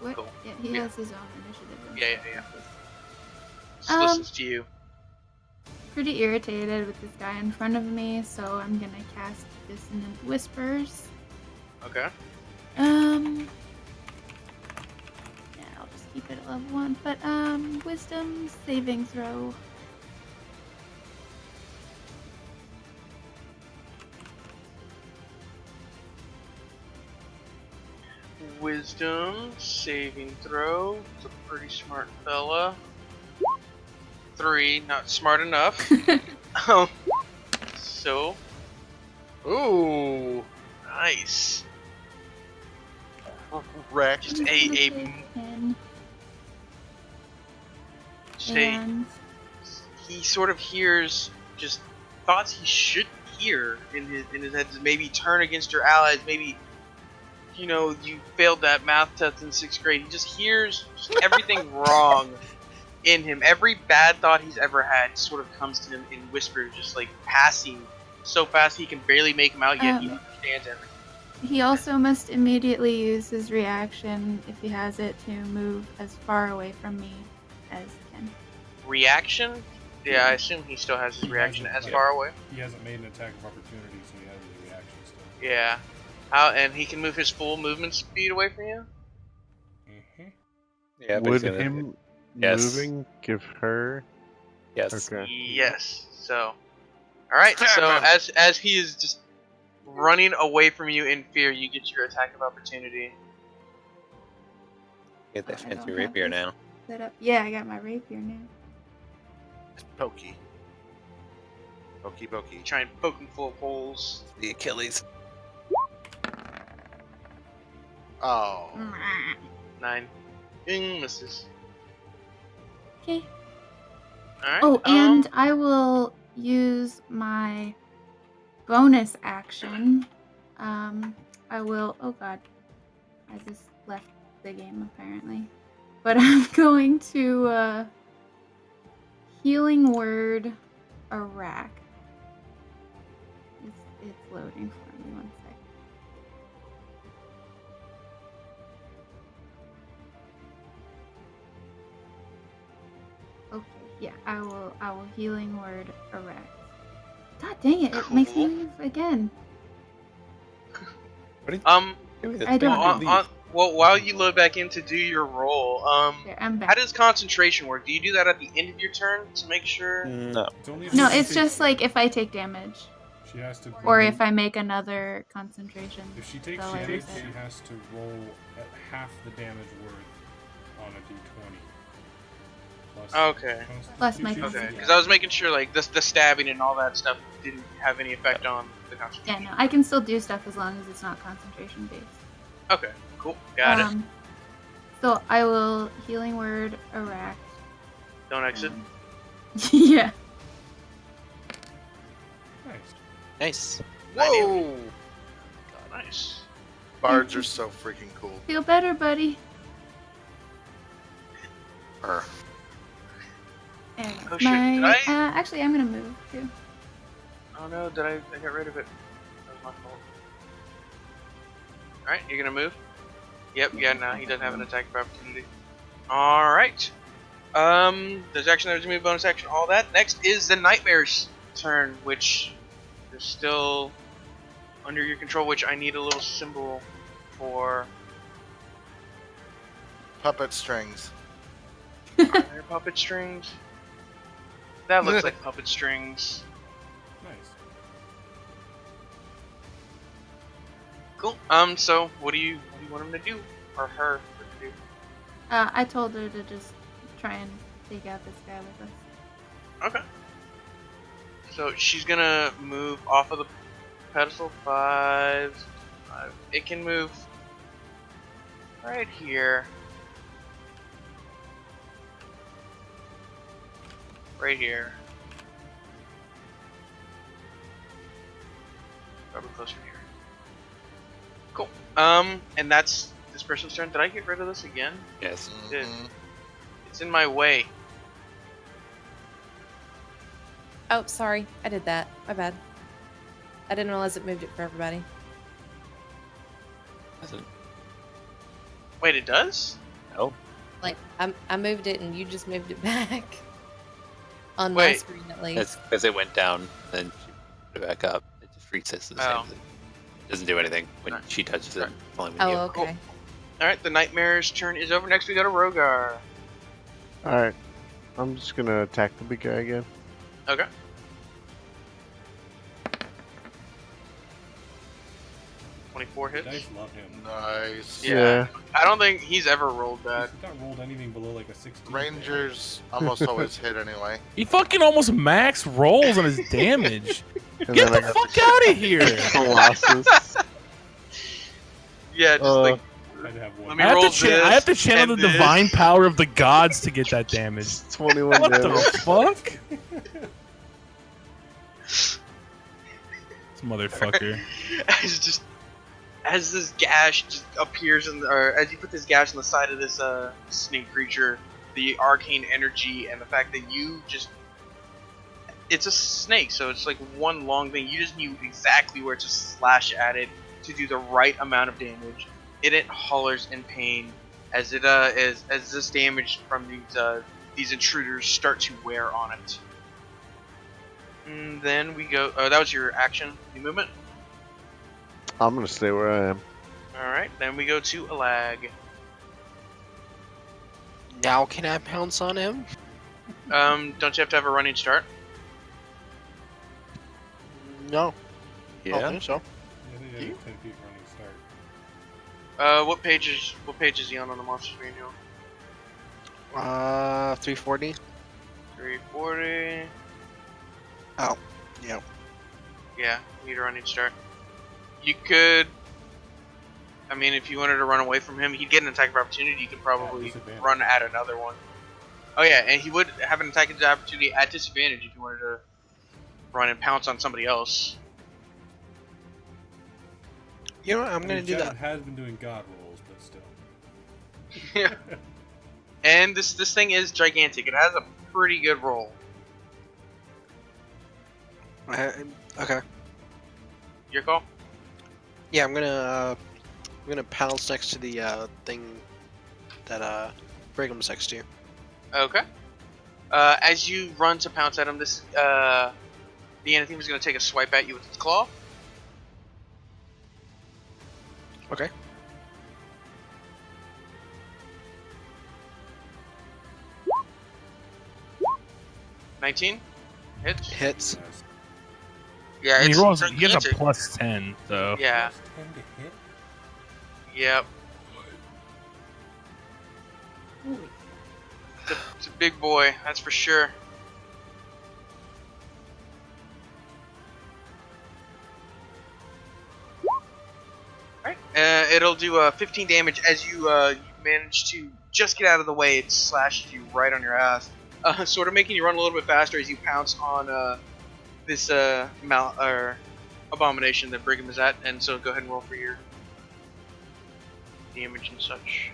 What? Cool. Yeah, he has his own initiative. Yeah. Just listens to you. Pretty irritated with this guy in front of me, so I'm gonna cast Dissonant Whispers. Okay. Yeah, I'll just keep it at level 1. But Wisdom saving throw. Wisdom saving throw. It's a pretty smart fella. 3, not smart enough. So. Ooh, nice. Wrecked. Just a he sort of hears just thoughts he shouldn't hear in his head. Maybe turn against your allies. Maybe you failed that math test in 6th grade. He just hears everything wrong in him. Every bad thought he's ever had sort of comes to him in whispers, just like passing so fast he can barely make them out. Yet he understands everything. He also must immediately use his reaction, if he has it, to move as far away from me as he can. Reaction? Yeah, I assume he still has his reaction as far away. He hasn't made an attack of opportunity, so he has his reaction still. Yeah. And he can move his full movement speed away from you? Mm-hmm. Yeah, would him moving give her? Yes. Okay. Yes. So, alright, so as he is just running away from you in fear, you get your attack of opportunity. Get that fancy rapier now. Set up. Yeah, I got my rapier now. Pokey. Pokey. Try and poke him full of holes. The Achilles. Oh. 9. Misses. Okay. Alright. Oh, and I will use my bonus action. I will. Oh god, I just left the game apparently. But I'm going to Healing Word Iraq. It's loading for me. 1 sec. Okay, yeah, I will Healing Word Iraq. God dang it! It makes me leave again. I don't know. Well, while you load back in to do your roll, I'm back. how does concentration work? Do you do that at the end of your turn to make sure? No. No, it's just like if I take damage. She has to. Or if I make another concentration. If she takes spell, damage, she has to roll at half the damage worth on a d20. Okay. Plus my Okay, because I was making sure like the stabbing and all that stuff didn't have any effect on the concentration. Yeah, no, I can still do stuff as long as it's not concentration based. Okay, cool, got it. So I will Healing Word Iraq. Don't exit. Yeah. Nice. Whoa! God, nice. Bards are so freaking cool. Feel better, buddy. And Oh shit, did I? Actually, I'm gonna move too. Oh no, did I get rid of it? That was my fault. Alright, you're gonna move? Yep, yeah, no, he doesn't have an attack of opportunity. All right. There's action, there's move, bonus action, all that. Next is the Nightmare's turn, which is still under your control, which I need a little symbol for. Puppet strings. Are there puppet strings? That looks like puppet strings. Nice. Cool. So what do you want him to do, or her to do? I told her to just try and take out this guy with us. Okay. So she's gonna move off of the pedestal 5. It can move right here. Right here. Probably closer to here. Cool. And that's this person's turn. Did I get rid of this again? Yes. I did. It's in my way. Oh, sorry. I did that. My bad. I didn't realize it moved it for everybody. Doesn't. Wait, it does? No. Like, I moved it and you just moved it back. On my screen, at least. That's because it went down, then she put it back up. It just resets the same. It doesn't do anything when she touches it. Oh, okay. Cool. Alright, the Nightmare's turn is over. Next we go to Rogar. Alright. I'm just gonna attack the big guy again. Okay. .24 hits. Dice love him. Nice. Yeah. I don't think he's ever rolled that. He's not rolled anything below like a 16. Rangers almost always hit anyway. He fucking almost max rolls on his damage. And Get then the fuck out of here! Colossus. Yeah, just like. I'd have one. Let me I roll have, to I have to channel the and this. divine power of the gods to get that damage. 21 What the damage. fuck? This motherfucker. As this gash just appears or as you put this gash on the side of this snake creature, the arcane energy and the fact that you just, it's a snake, so it's like one long thing. You just knew exactly where to slash at it to do the right amount of damage. It hollers in pain as it as this damage from these intruders start to wear on it. And then we go. Oh, that was your action, your movement. I'm gonna stay where I am. Alright, then we go to Alag. Now can I pounce on him? Don't you have to have a running start? No. I don't Yeah. think so. Yeah, they have a 10 feet running start. What page is he on the Monsters Manual? 340. 340. Oh, yeah. Yeah, need a running start. You could, I mean, if you wanted to run away from him, he'd get an attack of opportunity. You could probably disadvantage. run at another one. Oh yeah, and he would have an attack of opportunity at disadvantage if you wanted to run and pounce on somebody else. You know what? I'm gonna do Jed that. has been doing god rolls, but still. Yeah. And this thing is gigantic. It has a pretty good roll. Okay. Your call. Yeah, I'm gonna pounce next to the thing that Brigham's next to. Okay. As you run to pounce at him, this the Anathema is going to take a swipe at you with its claw. Okay. $19 hits. Hits. Nice. Yeah, I mean, it's he has a gigantic. plus 10, so. Yeah. Plus 10 to hit? Yep. Holy. It's a big boy, that's for sure. Alright, it'll do 15 damage as you manage to just get out of the way. It slashes you right on your ass, sort of making you run a little bit faster as you pounce on this abomination that Brigham is at. And so go ahead and roll for your damage and such.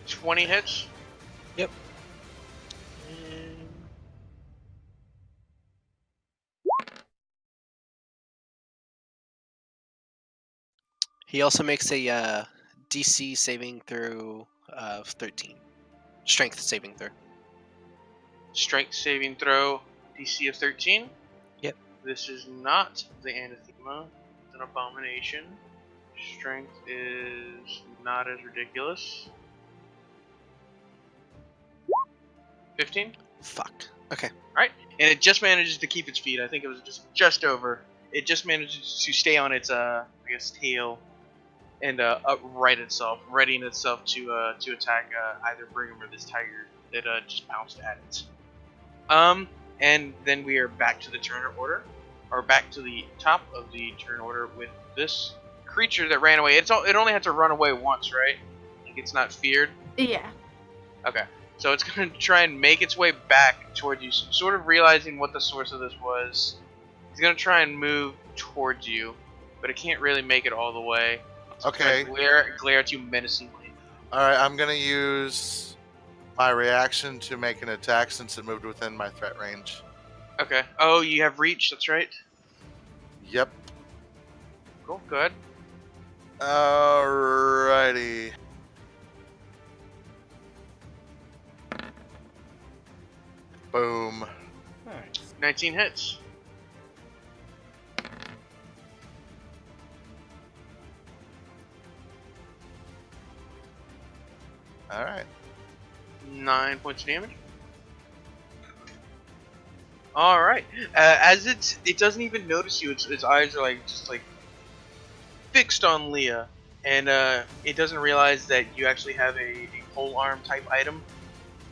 20 hits? Yep. He also makes a DC saving throw of 13. Strength saving throw. Strength saving throw, DC of 13? Yep. This is not the anathema. It's an abomination. Strength is not as ridiculous. 15? Fuck. Okay. Alright, and it just manages to keep its feet. I think it was just over. It just manages to stay on its, I guess, tail and upright itself, readying itself to attack either Brigham or this tiger that just bounced at it. And then we are back to the turn order, or back to the top of the turn order with this creature that ran away. It only had to run away once, right? Like it's not feared. Yeah. Okay, so it's gonna try and make its way back toward you, sort of realizing what the source of this was. It's gonna try and move towards you, but it can't really make it all the way. Okay. Glare at you menacingly. Alright, I'm gonna use my reaction to make an attack since it moved within my threat range. Okay. Oh, you have reach, that's right. Yep. Cool, good. Alrighty. Boom. Nice. 19 hits. Alright. 9 points of damage. All right. As it doesn't even notice you. Its eyes are just fixed on Leah, and it doesn't realize that you actually have a pole arm type item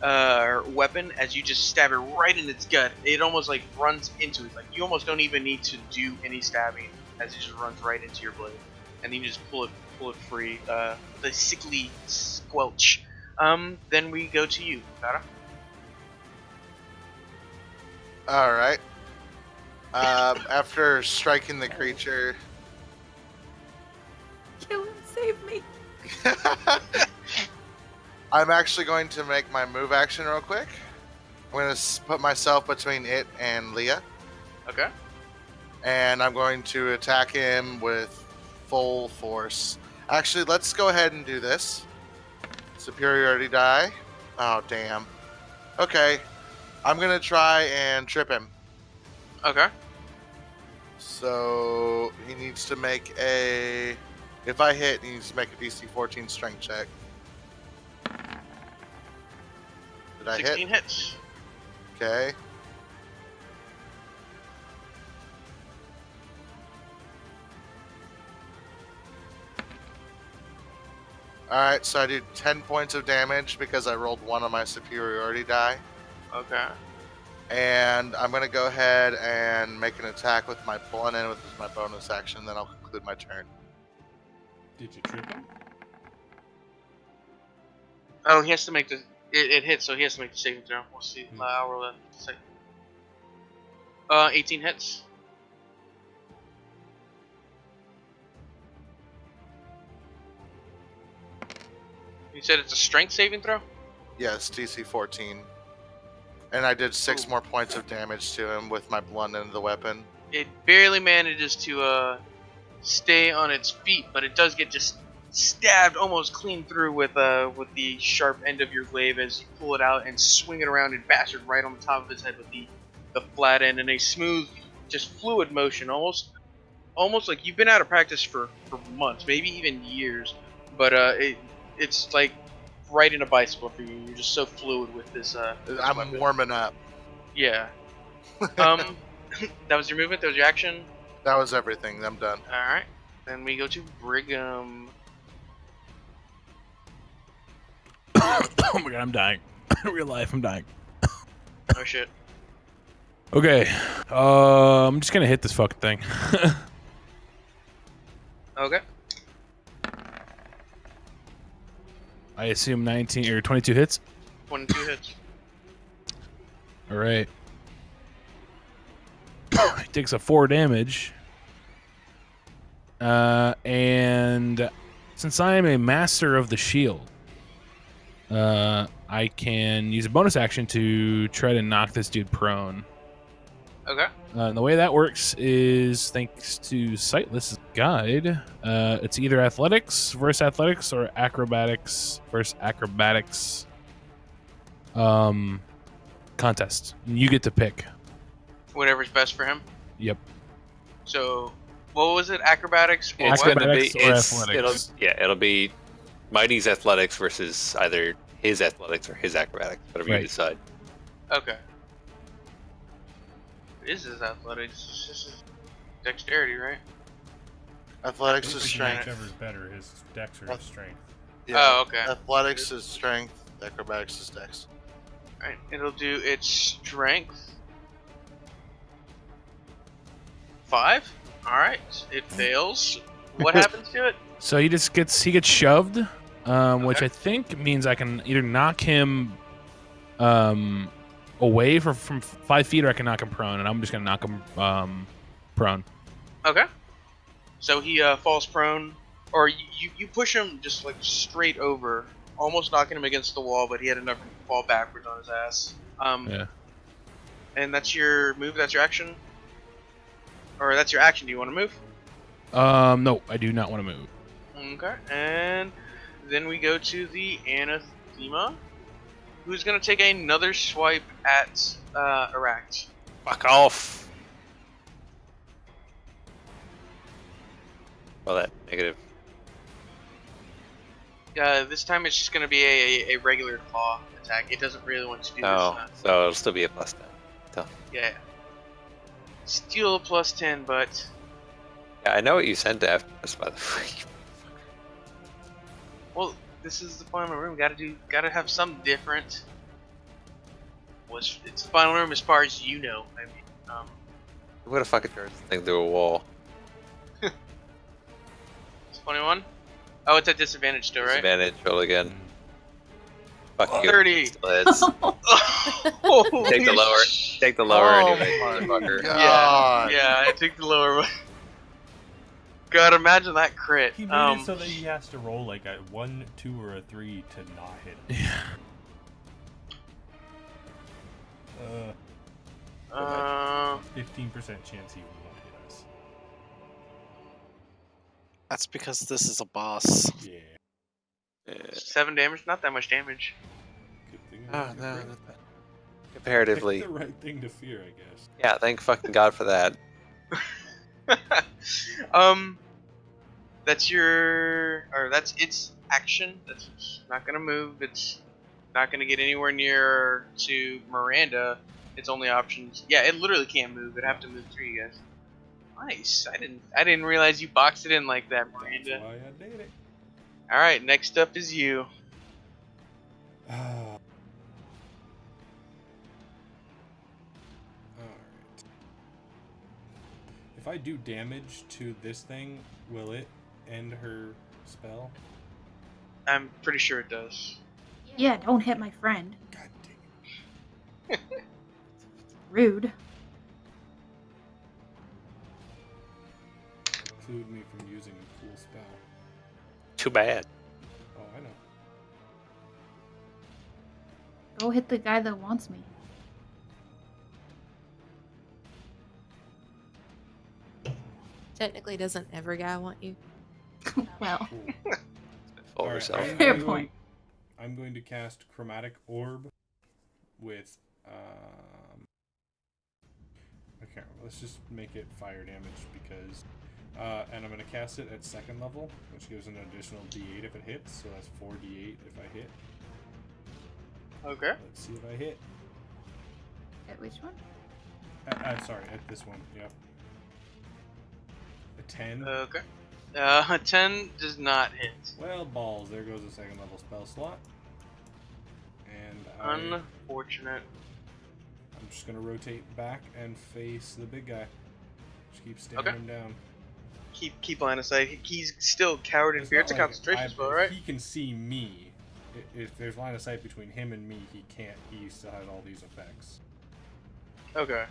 or weapon. As you just stab it right in its gut, it almost runs into it. Like you almost don't even need to do any stabbing, as it just runs right into your blade, and then you just pull it free. The sickly squelch. Then we go to you, Kara. Alright. After striking the creature... Kill him, save me. I'm actually going to make my move action real quick. I'm going to put myself between it and Leah. Okay. And I'm going to attack him with full force. Actually, let's go ahead and do this. Superiority die. Oh, damn. Okay. I'm going to try and trip him. Okay. So he needs to make a... If I hit, he needs to make a DC 14 strength check. Did I 16 hit? hits. Okay. Alright, so I do 10 points of damage because I rolled 1 on my superiority die. Okay. And I'm going to go ahead and make an attack with my blunt end, which is my bonus action, then I'll conclude my turn. Did you trip him? Oh, he has to make the... It hits, so he has to make the saving throw. We'll see. I'll roll that. 18 hits. You said it's a strength saving throw? Yes, DC 14. And I did 6 more points of damage to him with my blunt end of the weapon. It barely manages to stay on its feet, but it does get just stabbed almost clean through with the sharp end of your glaive as you pull it out and swing it around and bash it right on the top of its head with the flat end in a smooth, just fluid motion, almost like you've been out of practice for months, maybe even years, but it's like riding a bicycle for you. You're just so fluid with this. I'm weapon. warming up. Yeah. That was your movement. That was your action. That was everything. I'm done. All right. Then we go to Brigham. Oh my god, I'm dying. In real life, I'm dying. Oh shit. Okay. I'm just gonna hit this fucking thing. Okay. I assume 19 or 22 hits. 22 hits. All right. He takes a 4 damage. And since I am a master of the shield, I can use a bonus action to try to knock this dude prone. Okay. And the way that works is thanks to Sightless' guide. It's either athletics versus athletics or acrobatics versus acrobatics contest. You get to pick. Whatever's best for him. Yep. So, what was it? Acrobatics or It's what? going to be athletics. it'll be Mighty's athletics versus either his athletics or his acrobatics, whatever you decide. Okay. Is his athletics? This is dexterity, right? Athletics is strength. Whichever's better, his dex or his strength. Yeah. Oh, okay. Athletics is strength. Acrobatics is dex. Alright, it'll do its strength. 5. Alright, it fails. What happens to it? So he gets shoved, which I think means I can either knock him away from 5 feet, or I can knock him prone, and I'm just gonna knock him prone. Okay. So he falls prone, or you push him just like straight over, almost knocking him against the wall, but he had enough to fall backwards on his ass. Yeah. And that's your move. That's your action. Or that's your action. Do you want to move? No, I do not want to move. Okay. And then we go to the Anathema, who's gonna take another swipe at Aract. Fuck off. Well, that negative. This time it's just gonna be a regular claw attack. It doesn't really want to do Oh, this. so it'll still be a +10. Tough. Yeah. Steal a +10, but Yeah, I know what you sent to us, by the way. well, this is the final room. Gotta have something different. It's the final room as far as you know. I mean, I'm gonna fucking turn this thing through a wall. it's 21. Oh, it's at disadvantage still, right? Disadvantage, roll again. Fuck you. 30. Still hits. Take the lower. Take the lower anyway, motherfucker. Yeah, I took the lower one. God, imagine that crit. He made it so that he has to roll like a 1, 2, or a 3 to not hit him. Yeah. 15% chance he won't hit us. That's because this is a boss. Yeah. 7 damage, not that much damage. Good thing Oh, no, not that. Comparatively. Pick the right thing to fear, I guess. Yeah, thank fucking God for that. That's its action. That's not gonna move. It's not gonna get anywhere near to Miranda. Its only options. Yeah, it literally can't move. It'd have to move through you guys. Nice. I didn't realize you boxed it in like that, Miranda. That's why I did it. All right, next up is you. Alright. If I do damage to this thing, will it end her spell? I'm pretty sure it does. Yeah, don't hit my friend. God dang it. Rude. Preclude me from using a cool spell. Too bad. Oh, I know. Go hit the guy that wants me. Technically, doesn't every guy want you? Well, Full Alright, yourself. Fair point. I'm going to cast Chromatic Orb with I can't remember. Let's just make it fire damage because and I'm going to cast it at 2nd level, which gives an additional d8 if it hits, so that's 4d8 if I hit. Okay. Let's see if I hit. At which one? Sorry, at this one, yep. A 10. Okay. 10 does not hit. Well, balls. There goes a 2nd level spell slot. And Unfortunate. I'm just going to rotate back and face the big guy. Just keep staring him down. Keep line of sight. He's still coward in fear. It's a concentration spell, right? He can see me. If there's line of sight between him and me, he can't. He still has all these effects. Okay.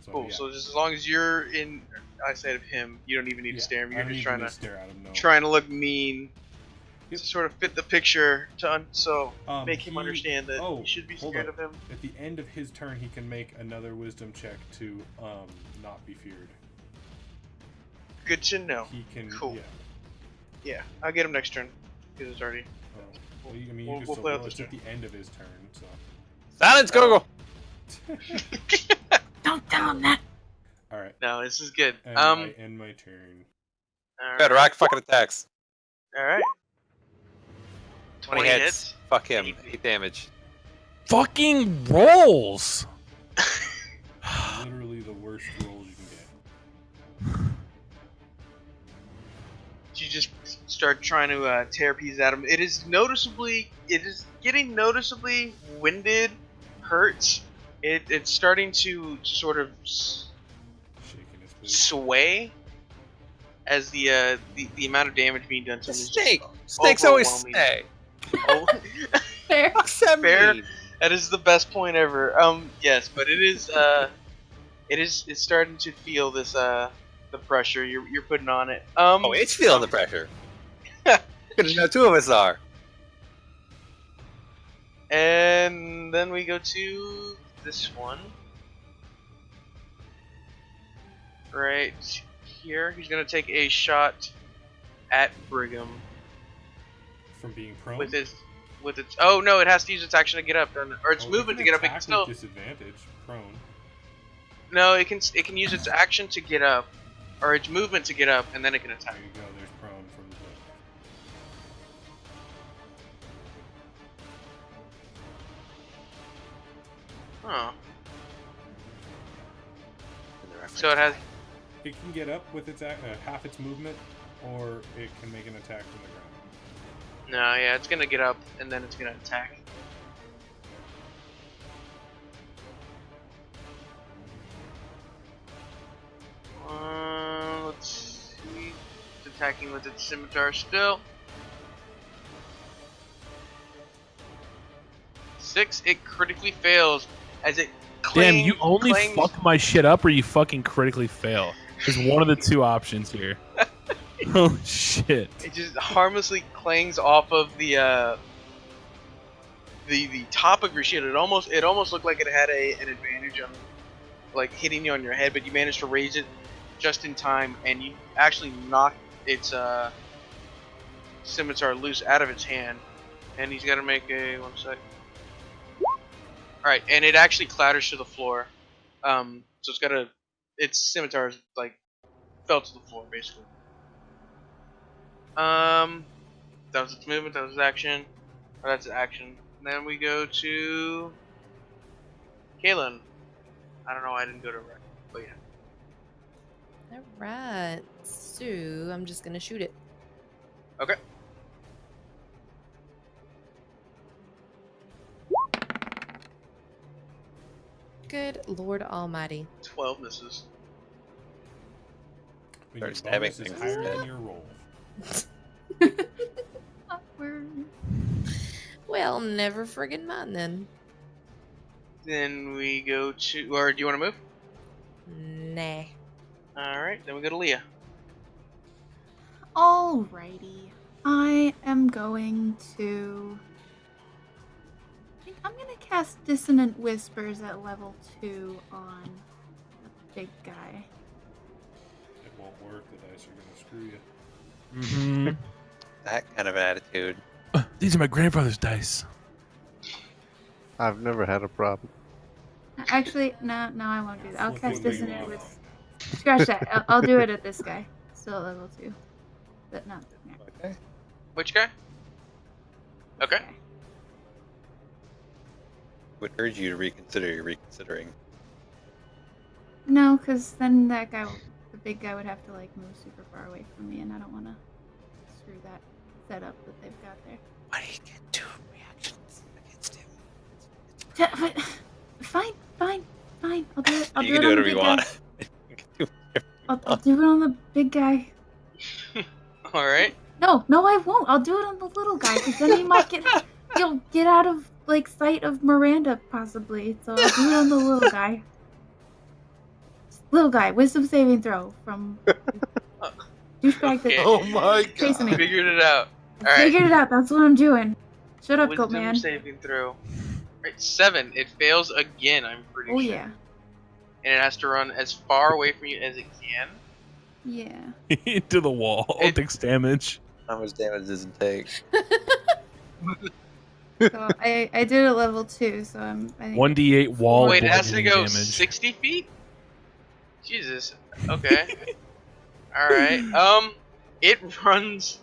So, Cool. yeah. So just as long as you're in eyesight of him, you don't even need to stare at him. You're just trying to stare at him. No. trying to look mean. to sort of fit the picture so make him understand that you should be scared of him. At the end of his turn, he can make another wisdom check to not be feared. Good to know. He can. Cool. Yeah. Yeah, I'll get him next turn because it's already. Well, you can we'll still play out well, this it's at the end of his turn, so. Silence, go. Don't tell him that. All right. No, this is good. And I end my turn. Good, rock fucking attacks. All right. 20 hits. Fuck him. 8 damage. Fucking rolls. Literally the worst rolls you can get. You just start trying to tear pieces at him. It is getting noticeably winded, hurts. It's starting to sort of sway as the amount of damage being done to him. Snakes always stay. Oh. Fair. Fair. That is the best point ever. Yes, but it's starting to feel this the pressure you're putting on it. It's feeling the pressure. Because now 2 of us are. And then we go to this one. Right here. He's gonna take a shot at Brigham. From being prone? With its oh no, it has to use its action to get up, or its movement to get up. It can still disadvantage prone. No, it can use its action to get up, or its movement to get up, and then it can attack. There you go. There's prone from the book. Huh. So it has. It can get up with its half its movement, or it can make an attack from the ground. No, yeah, it's gonna get up and then it's gonna attack. Let's see. It's attacking with its scimitar still. 6. It critically fails as it. Damn, you only fuck my shit up or you fucking critically fail. There's one of the 2 options here. Oh shit! It just harmlessly clangs off of the top of your shield. It almost looked like it had an advantage on like hitting you on your head, but you managed to raise it just in time, and you actually knocked its scimitar loose out of its hand. And he's got to make a 1 sec. All right, and it actually clatters to the floor. So it's got its scimitar like fell to the floor basically. That was its movement, that was its action. Oh, that's its action. And then we go to Kaylin. I don't know why I didn't go to Rex, but yeah. Alright, so I'm just gonna shoot it. Okay. Good Lord Almighty. 12 misses. Your bonus is higher than your roll. Awkward. Well, never friggin' mind then. Then we go to, or do you want to move? Nah. Alright, then we go to Leah. Alrighty. I am going to. I think I'm gonna cast Dissonant Whispers at level 2 on the big guy. It won't work. The dice are gonna screw you. Mm-hmm. That kind of attitude. These are my grandfather's dice. I've never had a problem. Actually, no, I won't do that. I'll cast Dissonant Whispers. Scratch that. I'll do it at this guy. Still at level 2. But not. Yeah. Okay. Which guy? Okay. Would urge you to reconsider your reconsidering. No, because then that guy, the big guy, would have to like move super far away from me, and I don't want to screw that setup that they've got there. Why do you get 2 reactions against him? Fine. I'll do it. You can do whatever you want. I'll do it on the big guy. Alright. No, I won't. I'll do it on the little guy, because then he'll get out of like sight of Miranda possibly. So I'll do it on the little guy. Little guy, wisdom saving throw from douchebag. Okay. Oh my Chasing god. me. Figured it out. I figured it out. That's what I'm doing. Shut up, Wisdom Goatman. saving throw. Right, 7. It fails again, I'm pretty Oh, sure. yeah. And it has to run as far away from you as it can. Yeah. Into the wall. It takes damage. How much damage does it take? So I did it level 2, so I think 1d8 wall Wait, it has to bludgeoning go damage. 60 feet? Jesus. Okay. Alright. It runs...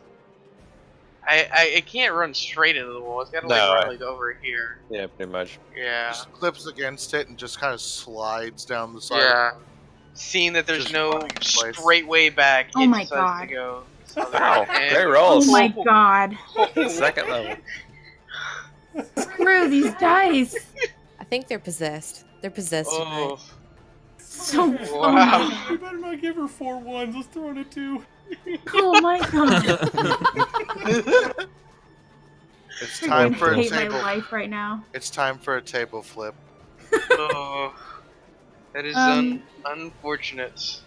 it can't run straight into the wall. It's gotta run like over here. Yeah, pretty much. Yeah. Just clips against it and just kind of slides down the side. Yeah. Seeing that there's Just no running in place. straight way back, Oh it my decides God. to go. Wow, And- great rolls. Oh my god. Second level. Screw these dice. I think they're possessed. They're possessed tonight. Oh. So Wow. funny. You better not give her 4 1s. Let's throw in a 2. Oh my god. It's I time for a hate my table. life right now. It's time for a table flip. Oh. That is unfortunate.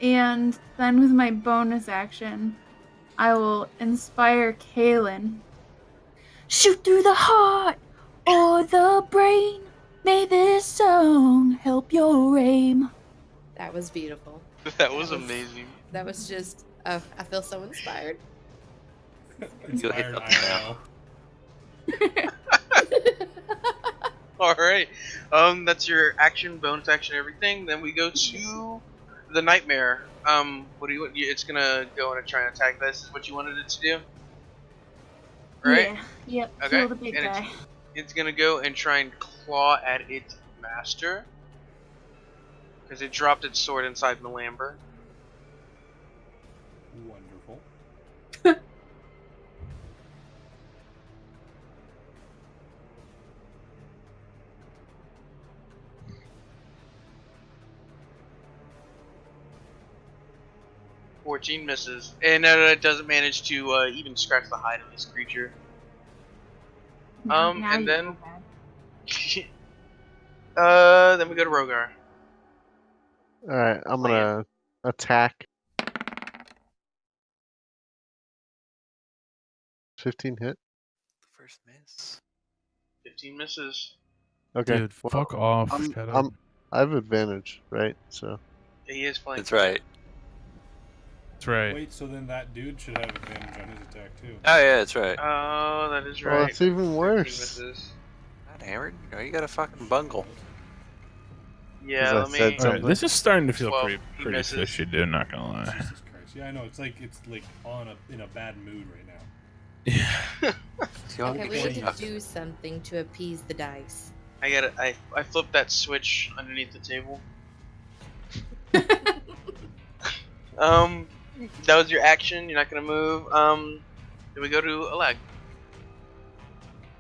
And then with my bonus action, I will inspire Kaylin. Shoot through the heart or the brain. May this song help your aim. That was beautiful. That was amazing. That was just. I feel so inspired. Inspired IRL. Alright. That's your action, bonus action, everything. Then we go to the nightmare. What do you want? It's gonna go and try and attack this, is what you wanted it to do? Right? Yeah. Yep. Okay. Kill the big And guy. It's gonna go and try and claw at its master. Because it dropped its sword inside the lamber. Wonderful. 14 misses. And it doesn't manage to even scratch the hide of this creature. Now and you then- feel bad. Then we go to Rogar. Alright, I'm gonna attack. 15 hit. First miss. 15 misses. Okay. Dude, well, fuck off, I'm- Shadow. I have advantage, right? So Yeah, he is playing. That's right. That's right. Wait, so then that dude should have advantage on his attack too. Oh yeah, that's right. Oh, that is right. well, it's even 15 worse. misses. God, hammered. You got a fucking bungle. Yeah, As I let me. said, Alright, this is starting to feel 12, pretty he pretty misses. fishy, dude. Not gonna lie. Jesus Christ. Yeah, I know. It's like in a bad mood right now. Yeah. Okay, we need to do something to appease the dice. I got it. I flipped that switch underneath the table. That was your action. You're not gonna move. Then we go to Alag.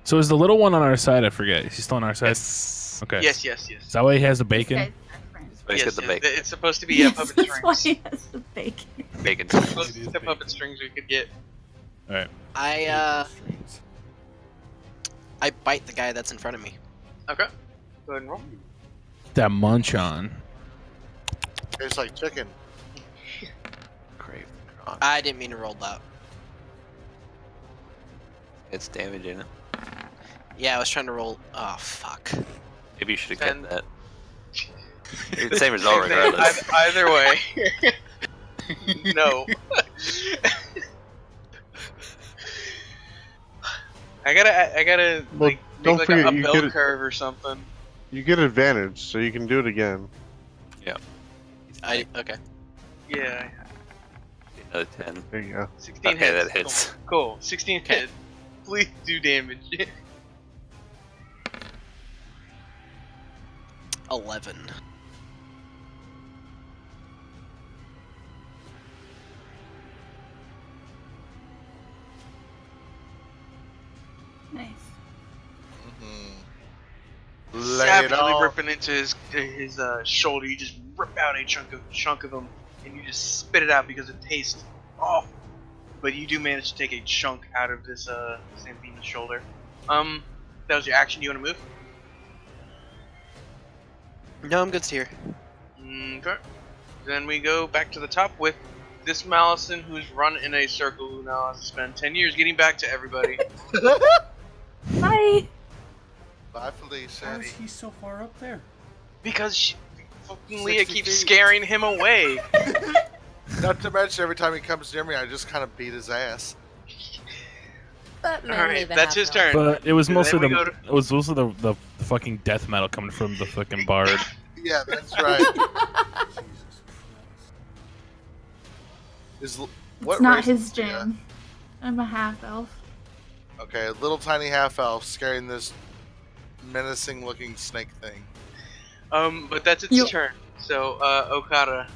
So is the little one on our side? I forget. Is he still on our side? Yes. Okay. Yes. Is that why he has the This bacon? guy's my friend. But he's got the yes, bacon. it's supposed to be Yes, puppet that's why strings. he has the bacon. Bacon. It's supposed It to is be the bacon. puppet strings we could get. Alright. I bite the guy that's in front of me. Okay. Go ahead and roll. That munch on. It's like chicken. Great. I didn't mean to roll that. It's damage in it. Yeah, I was trying to roll. Oh fuck. Maybe you should have Ten. kept that. It's the same result regardless. Either way. No. I gotta Well, like don't make like forget a you bell get it- curve or something. you get advantage, so you can do it again. Okay. Yeah. Another 10. There you go. 16 Okay, hits. that hits. Cool. 16 Okay. hits. Please do damage. 11. Nice. Lay it Savagely on. ripping into his shoulder. You just rip out a chunk of him, and you just spit it out because it tastes awful. But you do manage to take a chunk out of this Santina's shoulder. That was your action. Do you want to move? No, I'm good here. Okay. Then we go back to the top with this Malison who's run in a circle who now has to spend 10 years getting back to everybody. Bye. Bye, Felicia. How is he so far up there? Because fucking 60 Leah keeps feet. scaring him away. Not to mention, every time he comes near me, I just kind of beat his ass. But Alright, that's his turn. But it was And mostly then we the go to- it was mostly the fucking death metal coming from the fucking bard. Yeah, that's right. What It's not race his is he, jam. I'm a half elf. Okay, a little tiny half elf scaring this menacing looking snake thing. But that's its You- turn. So, Okada,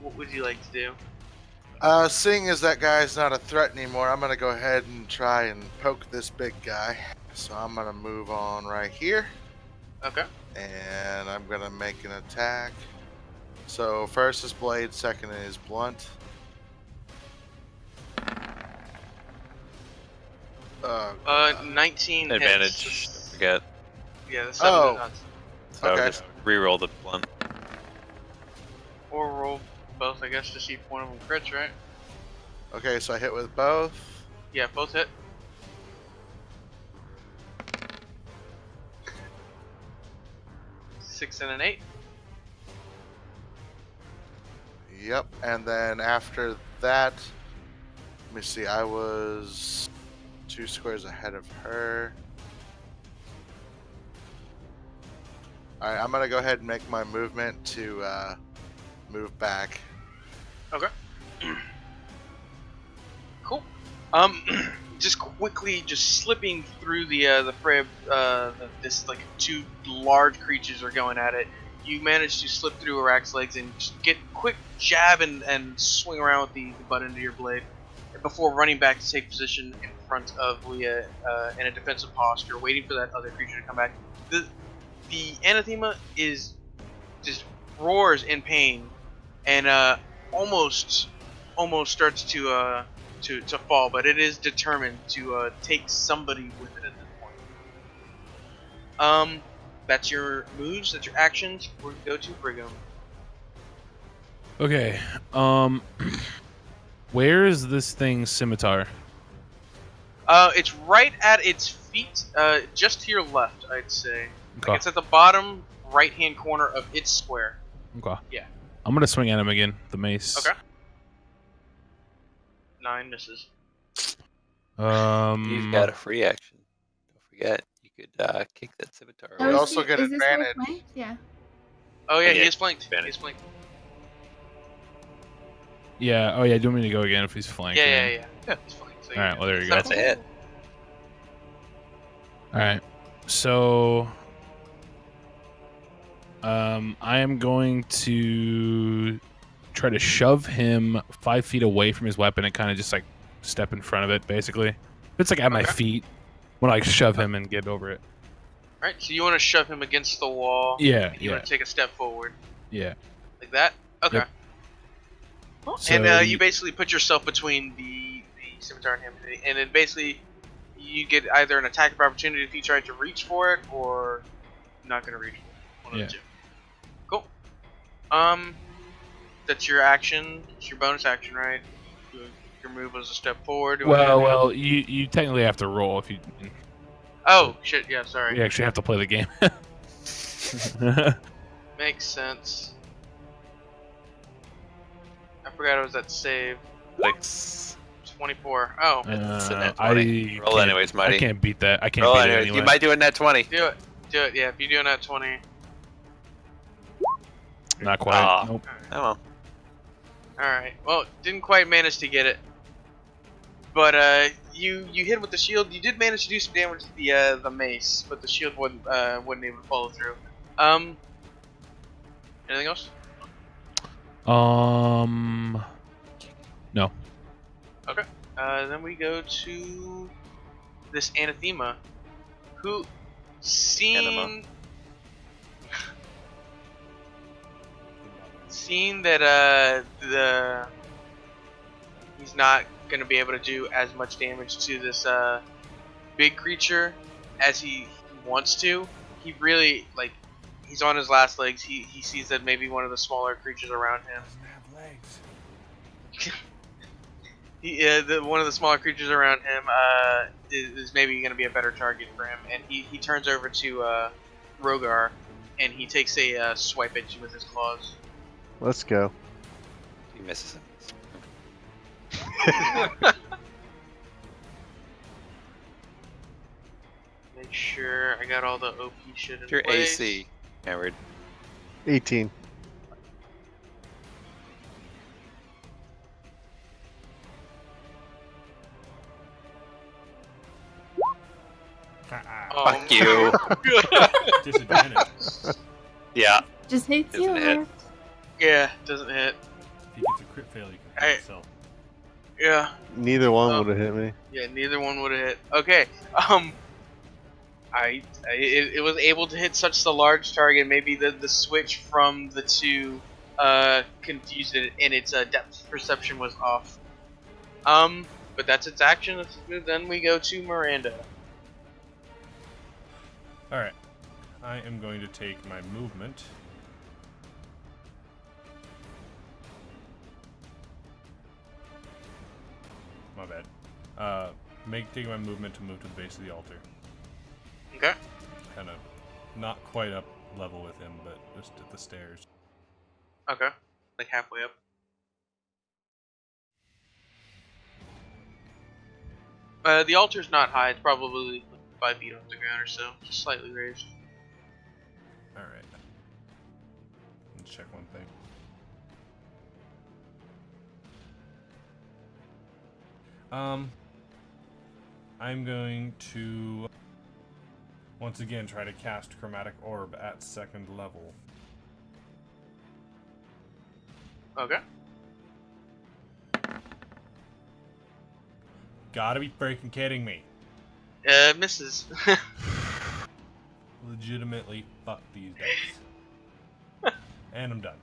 what would you like to do? Seeing as that guy's not a threat anymore, I'm gonna go ahead and try and poke this big guy. So I'm gonna move on right here, Okay. and I'm gonna make an attack. So first is blade, second is blunt. 19 Advantage. hits. Don't forget. Yeah, that's 7 Oh. nuts. So Okay. just reroll the blunt. Or roll both, I guess, to see if one of them crits, right? Okay, so I hit with both. Yeah, both hit. Six and an 8. Yep, and then after that, let me see, I was 2 squares ahead of her. Alright, I'm gonna go ahead and make my movement to move back. Okay. Cool. Just quickly, just slipping through the fray. This like 2 large creatures are going at it. You manage to slip through Arak's legs and just get quick jab and swing around with the butt end of your blade before running back to take position in front of Leah in a defensive posture, waiting for that other creature to come back. The anathema is just roars in pain and almost starts to fall, but it is determined to take somebody with it at this point. That's your moves. That's your actions. We're gonna go to Brigham. Okay. Where is this thing's scimitar? It's right at its feet, just to your left, I'd say. Okay. Like it's at the bottom right-hand corner of its square. Okay. Yeah. I'm gonna swing at him again. The mace. Okay. 9 misses. You've got a free action. Don't forget, you could kick that scimitar Oh, We away. also get is this guy advantage. flanked? Yeah. Oh yeah, Yeah, he is flanked. He advantage. is flanked. Yeah. Oh yeah. Do you want me to go again if he's flanked? Yeah. He's flanked. So All right. Well, there you go. That's a hit. All right. So, I am going to try to shove him 5 feet away from his weapon and kind of just like step in front of it, basically. It's like at my Okay. feet. When I shove him and get over it. Alright, so you want to shove him against the wall. Yeah. You want to take a step forward. Yeah. Like that? Okay. Yep. Well, So and you basically put yourself between the scimitar and him. And then basically you get either an attack of opportunity if you try to reach for it, or not going to reach for it. One of the two. Cool. That's your action. It's your bonus action, right? Your move was a step forward. Well, you technically have to roll if you. Oh, shit, yeah, sorry. You actually have to play the game. Makes sense. I forgot it was that save. 24. Oh. It's a net I 20. Roll can't- anyways, Mighty. I can't beat that. I can't Roll beat it anyways. anyway. You might do a net 20. Do it. Do it, yeah. If you're doing that 20. Not quite. Aw. Nope. Oh well. Alright. Well, didn't quite manage to get it. But you hit with the shield. You did manage to do some damage to the mace, but the shield wasn't able to follow through. Anything else? No. Okay. Then we go to this anathema, who seeing that he's not gonna be able to do as much damage to this big creature as he wants to. He really he's on his last legs. He sees that maybe one of the smaller creatures around him One of the smaller creatures around him is maybe going to be a better target for him, and he turns over to Rogar, and he takes a swipe at you with his claws. Let's go. He misses him. Make sure I got all the OP shit in Your place. AC, Howard. 18. Oh, Fuck you. Disadvantage. Yeah. Just hates you. Doesn't hit. Left. Yeah, doesn't hit. If he gets a crit fail, he can hit Hey. himself. Yeah, Neither one would have hit me. yeah, neither one would have hit. Okay, it was able to hit such a large target. Maybe the switch from the two confused it, and its depth perception was off. But that's its action. That's its move. Then we go to Miranda. Alright. I am going to take my movement. My bad. Taking my movement to move to the base of the altar. Okay. Kind of not quite up level with him, but just at the stairs. Okay. Like halfway up. The altar's not high. It's probably 5 feet off the ground or so, just slightly raised. Alright. Let's check one thing. I'm going to once again try to cast Chromatic Orb at 2nd level. Okay. Gotta be freaking kidding me. Misses. Legitimately, fuck these dice. And I'm done.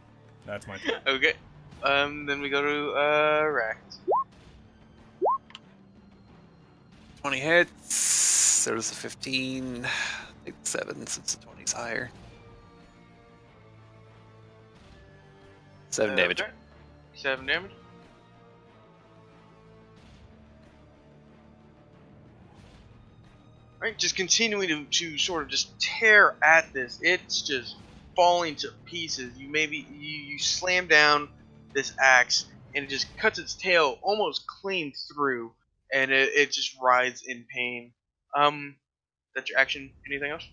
That's my turn. Okay. Then we go to Ract. 20 hits. There was a 15. Take the 7 since the 20's higher. 7 damage. Okay. 7 damage. Right, just continuing to sort of just tear at this. It's just falling to pieces. You slam down this axe, and it just cuts its tail almost clean through, and it just writhes in pain. That's your action. Anything else?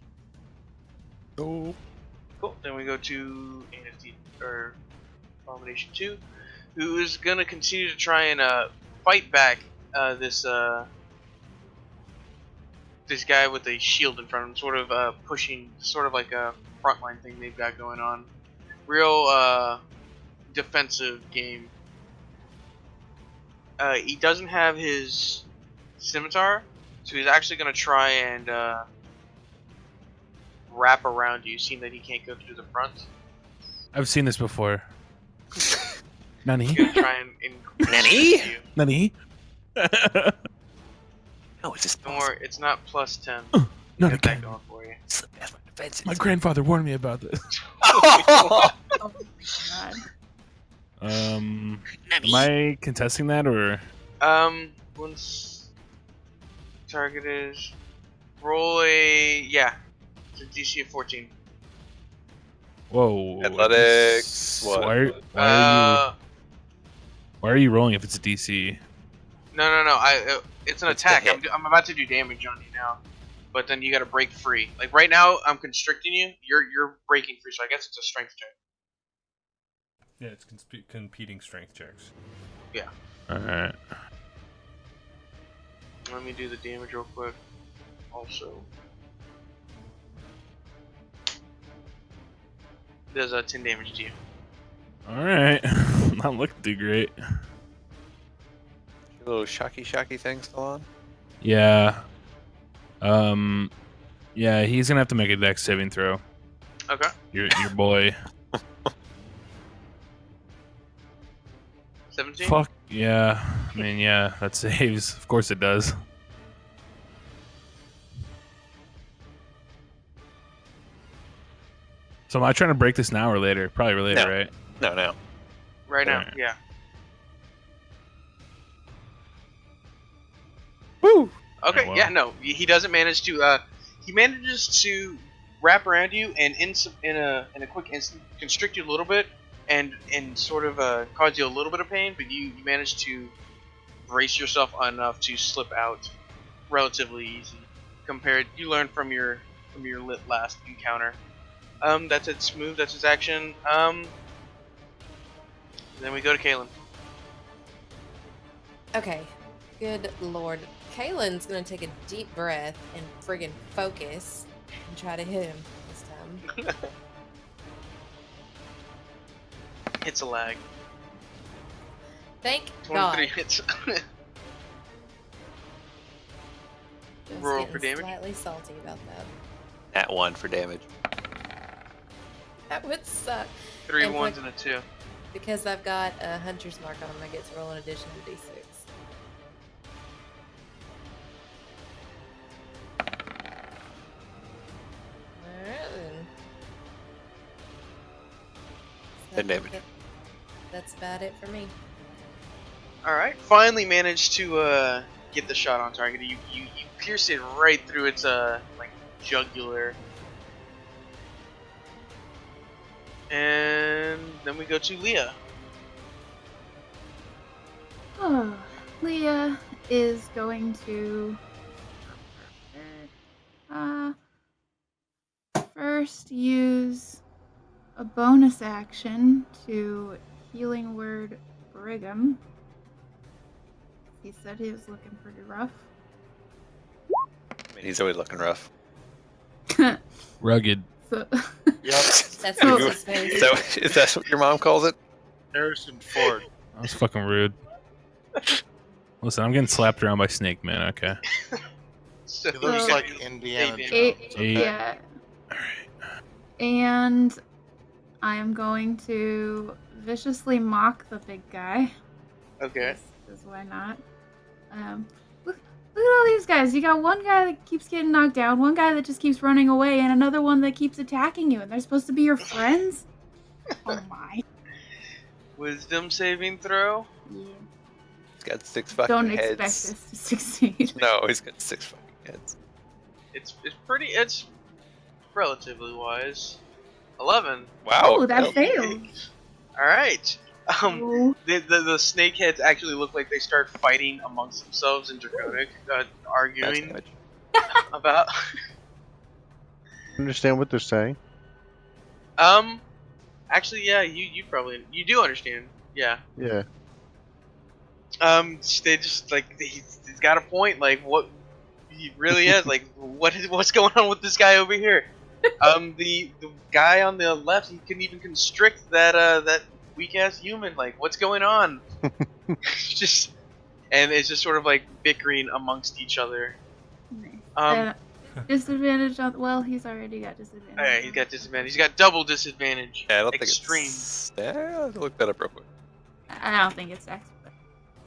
Oh. Cool. Then we go to Abomination 2, who is gonna continue to try and fight back this guy with a shield in front of him, sort of pushing, sort of like a frontline thing they've got going on. Real defensive game. He doesn't have his scimitar, so he's actually going to try and wrap around you, seeing that he can't go through the front. I've seen this before. Nani? He's going to try and Nani? you. Nani? No, it's just Don't worry, it's not plus 10. Not Get that again. going for you. That's my defense. My grandfather warned me about this. Oh my god. Am I contesting that or? Once target is roll a it's a DC of 14. Whoa. Athletics. What? Why are you rolling if it's a DC? No. It's an It's attack. the hit. I'm about to do damage on you now, but then you got to break free. Like right now, I'm constricting you. You're breaking free, so I guess it's a strength check. Yeah, it's competing strength checks. Yeah. Alright. Let me do the damage real quick. Also, does 10 damage to you. Alright. Not looking too great. Your little shocky thing still on? Yeah. Yeah, he's gonna have to make a dex saving throw. Okay. Your boy. 17. Fuck yeah. I mean, yeah, that saves. Of course it does. So am I trying to break this now or later? Probably later, No. right? No. Right now, Alright. yeah. Okay, Right, well. yeah, no, he doesn't manage to. He manages to wrap around you and in a quick instant constrict you a little bit and sort of cause you a little bit of pain, but you manage to brace yourself enough to slip out relatively easy. Compared, you learned from your last encounter. That's its move. That's its action. Then we go to Kalen. Okay. Good lord. Kalen's gonna take a deep breath and friggin' focus and try to hit him this time. It's a lag. Thank 23 God. hits. Just Roll getting for damage. slightly salty about that. At 1 for damage. That would suck. 3 And ones quick- and a 2. Because I've got a hunter's mark on him, I get to roll an addition to d6. Alright then. So Good damage. That's about it for me. Alright, finally managed to get the shot on target. You pierce it right through its like jugular. And then we go to Leah. Oh, Leah is going to first use a bonus action to healing word Brigham. He said he was looking pretty rough. I mean, he's always looking rough. Rugged. So Yep. That's Oh. what's his face. Is that what your mom calls it? Harrison Ford. That was fucking rude. Listen, I'm getting slapped around by Snake Man, okay? So He looks So- like Indiana Eight Jones. Eight. yeah. And I am going to viciously mock the big guy. Okay. Because why not? Look at all these guys. You got one guy that keeps getting knocked down, one guy that just keeps running away, and another one that keeps attacking you. And they're supposed to be your friends? Oh my. Wisdom saving throw. Yeah. He's got 6 fucking Don't heads. expect this to succeed. No, he's got 6 fucking heads. It's relatively wise. 11. Wow. Oh, that hell, failed. All right. Oh. The snakeheads actually look like they start fighting amongst themselves in Draconic, that's arguing damage. about. Understand what they're saying? Actually, yeah, you probably do understand. Yeah. Yeah. They just like he's got a point. Like what he really is. Like what's going on with this guy over here? The guy on the left, he couldn't even constrict that weak ass human. Like what's going on? Just and it's just sort of like bickering amongst each other. Nice. Disadvantage on. Well, he's already got disadvantage. Alright, he's got disadvantage. He's got double disadvantage. Yeah, I don't Extreme. think it's... Yeah, I'll look that up real quick. I don't think it's Dex.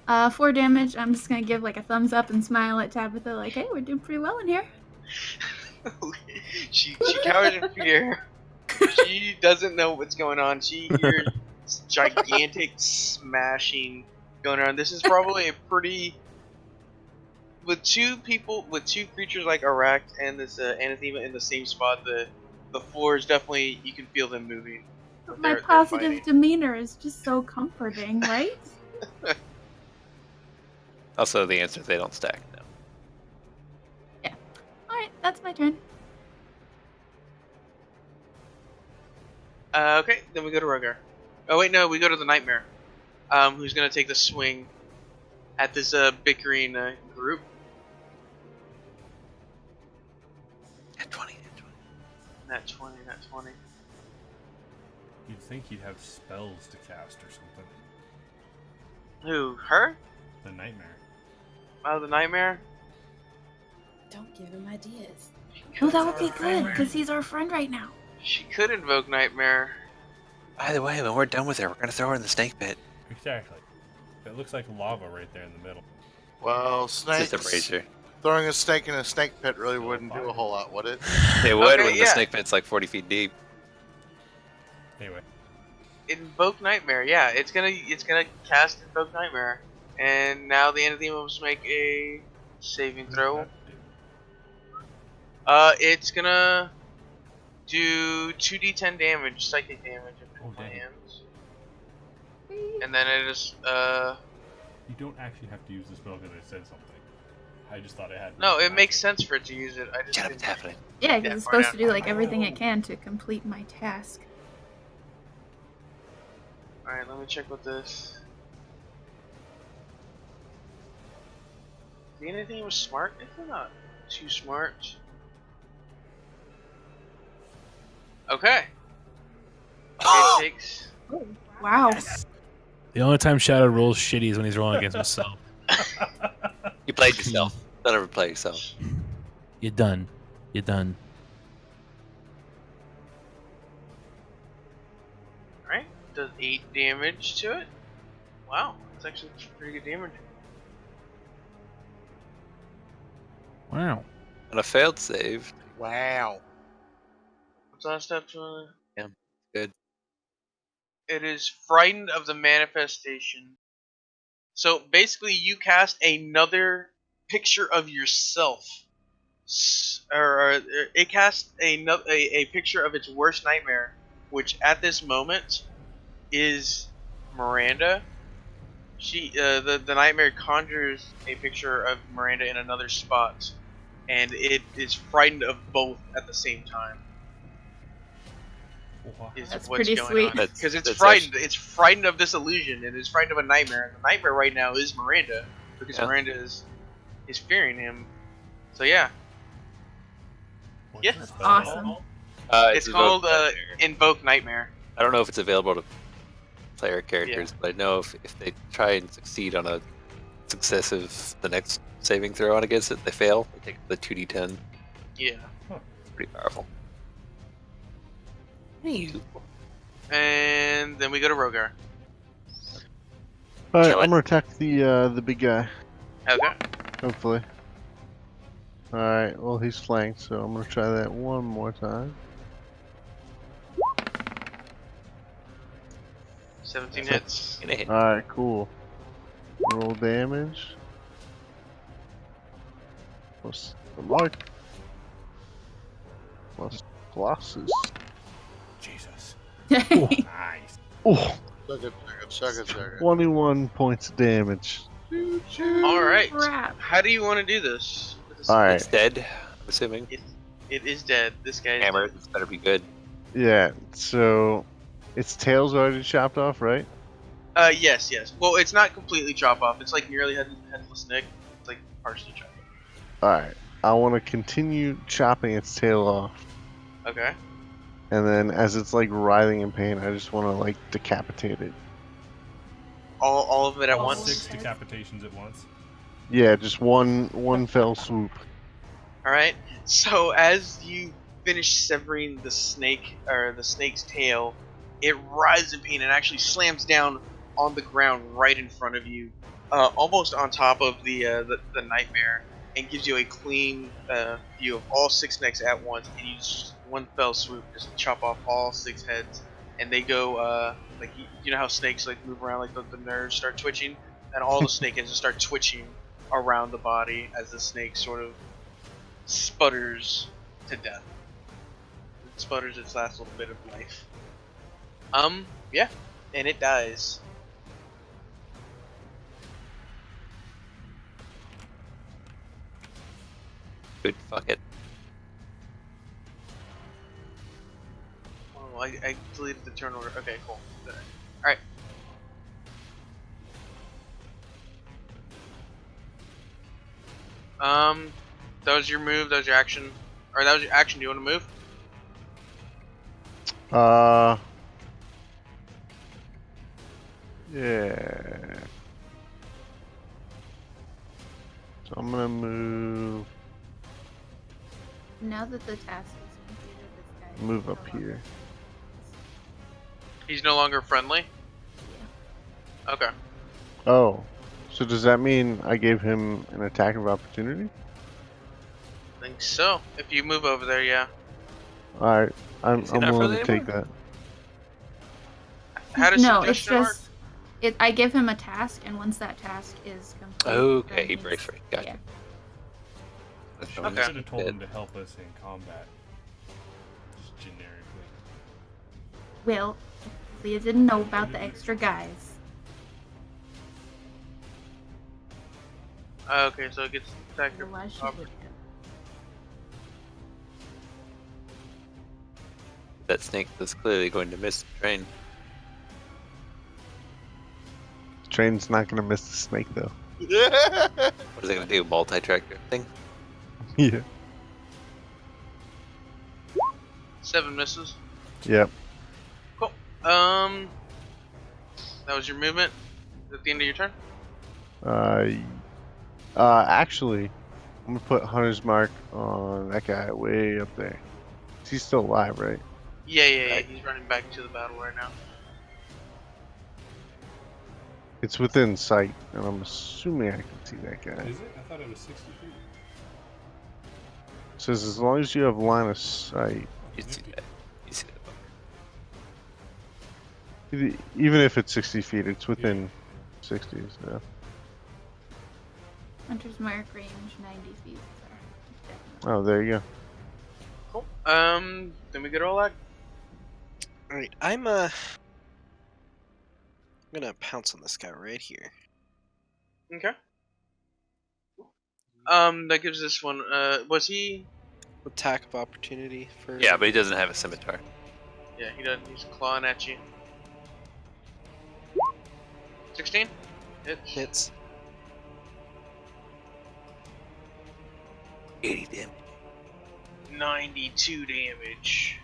But 4 damage. I'm just gonna give like a thumbs up and smile at Tabitha, like, "Hey, we're doing pretty well in here." she cowers in fear. She doesn't know what's going on. She hears gigantic smashing going on. This is probably a pretty with two creatures like Arak and this Anathema in the same spot. The floor is definitely, you can feel them moving. My They're positive fighting. demeanor is just so comforting, right? Also, the answer is they don't stack. No. Alright, that's my turn. Okay, then we go to Rogar. Oh wait, no, we go to the Nightmare. Who's gonna take the swing at this bickering group? At 20. Nat 20. You'd think he'd have spells to cast or something. Who? Her? The nightmare. Oh, the Nightmare? Don't give him ideas. Oh, that would be good, because he's our friend right now. She could invoke Nightmare. By the way, when we're done with her, we're gonna throw her in the snake pit. Exactly. It looks like lava right there in the middle. Well, It's snakes. just a brazier. Throwing a snake in a snake pit really wouldn't do a whole lot, would it? It would Okay, when the yeah. snake pit's like 40 feet deep. Anyway, Invoke Nightmare. Yeah, it's gonna cast Invoke Nightmare, and now the Anathema must make a saving What does throw. that do? It's gonna do 2d10 damage, psychic damage if it dang. lands. And then it is, You don't actually have to use the spell because I said something. I just thought I had. No, it magic. makes sense for it to use it. I just Shut up, didn't. it's happening. Yeah, because Yeah, it's far supposed down. to do like everything it can to complete my task. Alright, let me check with this. See anything was smart? It's not too smart. Okay. It takes. Wow. The only time Shadow rolls shitty is when he's rolling against himself. You played yourself. Don't ever play yourself. You're done. You're done. Alright, does 8 damage to it. Wow, that's actually pretty good damage. Wow. On a failed save. Wow. What's that step to? Yeah, good. It is frightened of the manifestation. So basically, you cast another picture of yourself. Or it casts a picture of its worst nightmare, which at this moment is Miranda. The nightmare conjures a picture of Miranda in another spot, and it is frightened of both at the same time. Wow. Is That's what's pretty going sweet. on. That's- Because it's that's frightened. It's frightened of this illusion, and it's frightened of a nightmare. And the nightmare right now is Miranda, because Yeah. Miranda is fearing him. So yeah, What's Yeah. the spell Awesome. called? it's called Invoke Nightmare. I don't know if it's available to player characters, but I know if they try and succeed on a the next saving throw on against it, they fail. They take the 2d10. Yeah. It's pretty powerful. You. And then we go to Rogar. Alright, Kill it. I'm gonna attack the big guy. Okay. Hopefully. Alright, well he's flanked, so I'm gonna try that one more time. 17 hits. Gonna hit. Alright, cool. Roll damage. Plus the mark. Plus glasses. Jesus. Ooh. Nice. Oh, Second. 21 points of damage. Alright. Crap. How do you want to do this? Alright. It's dead, I'm assuming. It is dead. This guy is Hammered. dead. This better be good. Yeah, so its tail's already chopped off, right? Yes. Well, it's not completely chop off. It's like nearly headless Nick. It's like partially chop off. Alright. I want to continue chopping its tail off. Okay. And then as it's like writhing in pain, I just want to like decapitate it. All of it at All once. 6 6 decapitations at once. Yeah, just one fell swoop. Alright. So as you finish severing the snake or the snake's tail, it writhes in pain and actually slams down on the ground right in front of you, almost on top of the nightmare, and gives you a clean view of all 6 necks at once. And you just one fell swoop just chop off all 6 heads, and they go like you know how snakes like move around, like the nerves start twitching, and all the snake heads just start twitching around the body as the snake sort of sputters to death. It sputters its last little bit of life. Yeah, and it dies. Good, fuck it. Oh, I deleted the turn order. Okay, cool. Alright. That was your move, that was your action. Or that was your action, do you want to move? Yeah. So I'm gonna move Now that the task is completed, this guy move is up no longer- here. He's no longer friendly? Okay. Oh, so does that mean I gave him an attack of opportunity? I think so. If you move over there, yeah. All right, I'm Is he not willing to friendly take that. Had a No, it's suggestion, Mark? just I give him a task, and once that task is complete, Okay, then he he's- breaks free. Gotcha. Yeah. Okay. I should have told him to help us in combat. Just generically. Well, Leah didn't know about the extra guys. Okay, so it gets attacked. Otherwise, she would have. That snake was clearly going to miss the train. The train's not gonna miss the snake though. What is it gonna do? Multi-tractor thing? Yeah. 7 misses. Yep. Cool. That was your movement at the end of your turn? Actually, I'm gonna put Hunter's Mark on that guy way up there. He's still alive, right? Yeah. He's running back to the battle right now. It's within sight, and I'm assuming I can see that guy. Is it? I thought it was 60 feet. It says as long as you have line of sight. You see that? You see that? Even if it's 60 feet, it's within 60s. Yeah. Hunter's Mark range 90 feet. Oh, there you go. Cool. Then we go to Oleg. Alright, I'm gonna pounce on this guy right here. Okay. That gives this one. Was he? Attack of opportunity for. Yeah, but he doesn't have a scimitar. Yeah, he doesn't. He's clawing at you. 16. Hits. 80 damage. 92 damage.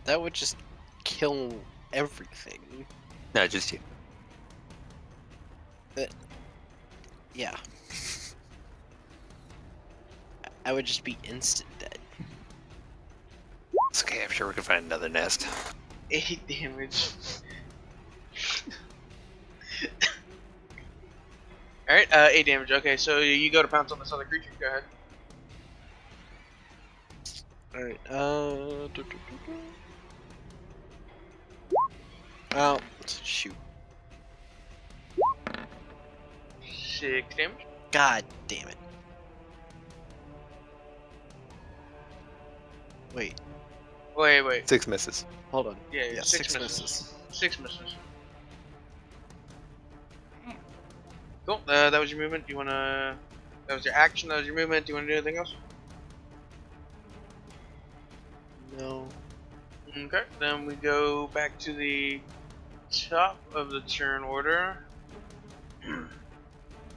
That would just kill everything. No, just you. Yeah. I would just be instant dead. It's okay, I'm sure we can find another nest. 8 damage. Alright, 8 damage. Okay, so you go to pounce on this other creature. Go ahead. Alright, Oh, shoot. 6 damage. God damn it. Wait, Wait. 6 misses. hold on. Yeah, 6 misses. misses. 6 misses. Cool. That was your movement. Do you wanna? That was your action. That was your movement. Do you wanna do anything else? No. Okay. Then we go back to the top of the turn order,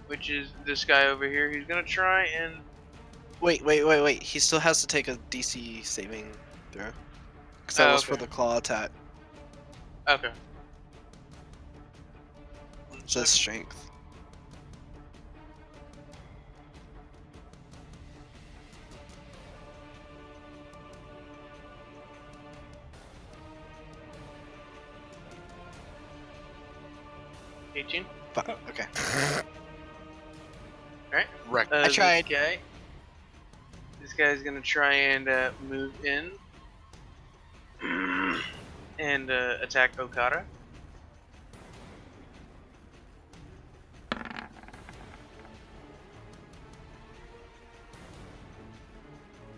which is this guy over here. He's gonna try and. Wait. He still has to take a DC saving throw. Because that was for the claw attack. Okay. Just strength. $18. Fuck. Okay. Alright. Wreck. I tried. This guy's gonna try and move in and attack Okada.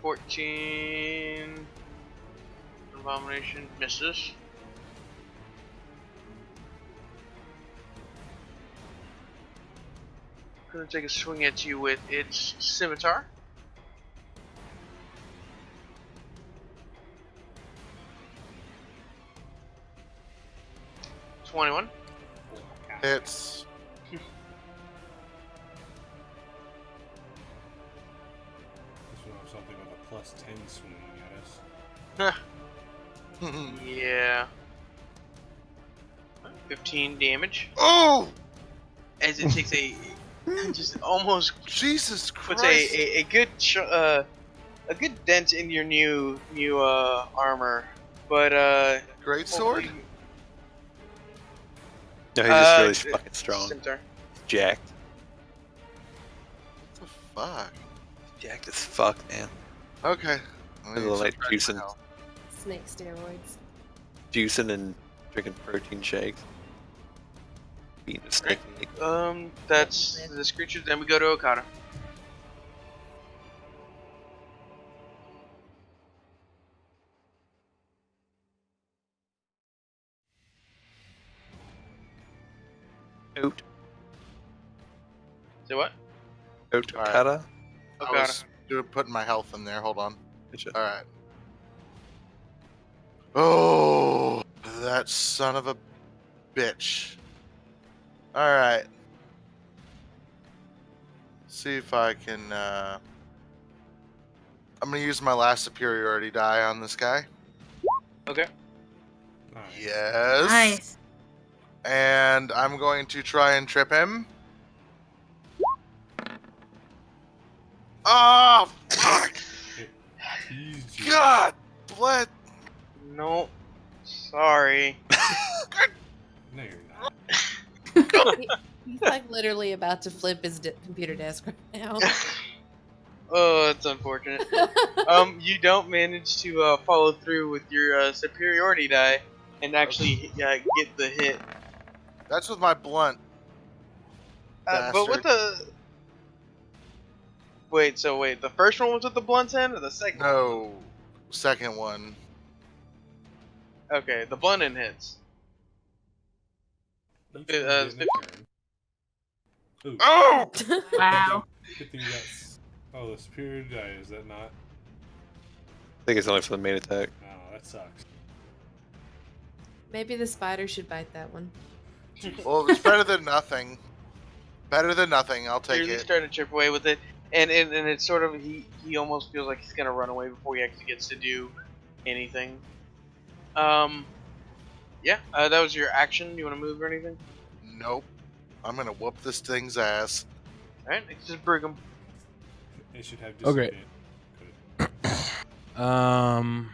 $14. Abomination misses. Gonna take a swing at you with its scimitar. $21. Hits. This will have something with a +10 swinging at us. Yeah. 15 damage. Oh! As it takes a just almost Jesus puts Christ! a good a good dent in your new armor, but Great sword? hopefully- No, he's just really fucking strong. Scimitar. Jacked. What the fuck? Jacked as fuck, man. Okay. A little like juicing, Snake steroids. juicing and drinking protein shakes. Beating a snake. That's this creature. Then we go to Okada. Do what? Okada? I was putting my health in there. Hold on. Gotcha. All right. Oh, that son of a bitch. All right. See if I can. I'm gonna use my last superiority die on this guy. Okay. Nice. Yes. Nice. And I'm going to try and trip him. Oh, fuck! Teased you. God bless. No. Sorry. No, you're not. He's like literally about to flip his computer desk right now. Oh, that's unfortunate. You don't manage to follow through with your superiority die and actually get the hit. That's with my blunt. But with the wait, the first one was with the blunt end, or the second? No, second one. Okay, the blunt end hits. Each one's getting a turn. Ooh. Oh! Wow. Good thing you got. Oh, the superior die, is that not? I think it's only for the main attack. Oh, that sucks. Maybe the spider should bite that one. Well, it's better than nothing. Better than nothing. I'll take You're it. starting to chip away with it, and it's sort of he almost feels like he's gonna run away before he actually gets to do anything. Yeah, that was your action. You want to move or anything? Nope. I'm gonna whoop this thing's ass. All right, it's just brig him. It should have Okay. disadvantage.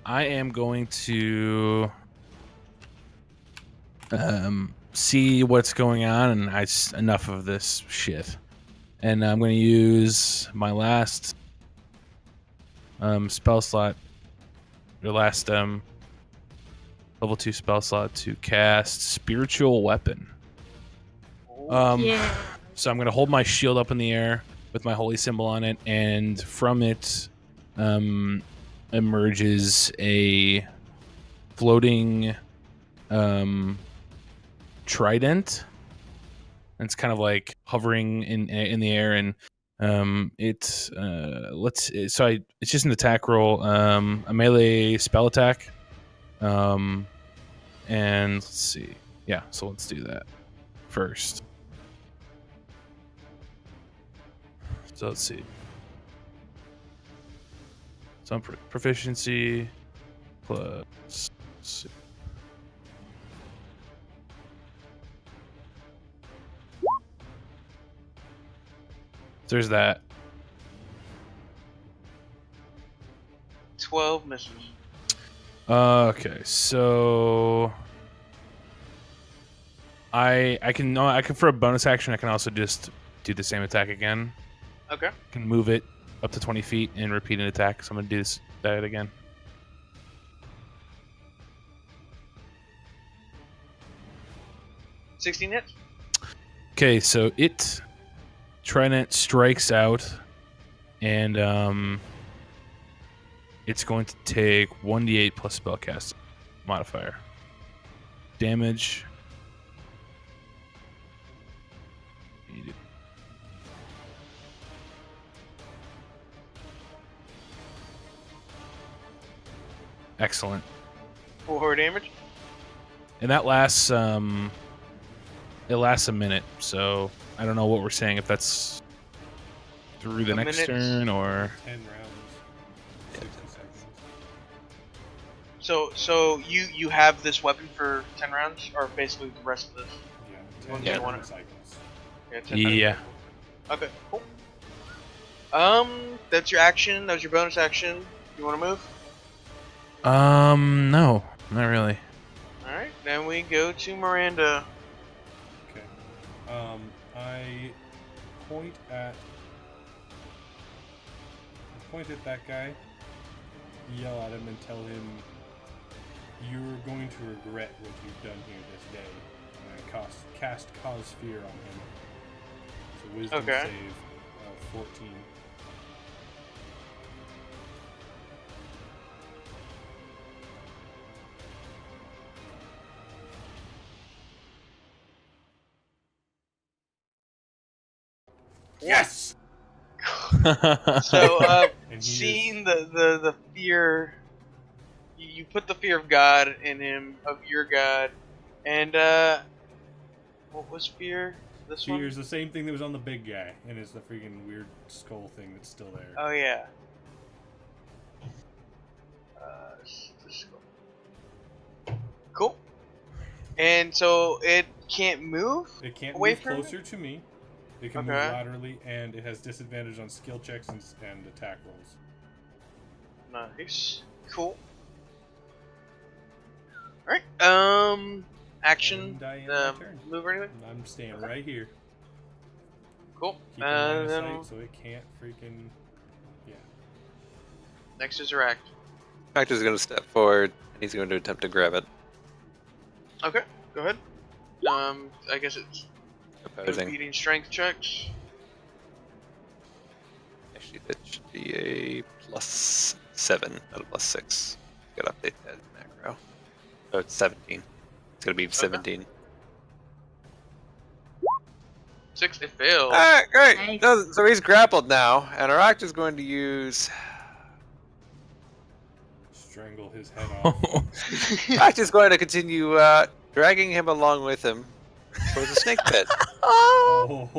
I am going to see what's going on, and enough of this shit. And I'm going to use my last spell slot, your last level 2 spell slot to cast Spiritual Weapon. Yeah. So I'm going to hold my shield up in the air with my holy symbol on it, and from it emerges a floating trident. And it's kind of like hovering in the air, and it's just an attack roll, a melee spell attack, and let's see, yeah. So let's do that first. So let's see. Some proficiency plus. Let's see. There's that. 12 misses. Okay, so I can for a bonus action I can also just do the same attack again. Okay. I can move it up to 20 feet and repeat an attack. So I'm gonna do that again. $16 hits. Okay, so Trident strikes out, and it's going to take 1d8 plus spellcast modifier damage. Excellent. 4 damage. And that lasts it lasts a minute, so I don't know what we're saying, if that's through the next turn or 10 rounds. 60 seconds. So you have this weapon for 10 rounds, or basically the rest of this? Yeah, 10 Yeah. round cycles. Yeah. 10 yeah. Okay. Cool. That's your action. That was your bonus action. You want to move? No, not really. All right. Then we go to Miranda. Okay. I point at that guy, yell at him, and tell him, "You're going to regret what you've done here this day." And I cast Cause Fear on him. So Wisdom Okay. save 14. Yes. So, And he seeing is... the fear, you put the fear of God in him, of your God, and what was fear? This Fear one? is the same thing that was on the big guy, and it's the freaking weird skull thing that's still there. Oh yeah. Cool. And so it can't move. It can't away move from closer to me. It can move laterally, and it has disadvantage on skill checks and attack rolls. Nice. Cool. Alright. Action. And I end my turn. Move or anything? I'm staying right here. Cool. Keep in line of then sight so it can't freaking... Yeah. next is Rack. Rack is going to step forward, and he's going to attempt to grab it. Okay, go ahead. I guess it's Opposing. beating strength checks. Actually, that should be a +7, not a +6. Gotta update that macro. So it's 17. It's gonna be 17. 6, it fails. Alright, great. Nice. No, so he's grappled now, and Arak is going to use. Strangle his head off. Arak is going to continue dragging him along with him towards the snake pit. Oh.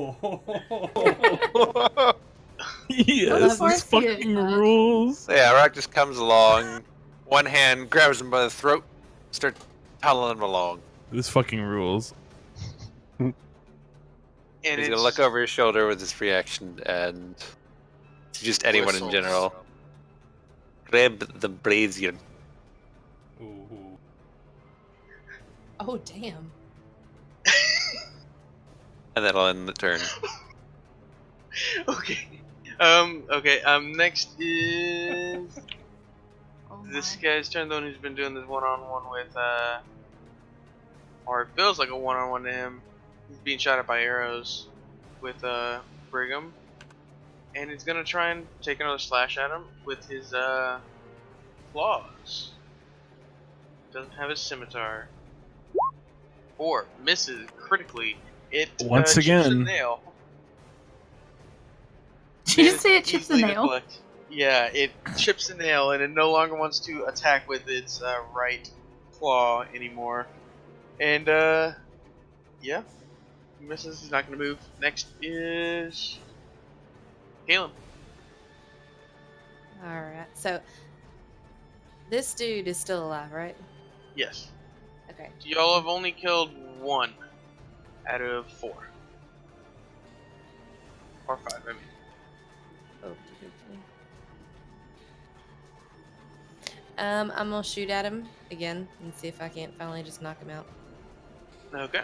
Yes, course these he is, fucking Max. rules. So yeah, Arak just comes along, one hand grabs him by the throat, starts tunneling him along. This fucking rules. And He's gonna look over his shoulder with his free action and to just anyone in Whistles. general. Grab the brazier. Ooh. Oh, damn. And that'll end the turn. Okay. Next is Oh this my. guy's turn, the one who's been doing this one-on-one with, or it feels like a one-on-one to him. He's being shot at by arrows with, Brigham. And he's gonna try and take another slash at him with his, claws. Doesn't have his scimitar. 4, misses critically. It, Once chips a again. nail. Did you And just say it it's chips a easily nail? deflect. Yeah, it chips a nail, and it no longer wants to attack with its right claw anymore. And yeah, he misses. He's not going to move. Next is Caleb. Alright, so this dude is still alive, right? Yes. Okay. Y'all have only killed 1 out of 4. Or 5, I mean. Oh, I'm gonna shoot at him again and see if I can't finally just knock him out. Okay.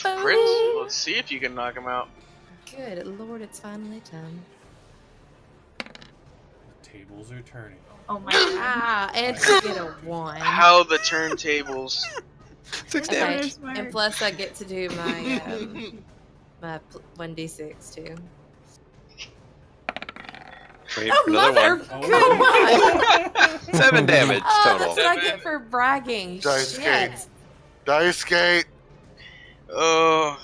Boom. Crits. Let's see if you can knock him out. Good Lord, it's finally time. Tables are turning. Oh my god. Ah, and to get a 1. How the turntables. 6 Okay, damage. Smart. and plus I get to do my my 1d6 too. Wait Oh for another mother! one. Oh. God. 7 damage Oh, total. that's what I get for bragging. Dice Shit. gate. Dice gate. Oh.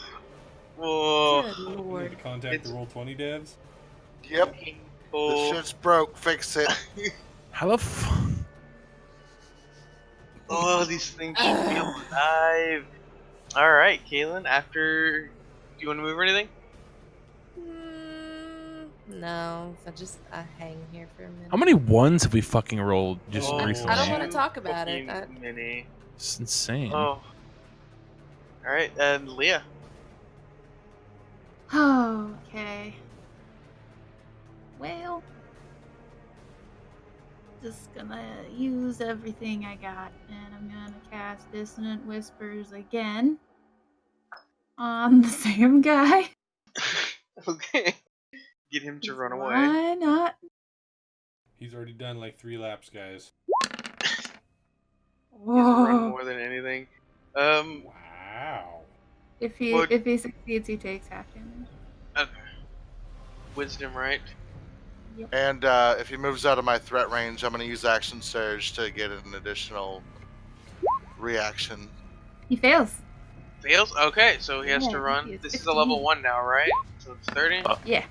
Whoa. Good We need Lord. to contact the Roll20 devs. Yep. The Oh. shit's broke. Fix it. How the fuck? Oh, these things should be alive. Alright, Kaylin, after. Do you want to move or anything? No, I hang here for a minute. How many ones have we fucking rolled just Oh, recently? I don't want to talk about it. fucking many. It's insane. Oh. Alright, and Leah. Okay. Well, just gonna use everything I got, and I'm gonna cast Dissonant Whispers again on the same guy. Okay. Get him to run away. Why not? He's already done like 3 laps, guys. He's run Whoa. more than anything. Wow. If he What- succeeds, he takes half damage. Okay. Wisdom, right? And if he moves out of my threat range, I'm going to use Action Surge to get an additional reaction. He fails. Fails? Okay, so he has to Yeah, run. he is This is a level 15. 1 now, right? So it's 30. Yeah.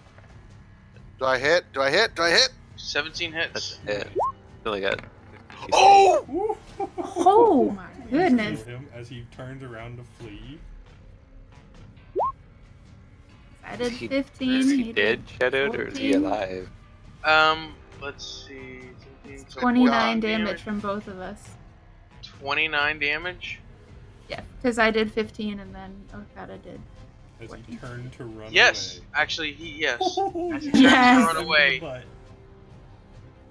Do I hit? Do I hit? Do I hit? 17 That's hits. it. Really got. Oh! Oh my You goodness. heal him as he turns around to flee. I did Is he- 15. Is he He dead, did Shadowed, or is he 14. alive? Let's see. 17, so 29 14 damage from both of us. 29 damage. Yeah, because I did 15 and then Okada did. As he turned to run Yes, away. actually, yes. Oh, As he you turns Yes. to run away,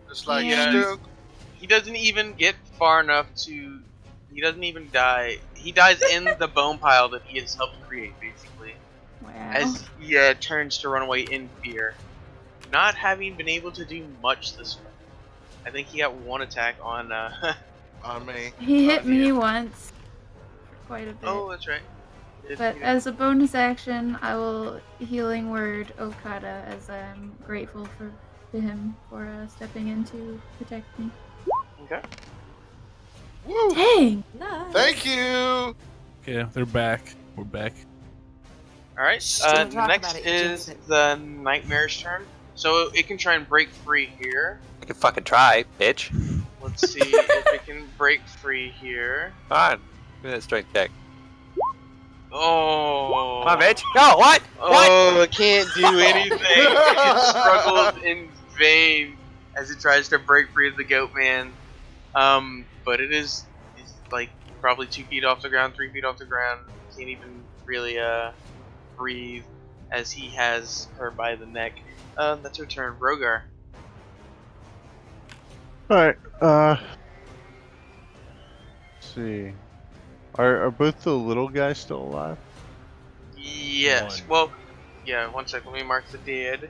Just like Yes. Stu. he doesn't even get far enough to. He doesn't even die. He dies in the bone pile that he has helped create, basically. Wow. As he turns to run away in fear, not having been able to do much this fight. I think he got one attack on. On me. He hit Oh, me yeah. once for quite a bit. Oh, that's right. But as a bonus action, I will healing word Okada as I'm grateful to him for stepping in to protect me. Okay. Woo! Dang! Nice. Thank you. Okay, they're back. We're back. All right. Don't talk Next about it, you is jinxed it. the Nightmare's turn. So it can try and break free here. I can fucking try, bitch. Let's see if it can break free here. Come on. Give me that strength check. Oh. Come on, bitch. No, what? What? Oh, it can't do anything. It struggles in vain as it tries to break free of the goat man. But it's like probably 2 feet off the ground, 3 feet off the ground. Can't even really breathe as he has her by the neck. That's her turn. Rogar. Alright, let's see. Are both the little guys still alive? Yes. One. Well, yeah. 1 sec. Let me mark the dead.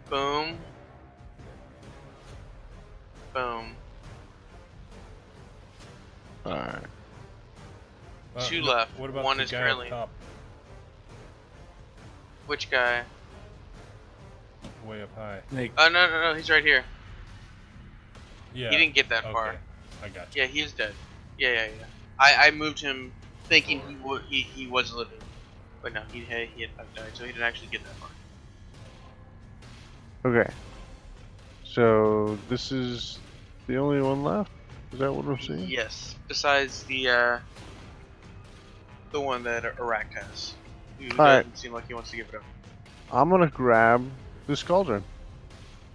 Boom. Boom. Alright. 2 left. What about 1 the is guy currently. up top, Which guy? way up high? Snake. Oh no, he's right here. Yeah. He didn't get that Okay, far. I got you. Yeah, he is dead. Yeah. I moved him thinking he was living, but no, he had died, so he didn't actually get that far. Okay. So this is the only one left? Is that what I'm seeing? Yes, besides the one that Iraq has, who Alright. doesn't seem like he wants to give it up. I'm gonna grab this cauldron.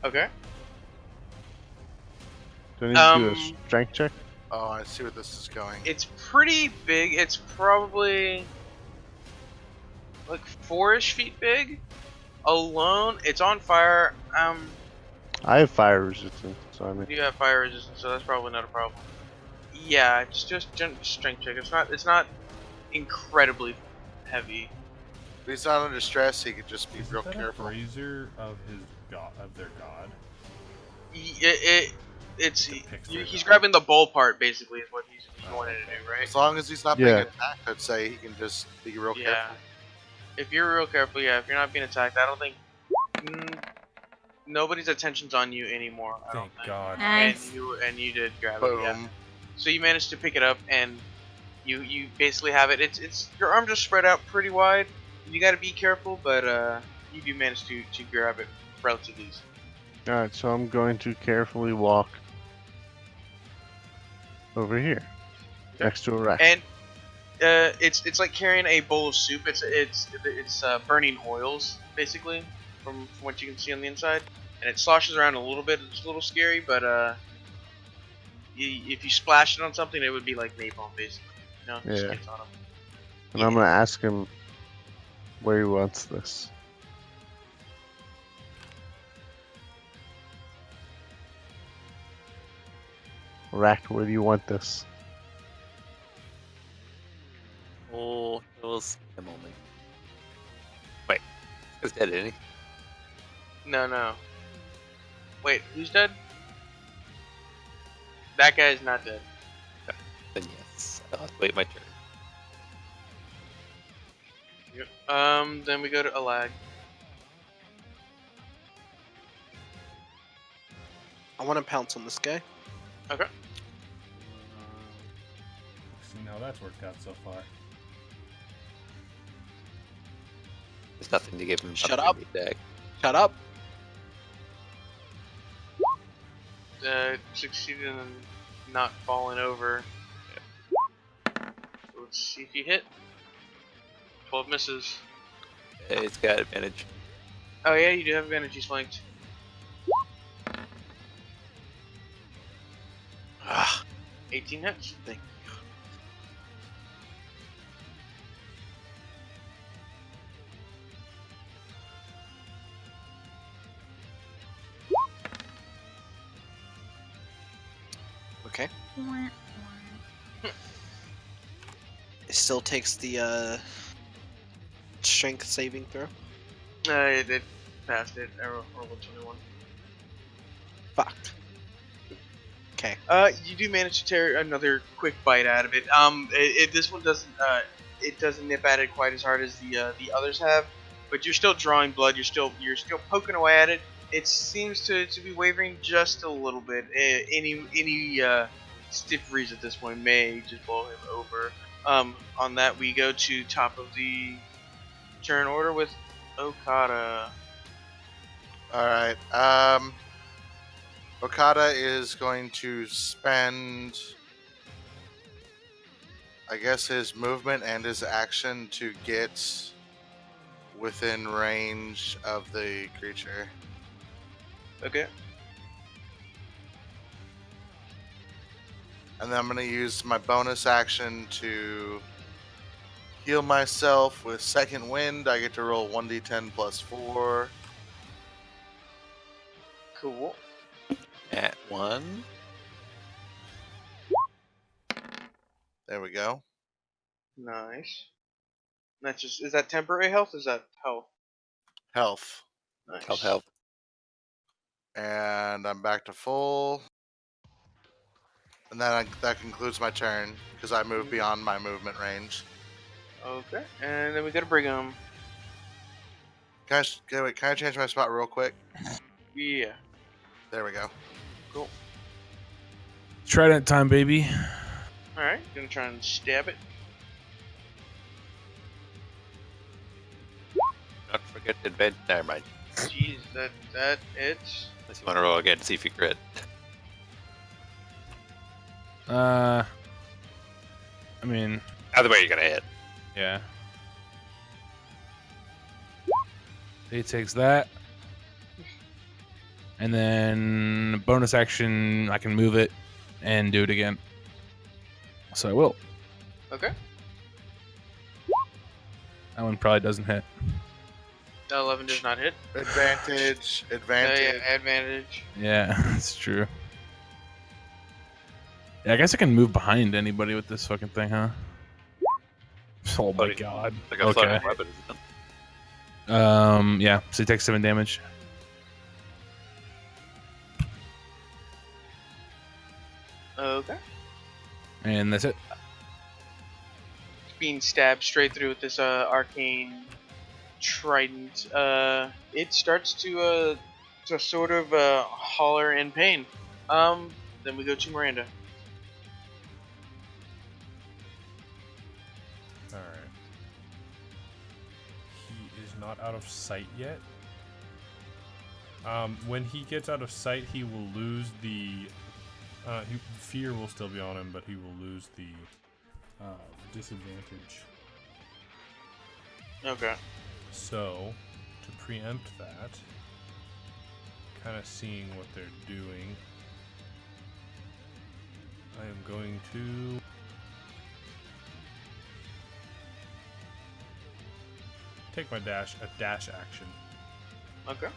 Okay. Do I need to do a strength check? Oh, I see where this is going. It's pretty big. It's probably like 4-ish feet big. Alone, it's on fire. I have fire resistance, so I mean. You have fire resistance, so that's probably not a problem. Yeah, just strength check. It's not incredibly heavy. If he's not under stress, he could just be Is real that careful. a brazier of his god, of their god? He's grabbing the bowl part basically is what he's wanting to do, right? As long as he's not being Yeah. attacked, I'd say he can just be real Yeah. careful. If you're real careful, yeah. If you're not being attacked, I don't think nobody's attention's on you anymore. I don't Thank think. God. Nice. And you did grab Boom. it. Yeah. So you managed to pick it up and you basically have it. It's your arms are spread out pretty wide. You got to be careful, but you do manage to grab it relatively easy. Alright, so I'm going to carefully walk over here. Next to a rack. And it's like carrying a bowl of soup. It's burning oils basically from what you can see on the inside, and it sloshes around a little bit. It's a little scary, but if you splash it on something, it would be like napalm basically. You know, just Yeah. gets on 'em. And I'm gonna ask him where he wants this. Rack, where do you want this? Oh, it was a moment. Wait, he's dead, isn't he? No. Wait, who's dead? That guy's not dead. Then yes, I'll have to wait my turn. Then we go to Alag. I want to pounce on this guy. Okay. See how that's worked out so far. There's nothing to give him. Shut up. Deck. Shut up. Succeeded in not falling over. Let's see if you hit. 12 misses. It's got advantage. Oh yeah, you do have advantage. He's flanked. Ah, 18 hits. thank Okay. It still takes the strength saving throw. It passed it. I rolled a 21. Fuck. Okay. You do manage to tear another quick bite out of it. This one doesn't. It doesn't nip at it quite as hard as the others have, but you're still drawing blood. You're still poking away at it. It seems to be wavering just a little bit. Any stiff breeze at this point may just blow him over. On that, we go to top of the turn order with Okada. All right. Okada is going to spend, I guess, his movement and his action to get within range of the creature. Okay. And then I'm going to use my bonus action to heal myself with Second Wind. I get to roll 1d10 plus 4. Cool. At 1. There we go. Nice. That's just. Is that temporary health? Or is that health? Health. Nice. Help. And I'm back to full. And then that concludes my turn, because I move beyond my movement range. Okay. And then we got to Brigham. Can I change my spot real quick? Yeah. There we go. Cool. Trident time, baby. Alright, gonna try and stab it. Not forget to advance. Never mind. Jeez, that it's. Unless you want to roll again to see if you crit. I mean, Either way, you're gonna hit. yeah. He takes that. And then bonus action, I can move it and do it again. So I will. Okay. That one probably doesn't hit. 11 does not hit. Advantage. Yeah, advantage. Yeah, that's true. Yeah, I guess I can move behind anybody with this fucking thing, huh? Oh my god. Like a floating weapon. Yeah, so he takes 7 damage. Okay. And that's it. Being stabbed straight through with this arcane trident. It starts to sort of holler in pain. Then we go to Miranda. Alright. He is not out of sight yet. When he gets out of sight, he will lose the... fear will still be on him, but he will lose the disadvantage. Okay. So, to preempt that, kind of seeing what they're doing, I am going to take my dash action. Okay.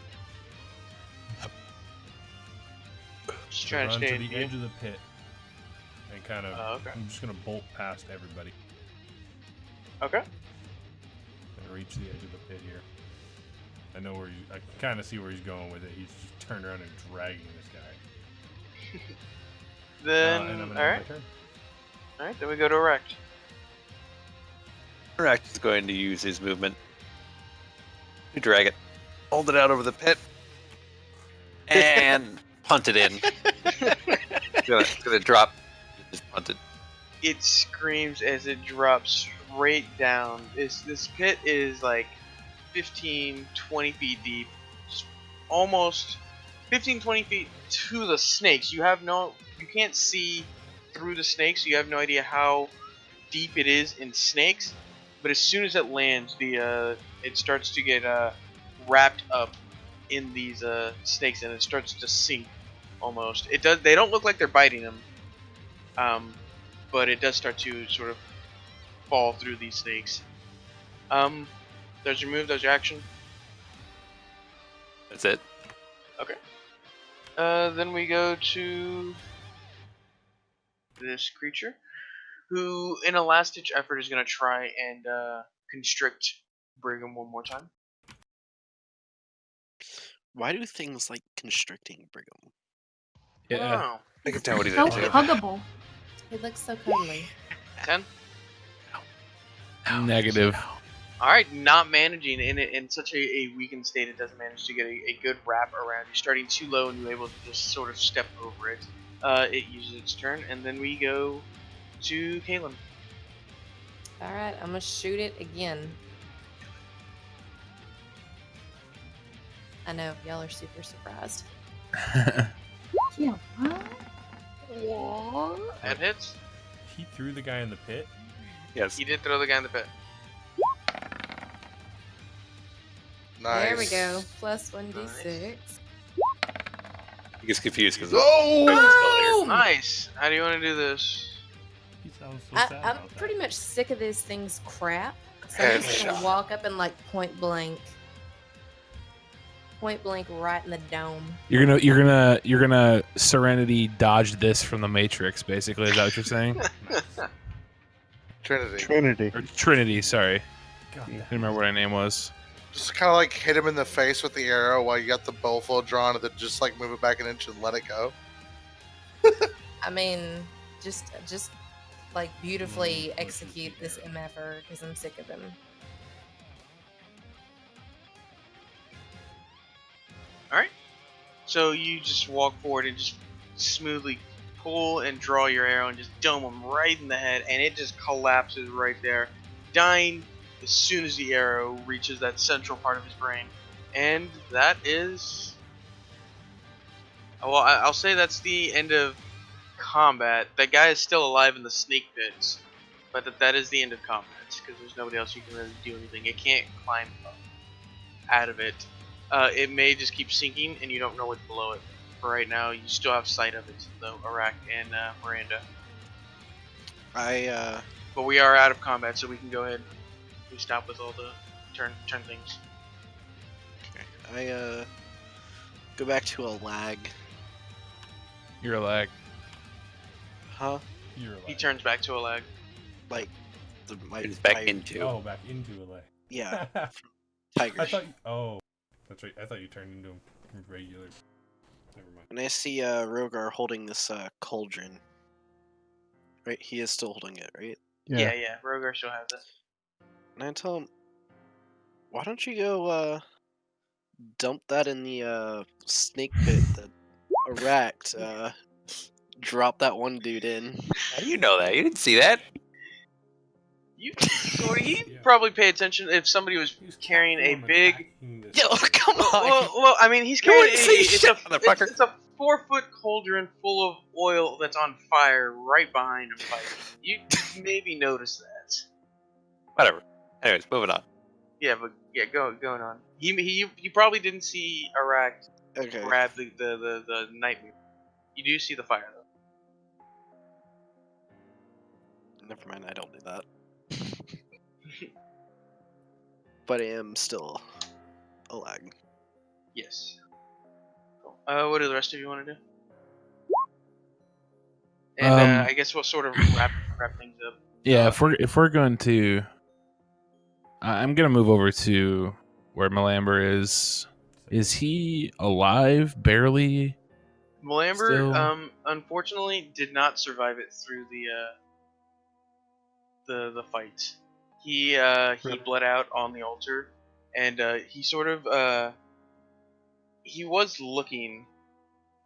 Just To trying to run stay to in the view. edge of the pit and kind of. Okay. I'm just gonna bolt past everybody Okay. and reach the edge of the pit here. I know where I can kind of see where he's going with it. He's just turned around and dragging this guy. Then, And I'm gonna end alright. my turn. Alright, then we go to Erect. Rack is going to use his movement to drag it, hold it out over the pit, and punt it in. It's gonna drop. Just punt it. It screams as it drops straight down. This pit is like 15, 20 feet deep, just almost 15, 20 feet to the snakes. You can't see through the snakes. So you have no idea how deep it is in snakes. But as soon as it lands, it starts to get wrapped up in these snakes, and it starts to sink almost. It does. They don't look like they're biting them, but it does start to sort of fall through these snakes. There's your move. There's your action. That's it. Okay. Then we go to this creature, who, in a last-ditch effort, is going to try and constrict Brigham one more time. Why do things like constricting Brigham? Yeah. Oh. I can tell what he's So into. huggable. He looks so cuddly. 10. Negative. Alright, not managing in such a weakened state, it doesn't manage to get a good wrap around. You're starting too low and you're able to just sort of step over it. It uses its turn, and then we go to Kaylin. Alright, I'm gonna shoot it again. I know, y'all are super surprised. Yeah, what? That hits. He threw the guy in the pit. Yes. He did throw the guy in the pit. Nice. There we go. Plus 1d6. He gets confused because Oh! Nice. How do you want to do this? He sounds so sad I'm about that. pretty much sick of this thing's crap. So I'm just gonna Headshot. walk up and like point blank right in the dome. You're gonna Serenity dodge this from the Matrix, basically. Is that what you're saying? Trinity. Trinity. Or Trinity, sorry. God, I didn't remember what her name was. Just kind of like hit him in the face with the arrow while you got the bow full drawn, and then just like move it back an inch and let it go. I mean, just like beautifully execute this MFer because I'm sick of him. Alright. So you just walk forward and just smoothly pull and draw your arrow and just dome him right in the head, and it just collapses right there, dying as soon as the arrow reaches that central part of his brain. And that is... Well, I'll say that's the end of combat. That guy is still alive in the snake pits, but that is the end of combat, because there's nobody else who can really do anything. It can't climb up out of it. It may just keep sinking, and you don't know what's below it. For right now, you still have sight of it, though, Arak and Miranda. But we are out of combat, so we can go ahead. We stop with all the turn things. Okay. I go back to a lag. You're a lag. Huh? You're He like, turns back to a lag. Like It's back my- into. oh, back into a leg. Yeah, I tigers. thought. Oh, that's right. I thought you turned into a regular. Never mind. And I see Rogar holding this cauldron. Right, he is still holding it, right? Yeah. Rogar still has it. And I tell him, why don't you go dump that in the snake pit that Aract dropped that one dude in. How do you know that? You didn't see that? You sort of, he Yeah. probably pay attention if somebody was He was carrying a platform big. attacking this- Yo, come on! Well, I mean, he's You carrying wouldn't see shit, it's motherfucker. it's a 4-foot cauldron full of oil that's on fire right behind him. Like, you maybe notice that. Whatever. Anyways, moving on. Yeah, but yeah, going on. He probably didn't see Arak Okay. grab the nightmare. You do see the fire though. Never mind, I don't do that. But I am still a lag. Yes. Cool. What do the rest of you want to do? And I guess we'll sort of wrap things up. Yeah, if we're going to, I'm gonna move over to where Malamber is. Is he alive? Barely. Malamber, Still- unfortunately, did not survive it through the fight. He bled out on the altar, and he sort of he was looking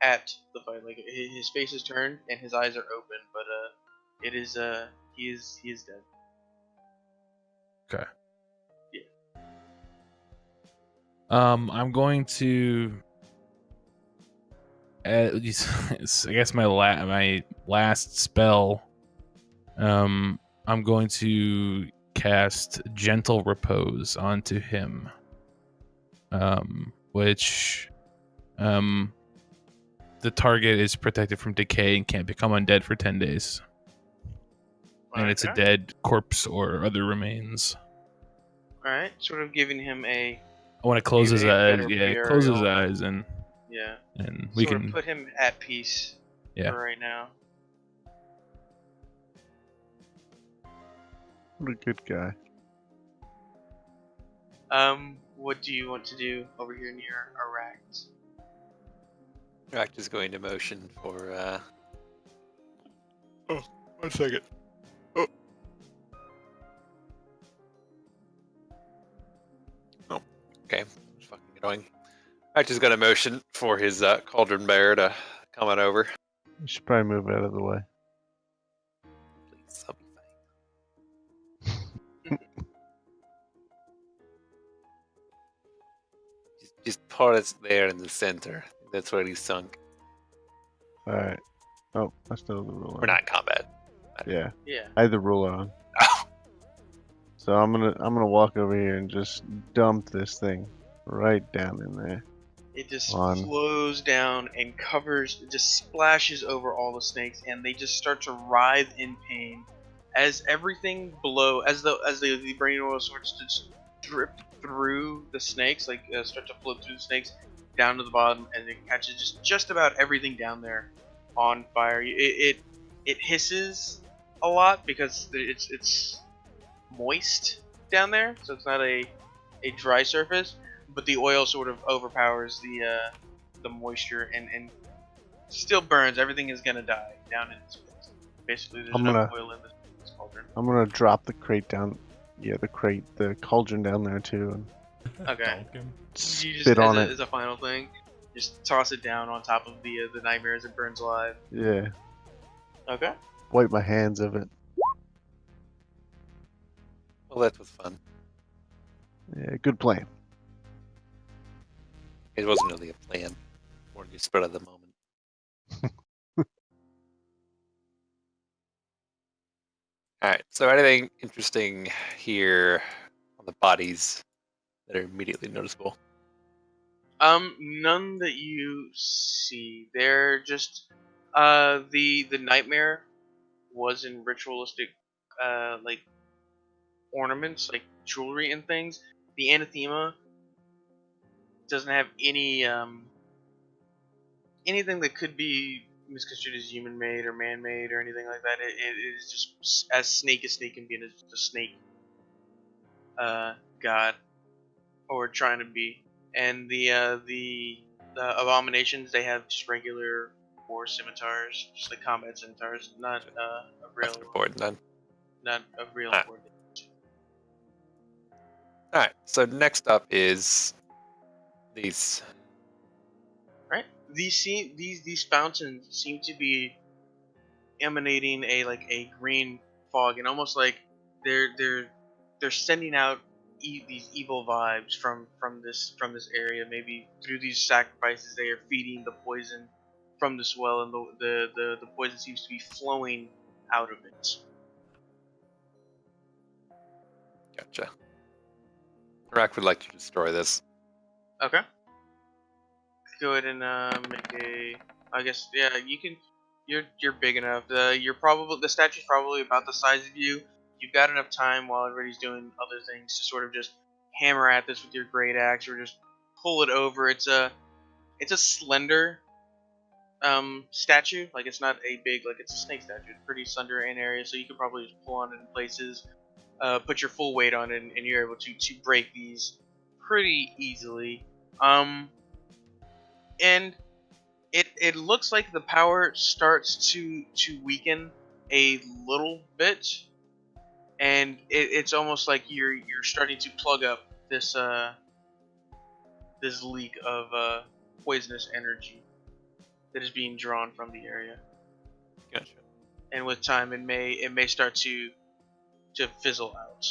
at the fight, like his face is turned and his eyes are open, but it is he is dead. Okay. Yeah. I'm going to. I guess my last spell. I'm going to cast Gentle Repose onto him. Which, the target is protected from decay and can't become undead for 10 days. And it's a dead corpse or other remains. Alright, sort of giving him I want to close his eyes. Yeah, close his eyes and we sort can of put him at peace for right now. What a good guy. What do you want to do over here near Aract? Aract is going to motion for Oh, 1 second. Oh. Oh, okay. It's fucking annoying. Aract is gonna motion for his cauldron bear to come on over. You should probably move out of the way. Please, I'll be fine. Just put it there in the center. That's where he's sunk. Alright. Oh, I still have the ruler. We're not in combat. Yeah. Yeah. I had the ruler on. Oh. So I'm gonna walk over here and just dump this thing right down in there. It just flows down and just splashes over all the snakes, and they just start to writhe in pain as everything below, as the brain oil starts to drip through the snakes, start to flow through the snakes down to the bottom, and it catches just about everything down there on fire. It hisses a lot because it's moist down there, so it's not a dry surface. But the oil sort of overpowers the moisture and still burns. Everything is gonna die down in this place. Basically, there's no oil in this cauldron. I'm gonna drop the crate down. Yeah, the cauldron down there too. And okay. Spit on it as a final thing. Just toss it down on top of the nightmare as it burns alive. Yeah. Okay. Wipe my hands of it. Well, that was fun. Yeah, good plan. It wasn't really a plan. More just spread of the moment. Alright, so anything interesting here on the bodies that are immediately noticeable? None that you see. They're just the nightmare was in ritualistic like ornaments, like jewelry and things. The anathema doesn't have any anything that could be misconstrued as human made or man made or anything like that. It is just as snake can be, and it's just a snake god, or trying to be. And the abominations, they have just regular war scimitars, just like combat scimitars, not a real not a real war. Alright, so next up is these. Right? These fountains seem to be emanating a green fog, and almost like they're sending out these evil vibes from this area. Maybe through these sacrifices, they are feeding the poison from this well, and the poison seems to be flowing out of it. Gotcha. Rack would like to destroy this. Okay. Go ahead and make a. I guess you can. You're big enough. The statue's probably about the size of you. You've got enough time while everybody's doing other things to sort of just hammer at this with your great axe, or just pull it over. It's a slender statue. Like, it's not a big, like, it's a snake statue. It's pretty slender in area, so you could probably just pull on it in places, put your full weight on it, and you're able to break these pretty easily. And it looks like the power starts to weaken a little bit, and it's almost like you're starting to plug up this this leak of poisonous energy that is being drawn from the area. Gotcha. And with time, it may start to fizzle out.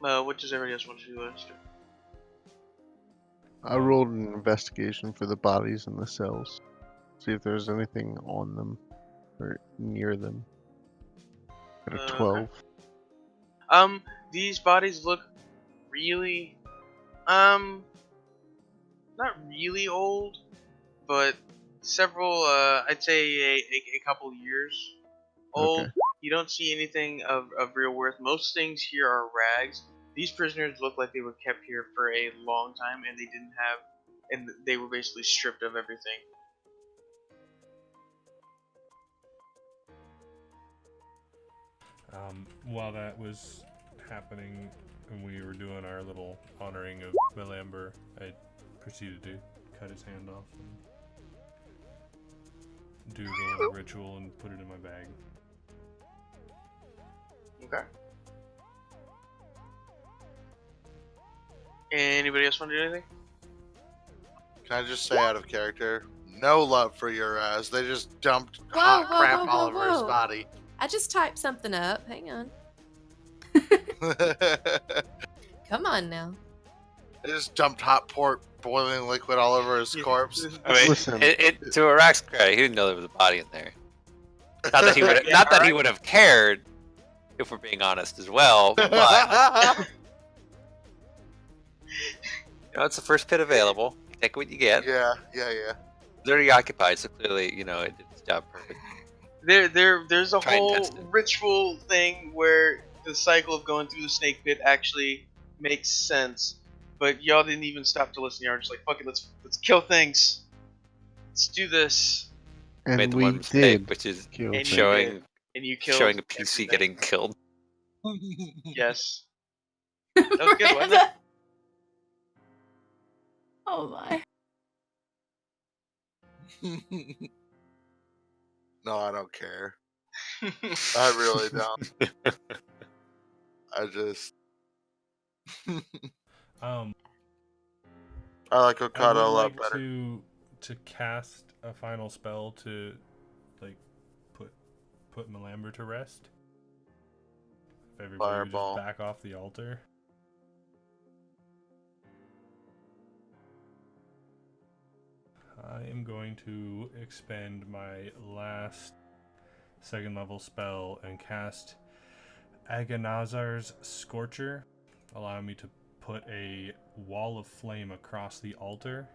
What does everybody else want to do? I rolled an investigation for the bodies in the cells. See if there's anything on them or near them. Got a 12. Okay. These bodies look really, not really old, but several, I'd say a couple years old. Okay. You don't see anything of real worth. Most things here are rags. These prisoners look like they were kept here for a long time, and they were basically stripped of everything. While that was happening and we were doing our little honoring of Melamber, I proceeded to cut his hand off and do the little ritual and put it in my bag. Okay. Anybody else want to do anything? Can I just say out of character? No love for your ass. They just dumped hot crap all over his body. I just typed something up. Hang on. Come on now. They just dumped hot pork boiling liquid all over his corpse. I mean, Listen, to Arak's credit, he didn't know there was a body in there. Not that he would, not that he would have cared, if we're being honest as well. But you know, it's the first pit available. Take what you get. Yeah. It's already occupied, so clearly, you know, it did its job perfect. There's a Try and whole test it. ritual thing where the cycle of going through the snake pit actually makes sense, but y'all didn't even stop to listen. Y'all were just like, fuck it, let's kill things. Let's do this. and Made the we one mistake, did which is kill And things. showing you killed showing a PC everything. getting killed. Yes. That was good, wasn't it? Oh my. No, I don't care. I really don't. I just. I I like would Okada a lot like better. to cast a final spell to like put Melamber to rest. If everybody would Fireball. just back off the altar. I am going to expend my last second level spell and cast Agonazar's Scorcher, allowing me to put a wall of flame across the altar.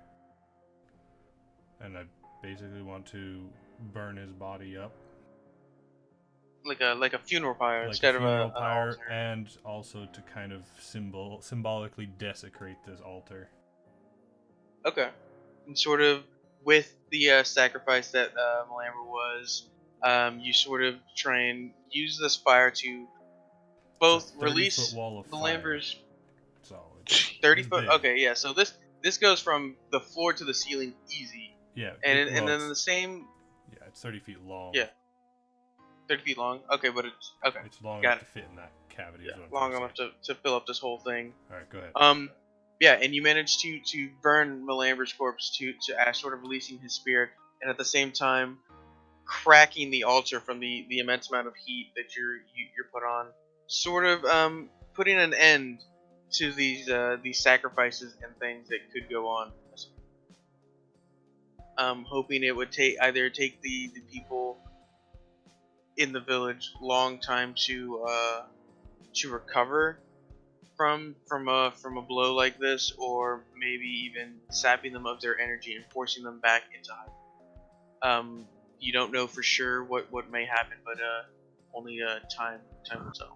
And I basically want to burn his body up. Like a funeral pyre Like instead a of funeral an pyre, altar. and also to kind of symbolically desecrate this altar. Okay. And sort of with the sacrifice that Melamber was, you sort of try and use this fire to both It's a 30-foot release wall of fire. Melamber's So it's 30 it's foot. big. Okay, yeah. So this goes from the floor to the ceiling easy, Yeah. and well, then it's- the same. Yeah, it's 30 feet long. Yeah. 30 feet long. Okay, but it's okay. It's long Got enough it. to fit in that cavity. Yeah, is what I'm long trying enough to to fill up this whole thing. say. All right, go ahead. Yeah, and you managed to burn Melamber's corpse to sort of releasing his spirit, and at the same time cracking the altar from the immense amount of heat that you're put on, sort of putting an end to these sacrifices and things that could go on. Hoping it would either take the people in the village long time to recover from a blow like this, or maybe even sapping them of their energy and forcing them back into hiding. You don't know for sure what may happen, but only time will tell.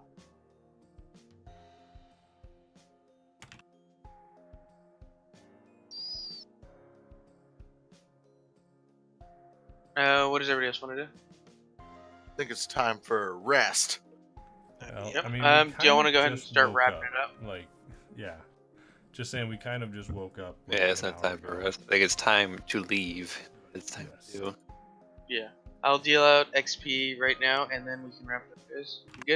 What does everybody else want to do? I think it's time for a rest. Well, Yep. I mean, Do y'all want to go ahead and just start woke wrapping up. it up? Like, yeah. Just saying, we kind of just woke up. Yeah, it's not time for rest. I think it's time to leave. It's time to. Yeah. I'll deal out XP right now, and then we can wrap it up, guys. You good?